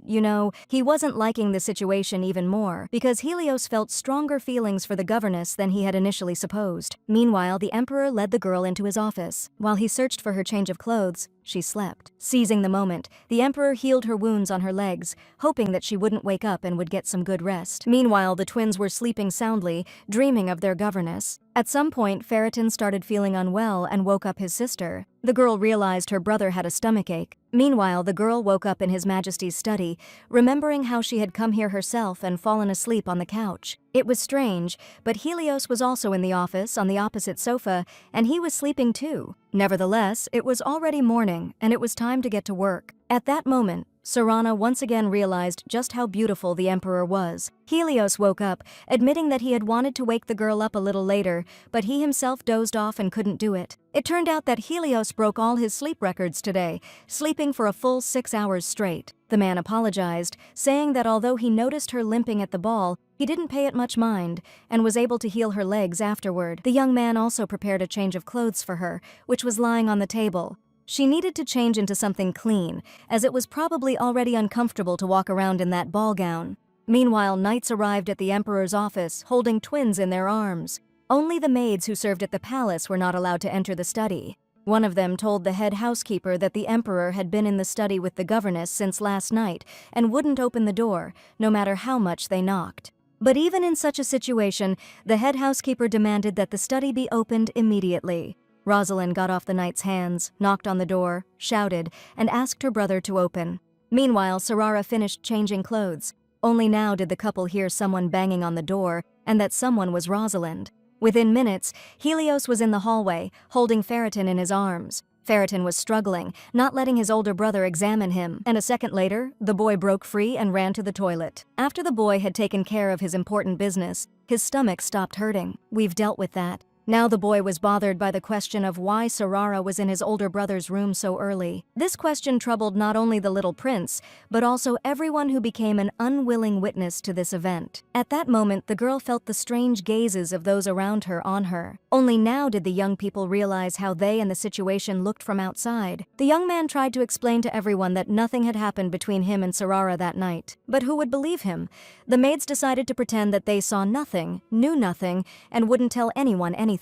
he wasn't liking the situation even more, because Helios felt stronger feelings for the governess than he had initially supposed. Meanwhile, the emperor led the girl into his office. While he searched for her change of clothes, she slept. Seizing the moment, the emperor healed her wounds on her legs, hoping that she wouldn't wake up and would get some good rest. Meanwhile, the twins were sleeping soundly, dreaming of their governess. At some point, Ferriton started feeling unwell and woke up his sister. The girl realized her brother had a stomachache. Meanwhile, the girl woke up in His Majesty's study, remembering how she had come here herself and fallen asleep on the couch. It was strange, but Helios was also in the office on the opposite sofa, and he was sleeping too. Nevertheless, it was already morning, and it was time to get to work. At that moment, Sarana once again realized just how beautiful the emperor was. Helios woke up, admitting that he had wanted to wake the girl up a little later, but he himself dozed off and couldn't do it. It turned out that Helios broke all his sleep records today, sleeping for a full 6 hours straight. The man apologized, saying that although he noticed her limping at the ball, he didn't pay it much mind, and was able to heal her legs afterward. The young man also prepared a change of clothes for her, which was lying on the table. She needed to change into something clean, as it was probably already uncomfortable to walk around in that ball gown. Meanwhile, knights arrived at the emperor's office, holding twins in their arms. Only the maids who served at the palace were not allowed to enter the study. One of them told the head housekeeper that the emperor had been in the study with the governess since last night and wouldn't open the door, no matter how much they knocked. But even in such a situation, the head housekeeper demanded that the study be opened immediately. Rosalind got off the knight's hands, knocked on the door, shouted, and asked her brother to open. Meanwhile, Sarara finished changing clothes. Only now did the couple hear someone banging on the door, and that someone was Rosalind. Within minutes, Helios was in the hallway, holding Ferriton in his arms. Ferriton was struggling, not letting his older brother examine him, and a second later, the boy broke free and ran to the toilet. After the boy had taken care of his important business, his stomach stopped hurting. We've dealt with that. Now the boy was bothered by the question of why Sarara was in his older brother's room so early. This question troubled not only the little prince, but also everyone who became an unwilling witness to this event. At that moment, the girl felt the strange gazes of those around her on her. Only now did the young people realize how they and the situation looked from outside. The young man tried to explain to everyone that nothing had happened between him and Sarara that night. But who would believe him? The maids decided to pretend that they saw nothing, knew nothing, and wouldn't tell anyone anything.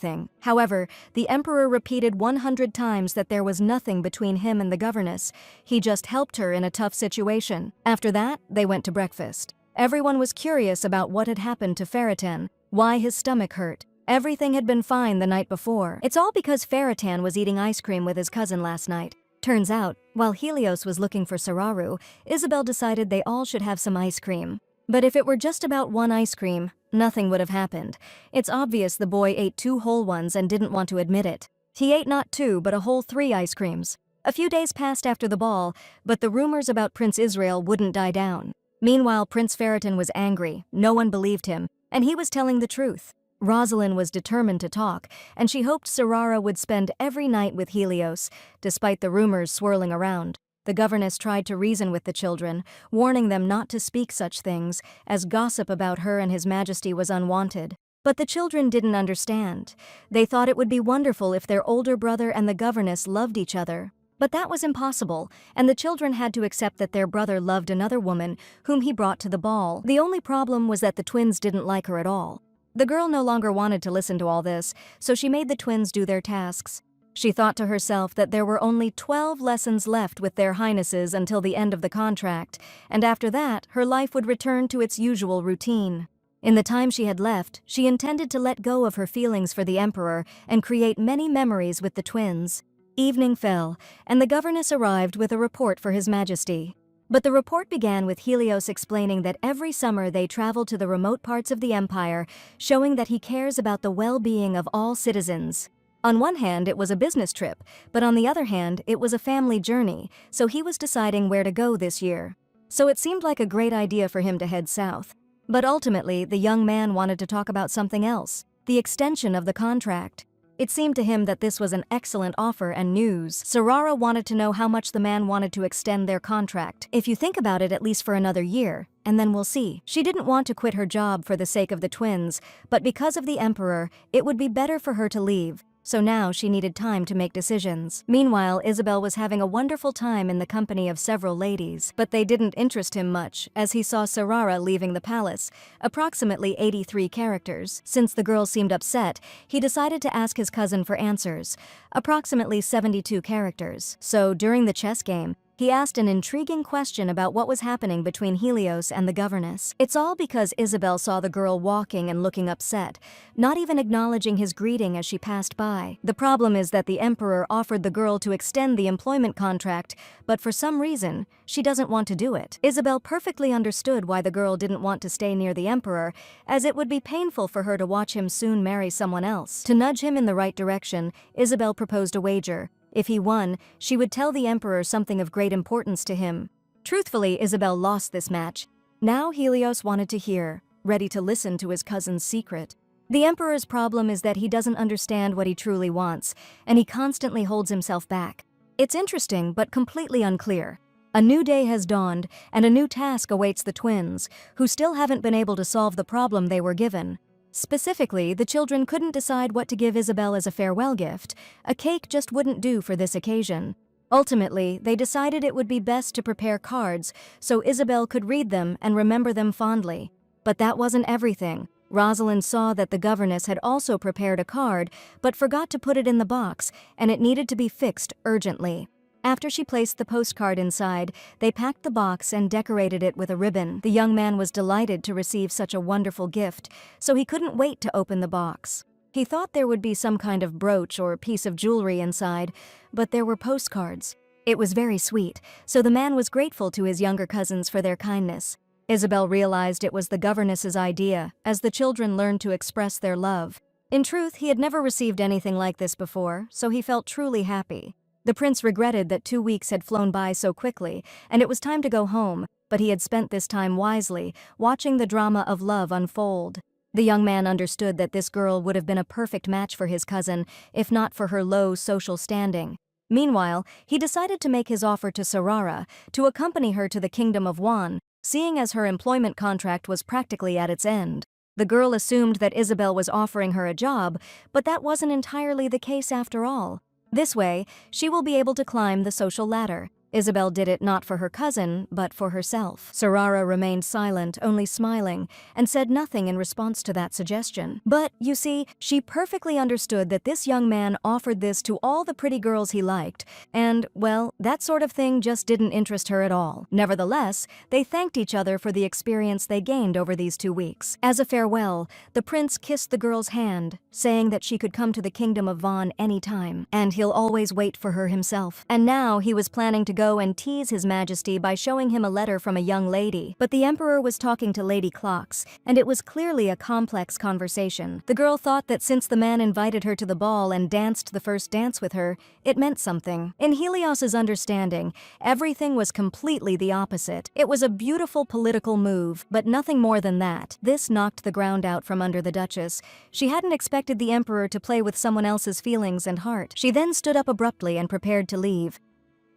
However, the emperor repeated 100 times that there was nothing between him and the governess. He just helped her in a tough situation. After that, they went to breakfast. Everyone was curious about what had happened to Ferriton, why his stomach hurt. Everything had been fine the night before. It's all because Ferriton was eating ice cream with his cousin last night. Turns out, while Helios was looking for Sararu, Isabel decided they all should have some ice cream. But if it were just about one ice cream, nothing would have happened. It's obvious the boy ate 2 whole ones and didn't want to admit it. He ate not 2 but a whole 3 ice creams. A few days passed after the ball, but the rumors about Prince Israel wouldn't die down. Meanwhile, Prince Ferriton was angry, no one believed him, and he was telling the truth. Rosalind was determined to talk, and she hoped Sarara would spend every night with Helios, despite the rumors swirling around. The governess tried to reason with the children, warning them not to speak such things, as gossip about her and His Majesty was unwanted. But the children didn't understand. They thought it would be wonderful if their older brother and the governess loved each other. But that was impossible, and the children had to accept that their brother loved another woman, whom he brought to the ball. The only problem was that the twins didn't like her at all. The girl no longer wanted to listen to all this, so she made the twins do their tasks. She thought to herself that there were only 12 lessons left with their highnesses until the end of the contract, and after that, her life would return to its usual routine. In the time she had left, she intended to let go of her feelings for the emperor and create many memories with the twins. Evening fell, and the governess arrived with a report for His Majesty. But the report began with Helios explaining that every summer they travel to the remote parts of the empire, showing that he cares about the well-being of all citizens. On one hand, it was a business trip, but on the other hand, it was a family journey, so he was deciding where to go this year. So it seemed like a great idea for him to head south. But ultimately, the young man wanted to talk about something else, the extension of the contract. It seemed to him that this was an excellent offer and news. Sarara wanted to know how much the man wanted to extend their contract. If you think about it, at least for another year, and then we'll see. She didn't want to quit her job for the sake of the twins, but because of the emperor, it would be better for her to leave. So now she needed time to make decisions. Meanwhile, Isabel was having a wonderful time in the company of several ladies, but they didn't interest him much, as he saw Sarara leaving the palace, approximately 83 characters. Since the girl seemed upset, he decided to ask his cousin for answers, approximately 72 characters. So, during the chess game, he asked an intriguing question about what was happening between Helios and the governess. It's all because Isabel saw the girl walking and looking upset, not even acknowledging his greeting as she passed by. The problem is that the emperor offered the girl to extend the employment contract, but for some reason, she doesn't want to do it. Isabel perfectly understood why the girl didn't want to stay near the emperor, as it would be painful for her to watch him soon marry someone else. To nudge him in the right direction, Isabel proposed a wager. If he won, she would tell the emperor something of great importance to him. Truthfully, Isabel lost this match. Now Helios wanted to hear, ready to listen to his cousin's secret. The emperor's problem is that he doesn't understand what he truly wants, and he constantly holds himself back. It's interesting, but completely unclear. A new day has dawned, and a new task awaits the twins, who still haven't been able to solve the problem they were given. Specifically, the children couldn't decide what to give Isabel as a farewell gift. A cake just wouldn't do for this occasion. Ultimately, they decided it would be best to prepare cards so Isabel could read them and remember them fondly. But that wasn't everything. Rosalind saw that the governess had also prepared a card, but forgot to put it in the box, and it needed to be fixed urgently. After she placed the postcard inside, they packed the box and decorated it with a ribbon. The young man was delighted to receive such a wonderful gift, so he couldn't wait to open the box. He thought there would be some kind of brooch or piece of jewelry inside, but there were postcards. It was very sweet, so the man was grateful to his younger cousins for their kindness. Isabel realized it was the governess's idea, as the children learned to express their love. In truth, he had never received anything like this before, so he felt truly happy. The prince regretted that 2 weeks had flown by so quickly, and it was time to go home, but he had spent this time wisely, watching the drama of love unfold. The young man understood that this girl would have been a perfect match for his cousin, if not for her low social standing. Meanwhile, he decided to make his offer to Sarara, to accompany her to the kingdom of Wan, seeing as her employment contract was practically at its end. The girl assumed that Isabel was offering her a job, but that wasn't entirely the case after all. This way, she will be able to climb the social ladder. Isabel did it not for her cousin, but for herself. Sarara remained silent, only smiling, and said nothing in response to that suggestion. But, you see, she perfectly understood that this young man offered this to all the pretty girls he liked, and, well, that sort of thing just didn't interest her at all. Nevertheless, they thanked each other for the experience they gained over these 2 weeks. As a farewell, the prince kissed the girl's hand, saying that she could come to the kingdom of Vaughn any time, and he'll always wait for her himself. And now he was planning to go and tease His Majesty by showing him a letter from a young lady. But the emperor was talking to Lady Clocks, and it was clearly a complex conversation. The girl thought that since the man invited her to the ball and danced the first dance with her, it meant something. In Helios's understanding, everything was completely the opposite. It was a beautiful political move, but nothing more than that. This knocked the ground out from under the Duchess. She hadn't expected the emperor to play with someone else's feelings and heart. She then stood up abruptly and prepared to leave.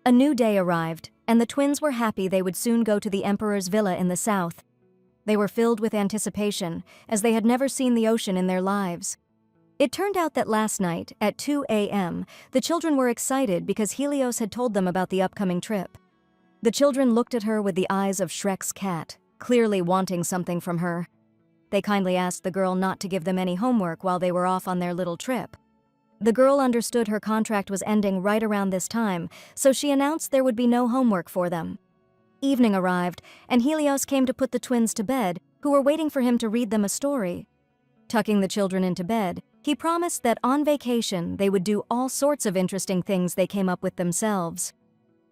A new day arrived, and the twins were happy they would soon go to the emperor's villa in the south. They were filled with anticipation, as they had never seen the ocean in their lives. It turned out that last night, at 2 a.m., the children were excited because Helios had told them about the upcoming trip. The children looked at her with the eyes of Shrek's cat, clearly wanting something from her. They kindly asked the girl not to give them any homework while they were off on their little trip. The girl understood her contract was ending right around this time, so she announced there would be no homework for them. Evening arrived, and Helios came to put the twins to bed, who were waiting for him to read them a story. Tucking the children into bed, he promised that on vacation they would do all sorts of interesting things they came up with themselves.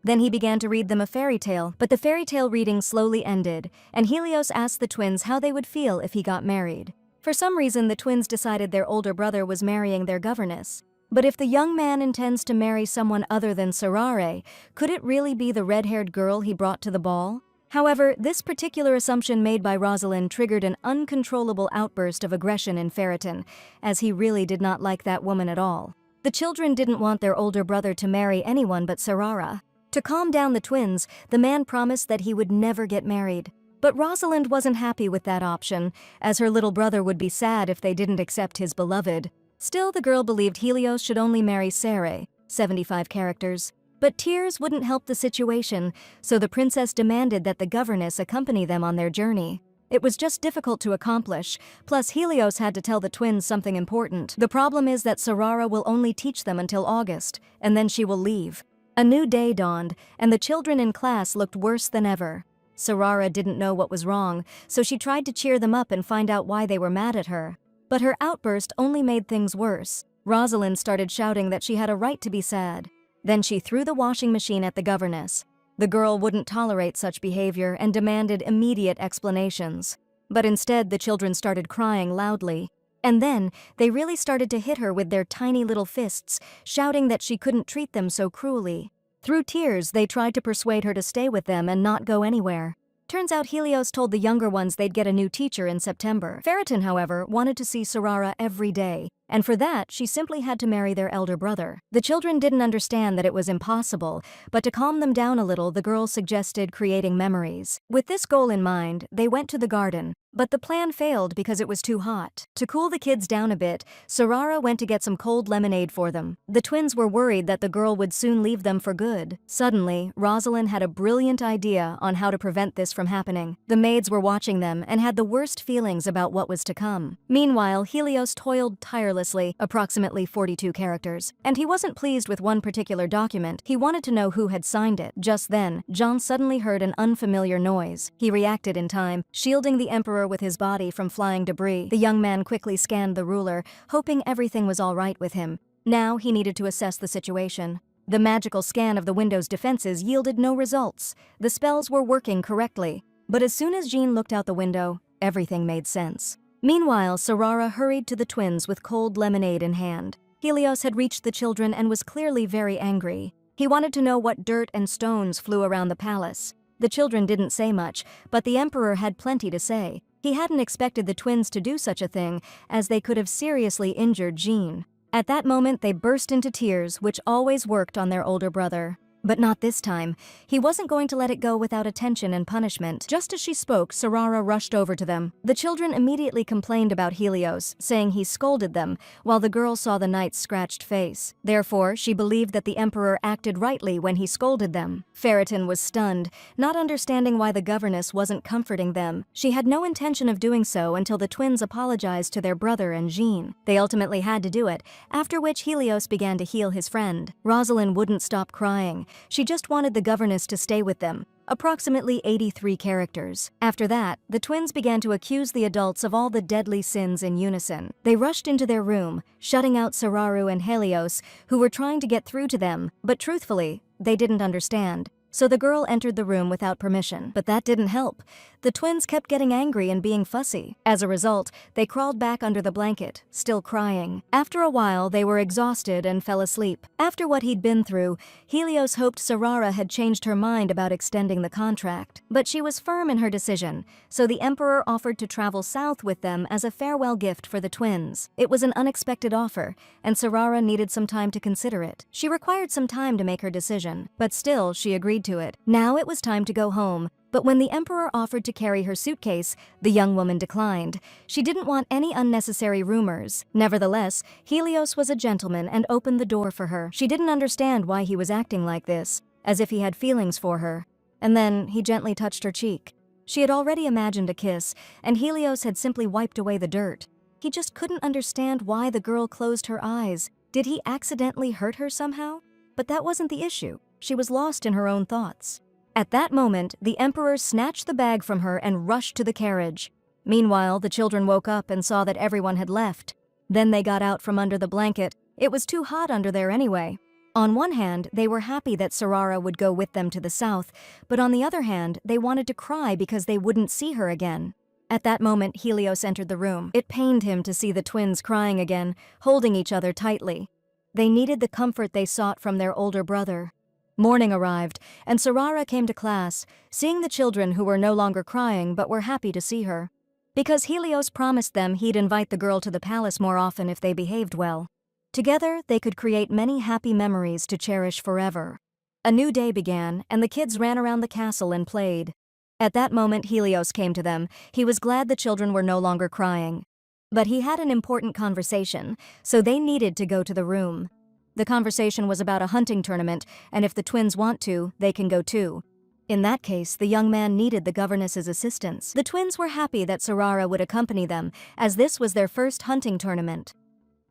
Then he began to read them a fairy tale, but the fairy tale reading slowly ended, and Helios asked the twins how they would feel if he got married. For some reason, the twins decided their older brother was marrying their governess. But if the young man intends to marry someone other than Sarare, could it really be the red-haired girl he brought to the ball? However, this particular assumption made by Rosalind triggered an uncontrollable outburst of aggression in Ferriton, as he really did not like that woman at all. The children didn't want their older brother to marry anyone but Sarara. To calm down the twins, the man promised that he would never get married. But Rosalind wasn't happy with that option, as her little brother would be sad if they didn't accept his beloved. Still, the girl believed Helios should only marry Sere, 75 characters. But tears wouldn't help the situation, so the princess demanded that the governess accompany them on their journey. It was just difficult to accomplish, plus Helios had to tell the twins something important. The problem is that Sarara will only teach them until August, and then she will leave. A new day dawned, and the children in class looked worse than ever. Sarara didn't know what was wrong, so she tried to cheer them up and find out why they were mad at her. But her outburst only made things worse. Rosalind started shouting that she had a right to be sad. Then she threw the washing machine at the governess. The girl wouldn't tolerate such behavior and demanded immediate explanations. But instead, the children started crying loudly. And then, they really started to hit her with their tiny little fists, shouting that she couldn't treat them so cruelly. Through tears, they tried to persuade her to stay with them and not go anywhere. Turns out Helios told the younger ones they'd get a new teacher in September. Ferriton, however, wanted to see Sarara every day, and for that, she simply had to marry their elder brother. The children didn't understand that it was impossible, but to calm them down a little, the girl suggested creating memories. With this goal in mind, they went to the garden, but the plan failed because it was too hot. To cool the kids down a bit, Sarara went to get some cold lemonade for them. The twins were worried that the girl would soon leave them for good. Suddenly, Rosalind had a brilliant idea on how to prevent this from happening. The maids were watching them and had the worst feelings about what was to come. Meanwhile, Helios toiled tirelessly, approximately 42 characters. And he wasn't pleased with one particular document. He wanted to know who had signed it. Just then, John suddenly heard an unfamiliar noise. He reacted in time, shielding the emperor with his body from flying debris. The young man quickly scanned the ruler, hoping everything was all right with him. Now he needed to assess the situation. The magical scan of the window's defenses yielded no results. The spells were working correctly. But as soon as Jean looked out the window, everything made sense. Meanwhile, Sarara hurried to the twins with cold lemonade in hand. Helios had reached the children and was clearly very angry. He wanted to know what dirt and stones flew around the palace. The children didn't say much, but the emperor had plenty to say. He hadn't expected the twins to do such a thing, as they could have seriously injured Jean. At that moment, they burst into tears, which always worked on their older brother. But not this time. He wasn't going to let it go without attention and punishment. Just as she spoke, Sarara rushed over to them. The children immediately complained about Helios, saying he scolded them, while the girl saw the knight's scratched face. Therefore, she believed that the emperor acted rightly when he scolded them. Ferritin was stunned, not understanding why the governess wasn't comforting them. She had no intention of doing so until the twins apologized to their brother and Jean. They ultimately had to do it, after which Helios began to heal his friend. Rosalind wouldn't stop crying. She just wanted the governess to stay with them. Approximately 83 characters. After that, the twins began to accuse the adults of all the deadly sins in unison. They rushed into their room, shutting out Sararu and Helios, who were trying to get through to them, but truthfully, they didn't understand. So the girl entered the room without permission. But that didn't help. The twins kept getting angry and being fussy. As a result, they crawled back under the blanket, still crying. After a while, they were exhausted and fell asleep. After what he'd been through, Helios hoped Sarara had changed her mind about extending the contract. But she was firm in her decision, so the emperor offered to travel south with them as a farewell gift for the twins. It was an unexpected offer, and Sarara needed some time to consider it. She required some time to make her decision, but still, she agreed to it. Now it was time to go home. But when the emperor offered to carry her suitcase, the young woman declined. She didn't want any unnecessary rumors. Nevertheless, Helios was a gentleman and opened the door for her. She didn't understand why he was acting like this, as if he had feelings for her. And then he gently touched her cheek. She had already imagined a kiss, and Helios had simply wiped away the dirt. He just couldn't understand why the girl closed her eyes. Did he accidentally hurt her somehow? But that wasn't the issue. She was lost in her own thoughts. At that moment, the emperor snatched the bag from her and rushed to the carriage. Meanwhile, the children woke up and saw that everyone had left. Then they got out from under the blanket. It was too hot under there anyway. On one hand, they were happy that Sarara would go with them to the south, but on the other hand, they wanted to cry because they wouldn't see her again. At that moment, Helios entered the room. It pained him to see the twins crying again, holding each other tightly. They needed the comfort they sought from their older brother. Morning arrived, and Sarara came to class, seeing the children who were no longer crying but were happy to see her. Because Helios promised them he'd invite the girl to the palace more often if they behaved well. Together, they could create many happy memories to cherish forever. A new day began, and the kids ran around the castle and played. At that moment, Helios came to them. He was glad the children were no longer crying. But he had an important conversation, so they needed to go to the room. The conversation was about a hunting tournament, and if the twins want to, they can go too. In that case, the young man needed the governess's assistance. The twins were happy that Sarara would accompany them, as this was their first hunting tournament.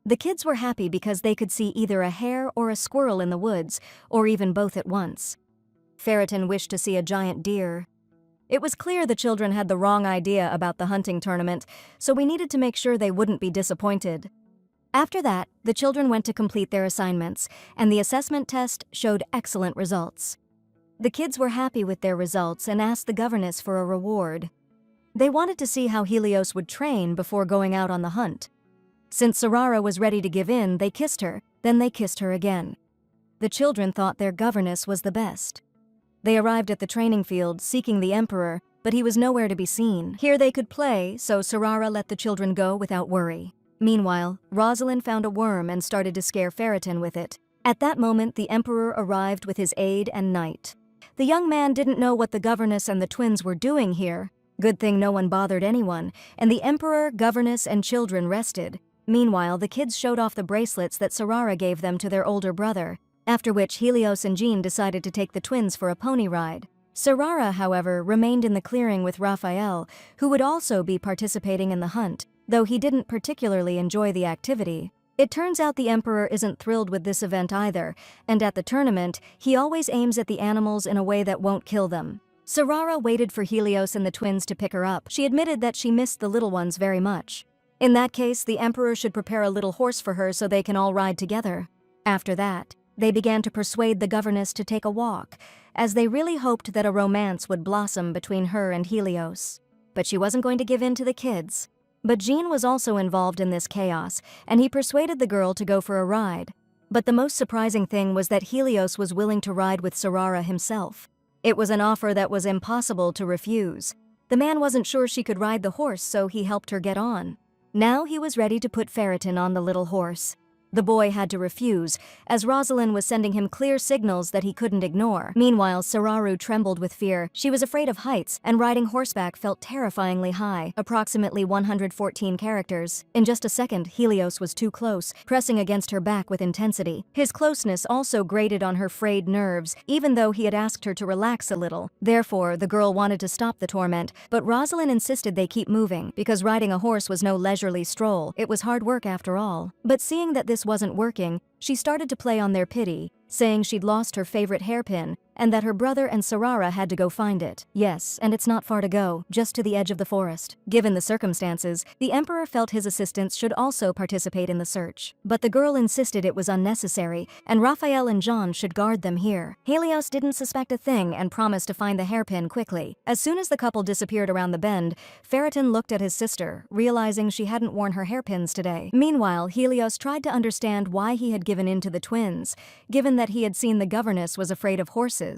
The kids were happy because they could see either a hare or a squirrel in the woods, or even both at once. Ferritin wished to see a giant deer. It was clear the children had the wrong idea about the hunting tournament, so we needed to make sure they wouldn't be disappointed. After that, the children went to complete their assignments, and the assessment test showed excellent results. The kids were happy with their results and asked the governess for a reward. They wanted to see how Helios would train before going out on the hunt. Since Sarara was ready to give in, they kissed her, then they kissed her again. The children thought their governess was the best. They arrived at the training field seeking the emperor, but he was nowhere to be seen. Here they could play, so Sarara let the children go without worry. Meanwhile, Rosalind found a worm and started to scare Ferritin with it. At that moment, the emperor arrived with his aide and knight. The young man didn't know what the governess and the twins were doing here. Good thing no one bothered anyone, and the emperor, governess, and children rested. Meanwhile, the kids showed off the bracelets that Sarara gave them to their older brother, after which Helios and Jean decided to take the twins for a pony ride. Sarara, however, remained in the clearing with Raphael, who would also be participating in the hunt, though he didn't particularly enjoy the activity. It turns out the emperor isn't thrilled with this event either, and at the tournament, he always aims at the animals in a way that won't kill them. Sarara waited for Helios and the twins to pick her up. She admitted that she missed the little ones very much. In that case, the emperor should prepare a little horse for her so they can all ride together. After that, they began to persuade the governess to take a walk, as they really hoped that a romance would blossom between her and Helios. But she wasn't going to give in to the kids. But Jean was also involved in this chaos, and he persuaded the girl to go for a ride. But the most surprising thing was that Helios was willing to ride with Sarara himself. It was an offer that was impossible to refuse. The man wasn't sure she could ride the horse, so he helped her get on. Now he was ready to put Ferritin on the little horse. The boy had to refuse, as Rosalind was sending him clear signals that he couldn't ignore. Meanwhile, Sararu trembled with fear. She was afraid of heights, and riding horseback felt terrifyingly high, approximately 114 characters. In just a second, Helios was too close, pressing against her back with intensity. His closeness also grated on her frayed nerves, even though he had asked her to relax a little. Therefore, the girl wanted to stop the torment, but Rosalind insisted they keep moving, because riding a horse was no leisurely stroll. It was hard work after all. But seeing that this wasn't working, she started to play on their pity, saying she'd lost her favorite hairpin and that her brother and Sarara had to go find it. Yes, and it's not far to go, just to the edge of the forest. Given the circumstances, the Emperor felt his assistants should also participate in the search. But the girl insisted it was unnecessary, and Raphael and John should guard them here. Helios didn't suspect a thing and promised to find the hairpin quickly. As soon as the couple disappeared around the bend, Ferriton looked at his sister, realizing she hadn't worn her hairpins today. Meanwhile, Helios tried to understand why he had given in to the twins, given that he had seen the governess was afraid of horses.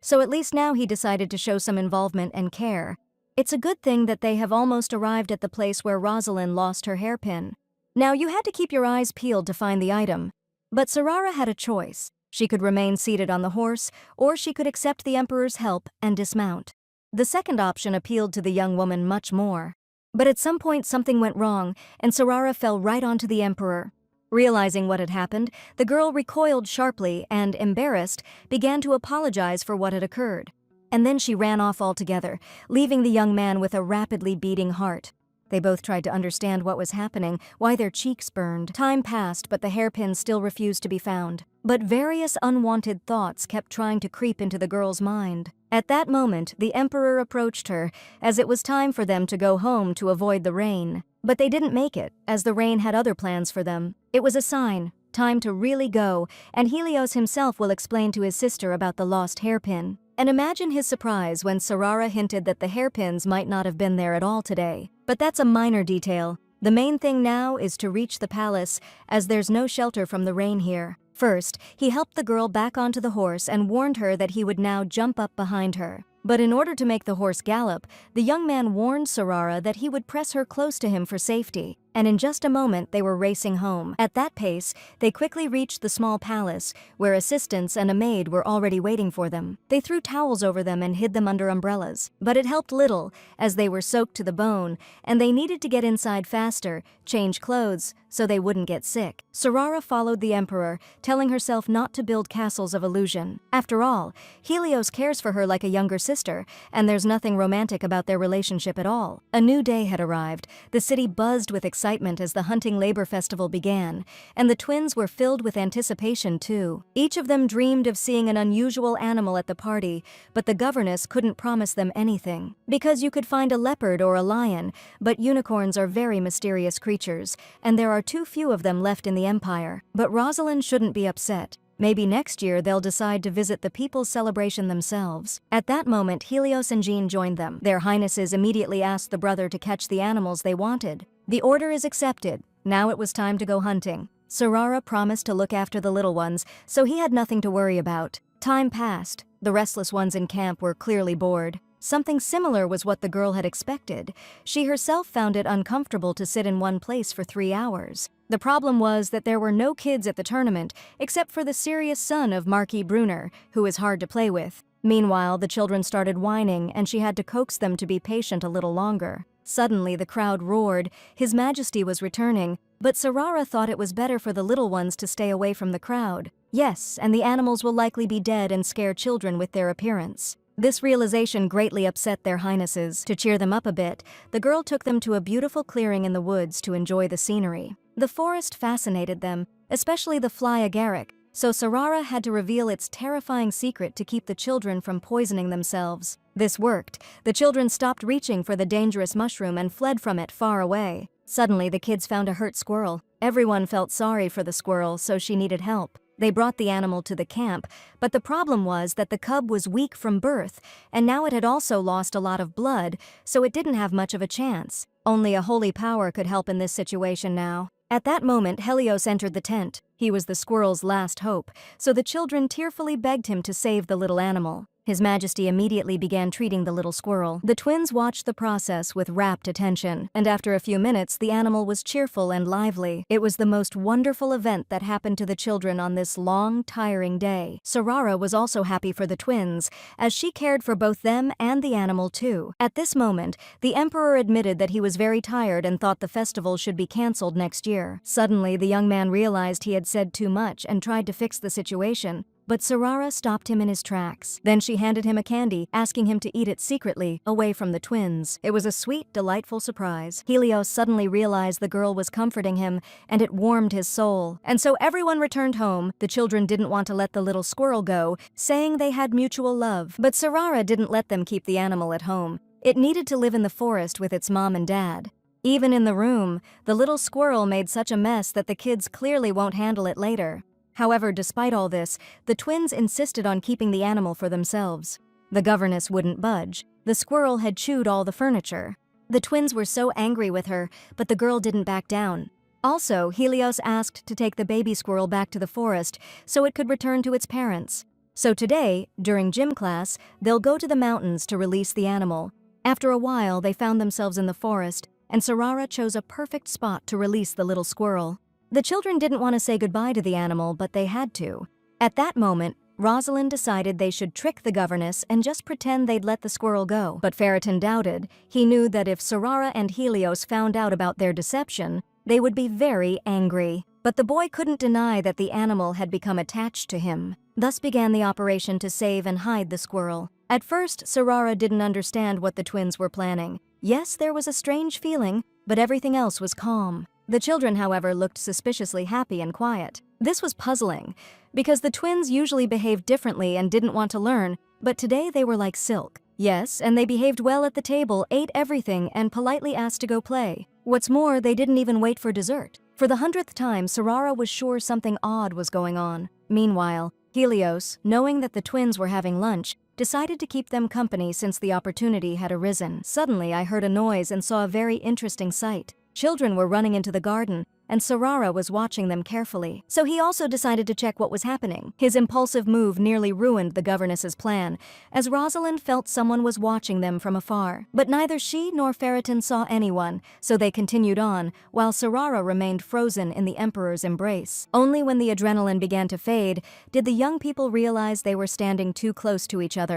So at least now he decided to show some involvement and care. It's a good thing that they have almost arrived at the place where Rosalind lost her hairpin. Now you had to keep your eyes peeled to find the item. But Sarara had a choice. She could remain seated on the horse, or she could accept the Emperor's help and dismount. The second option appealed to the young woman much more. But at some point something went wrong, and Sarara fell right onto the Emperor. Realizing what had happened, the girl recoiled sharply and, embarrassed, began to apologize for what had occurred. And then she ran off altogether, leaving the young man with a rapidly beating heart. They both tried to understand what was happening, why their cheeks burned. Time passed, but the hairpin still refused to be found. But various unwanted thoughts kept trying to creep into the girl's mind. At that moment, the Emperor approached her, as it was time for them to go home to avoid the rain. But they didn't make it, as the rain had other plans for them. It was a sign, time to really go, and Helios himself will explain to his sister about the lost hairpin. And imagine his surprise when Sarara hinted that the hairpins might not have been there at all today. But that's a minor detail. The main thing now is to reach the palace, as there's no shelter from the rain here. First, he helped the girl back onto the horse and warned her that he would now jump up behind her. But in order to make the horse gallop, the young man warned Sarara that he would press her close to him for safety. And in just a moment they were racing home. At that pace, they quickly reached the small palace, where assistants and a maid were already waiting for them. They threw towels over them and hid them under umbrellas. But it helped little, as they were soaked to the bone, and they needed to get inside faster, change clothes, so they wouldn't get sick. Sarara followed the Emperor, telling herself not to build castles of illusion. After all, Helios cares for her like a younger sister, and there's nothing romantic about their relationship at all. A new day had arrived. The city buzzed with excitement as the hunting labor festival began, and the twins were filled with anticipation too. Each of them dreamed of seeing an unusual animal at the party, but the governess couldn't promise them anything. Because you could find a leopard or a lion, but unicorns are very mysterious creatures, and there are too few of them left in the empire. But Rosalind shouldn't be upset. Maybe next year they'll decide to visit the people's celebration themselves. At that moment, Helios and Jean joined them. Their highnesses immediately asked the brother to catch the animals they wanted. The order is accepted. Now it was time to go hunting. Sarara promised to look after the little ones, so he had nothing to worry about. Time passed. The restless ones in camp were clearly bored. Something similar was what the girl had expected. She herself found it uncomfortable to sit in one place for 3 hours. The problem was that there were no kids at the tournament, except for the serious son of Marquis Brunner, who is hard to play with. Meanwhile, the children started whining, and she had to coax them to be patient a little longer. Suddenly, the crowd roared. His Majesty was returning, but Sarara thought it was better for the little ones to stay away from the crowd. Yes, and the animals will likely be dead and scare children with their appearance. This realization greatly upset their highnesses. To cheer them up a bit, the girl took them to a beautiful clearing in the woods to enjoy the scenery. The forest fascinated them, especially the fly agaric, so Sarara had to reveal its terrifying secret to keep the children from poisoning themselves. This worked. The children stopped reaching for the dangerous mushroom and fled from it far away. Suddenly, the kids found a hurt squirrel. Everyone felt sorry for the squirrel, so she needed help. They brought the animal to the camp, but the problem was that the cub was weak from birth, and now it had also lost a lot of blood, so it didn't have much of a chance. Only a holy power could help in this situation now. At that moment, Helios entered the tent. He was the squirrel's last hope, so the children tearfully begged him to save the little animal. His Majesty immediately began treating the little squirrel. The twins watched the process with rapt attention, and after a few minutes the animal was cheerful and lively. It was the most wonderful event that happened to the children on this long, tiring day. Sarara was also happy for the twins, as she cared for both them and the animal too. At this moment, the emperor admitted that he was very tired and thought the festival should be cancelled next year. Suddenly, the young man realized he had said too much and tried to fix the situation. But Sarara stopped him in his tracks. Then she handed him a candy, asking him to eat it secretly, away from the twins. It was a sweet, delightful surprise. Helios suddenly realized the girl was comforting him, and it warmed his soul. And so everyone returned home. The children didn't want to let the little squirrel go, saying they had mutual love. But Sarara didn't let them keep the animal at home. It needed to live in the forest with its mom and dad. Even in the room, the little squirrel made such a mess that the kids clearly won't handle it later. However, despite all this, the twins insisted on keeping the animal for themselves. The governess wouldn't budge. The squirrel had chewed all the furniture. The twins were so angry with her, but the girl didn't back down. Also, Helios asked to take the baby squirrel back to the forest so it could return to its parents. So today, during gym class, they'll go to the mountains to release the animal. After a while, they found themselves in the forest, and Sarara chose a perfect spot to release the little squirrel. The children didn't want to say goodbye to the animal, but they had to. At that moment, Rosalind decided they should trick the governess and just pretend they'd let the squirrel go. But Ferriton doubted. He knew that if Sarara and Helios found out about their deception, they would be very angry. But the boy couldn't deny that the animal had become attached to him. Thus began the operation to save and hide the squirrel. At first, Sarara didn't understand what the twins were planning. Yes, there was a strange feeling, but everything else was calm. The children, however, looked suspiciously happy and quiet. This was puzzling, because the twins usually behaved differently and didn't want to learn, but today they were like silk. Yes, and they behaved well at the table, ate everything, and politely asked to go play. What's more, they didn't even wait for dessert. For the 100th time, Sarara was sure something odd was going on. Meanwhile, Helios, knowing that the twins were having lunch, decided to keep them company since the opportunity had arisen. Suddenly, I heard a noise and saw a very interesting sight. Children were running into the garden, and Sarara was watching them carefully. So he also decided to check what was happening. His impulsive move nearly ruined the governess's plan, as Rosalind felt someone was watching them from afar. But neither she nor Ferriton saw anyone, so they continued on, while Sarara remained frozen in the emperor's embrace. Only when the adrenaline began to fade did the young people realize they were standing too close to each other.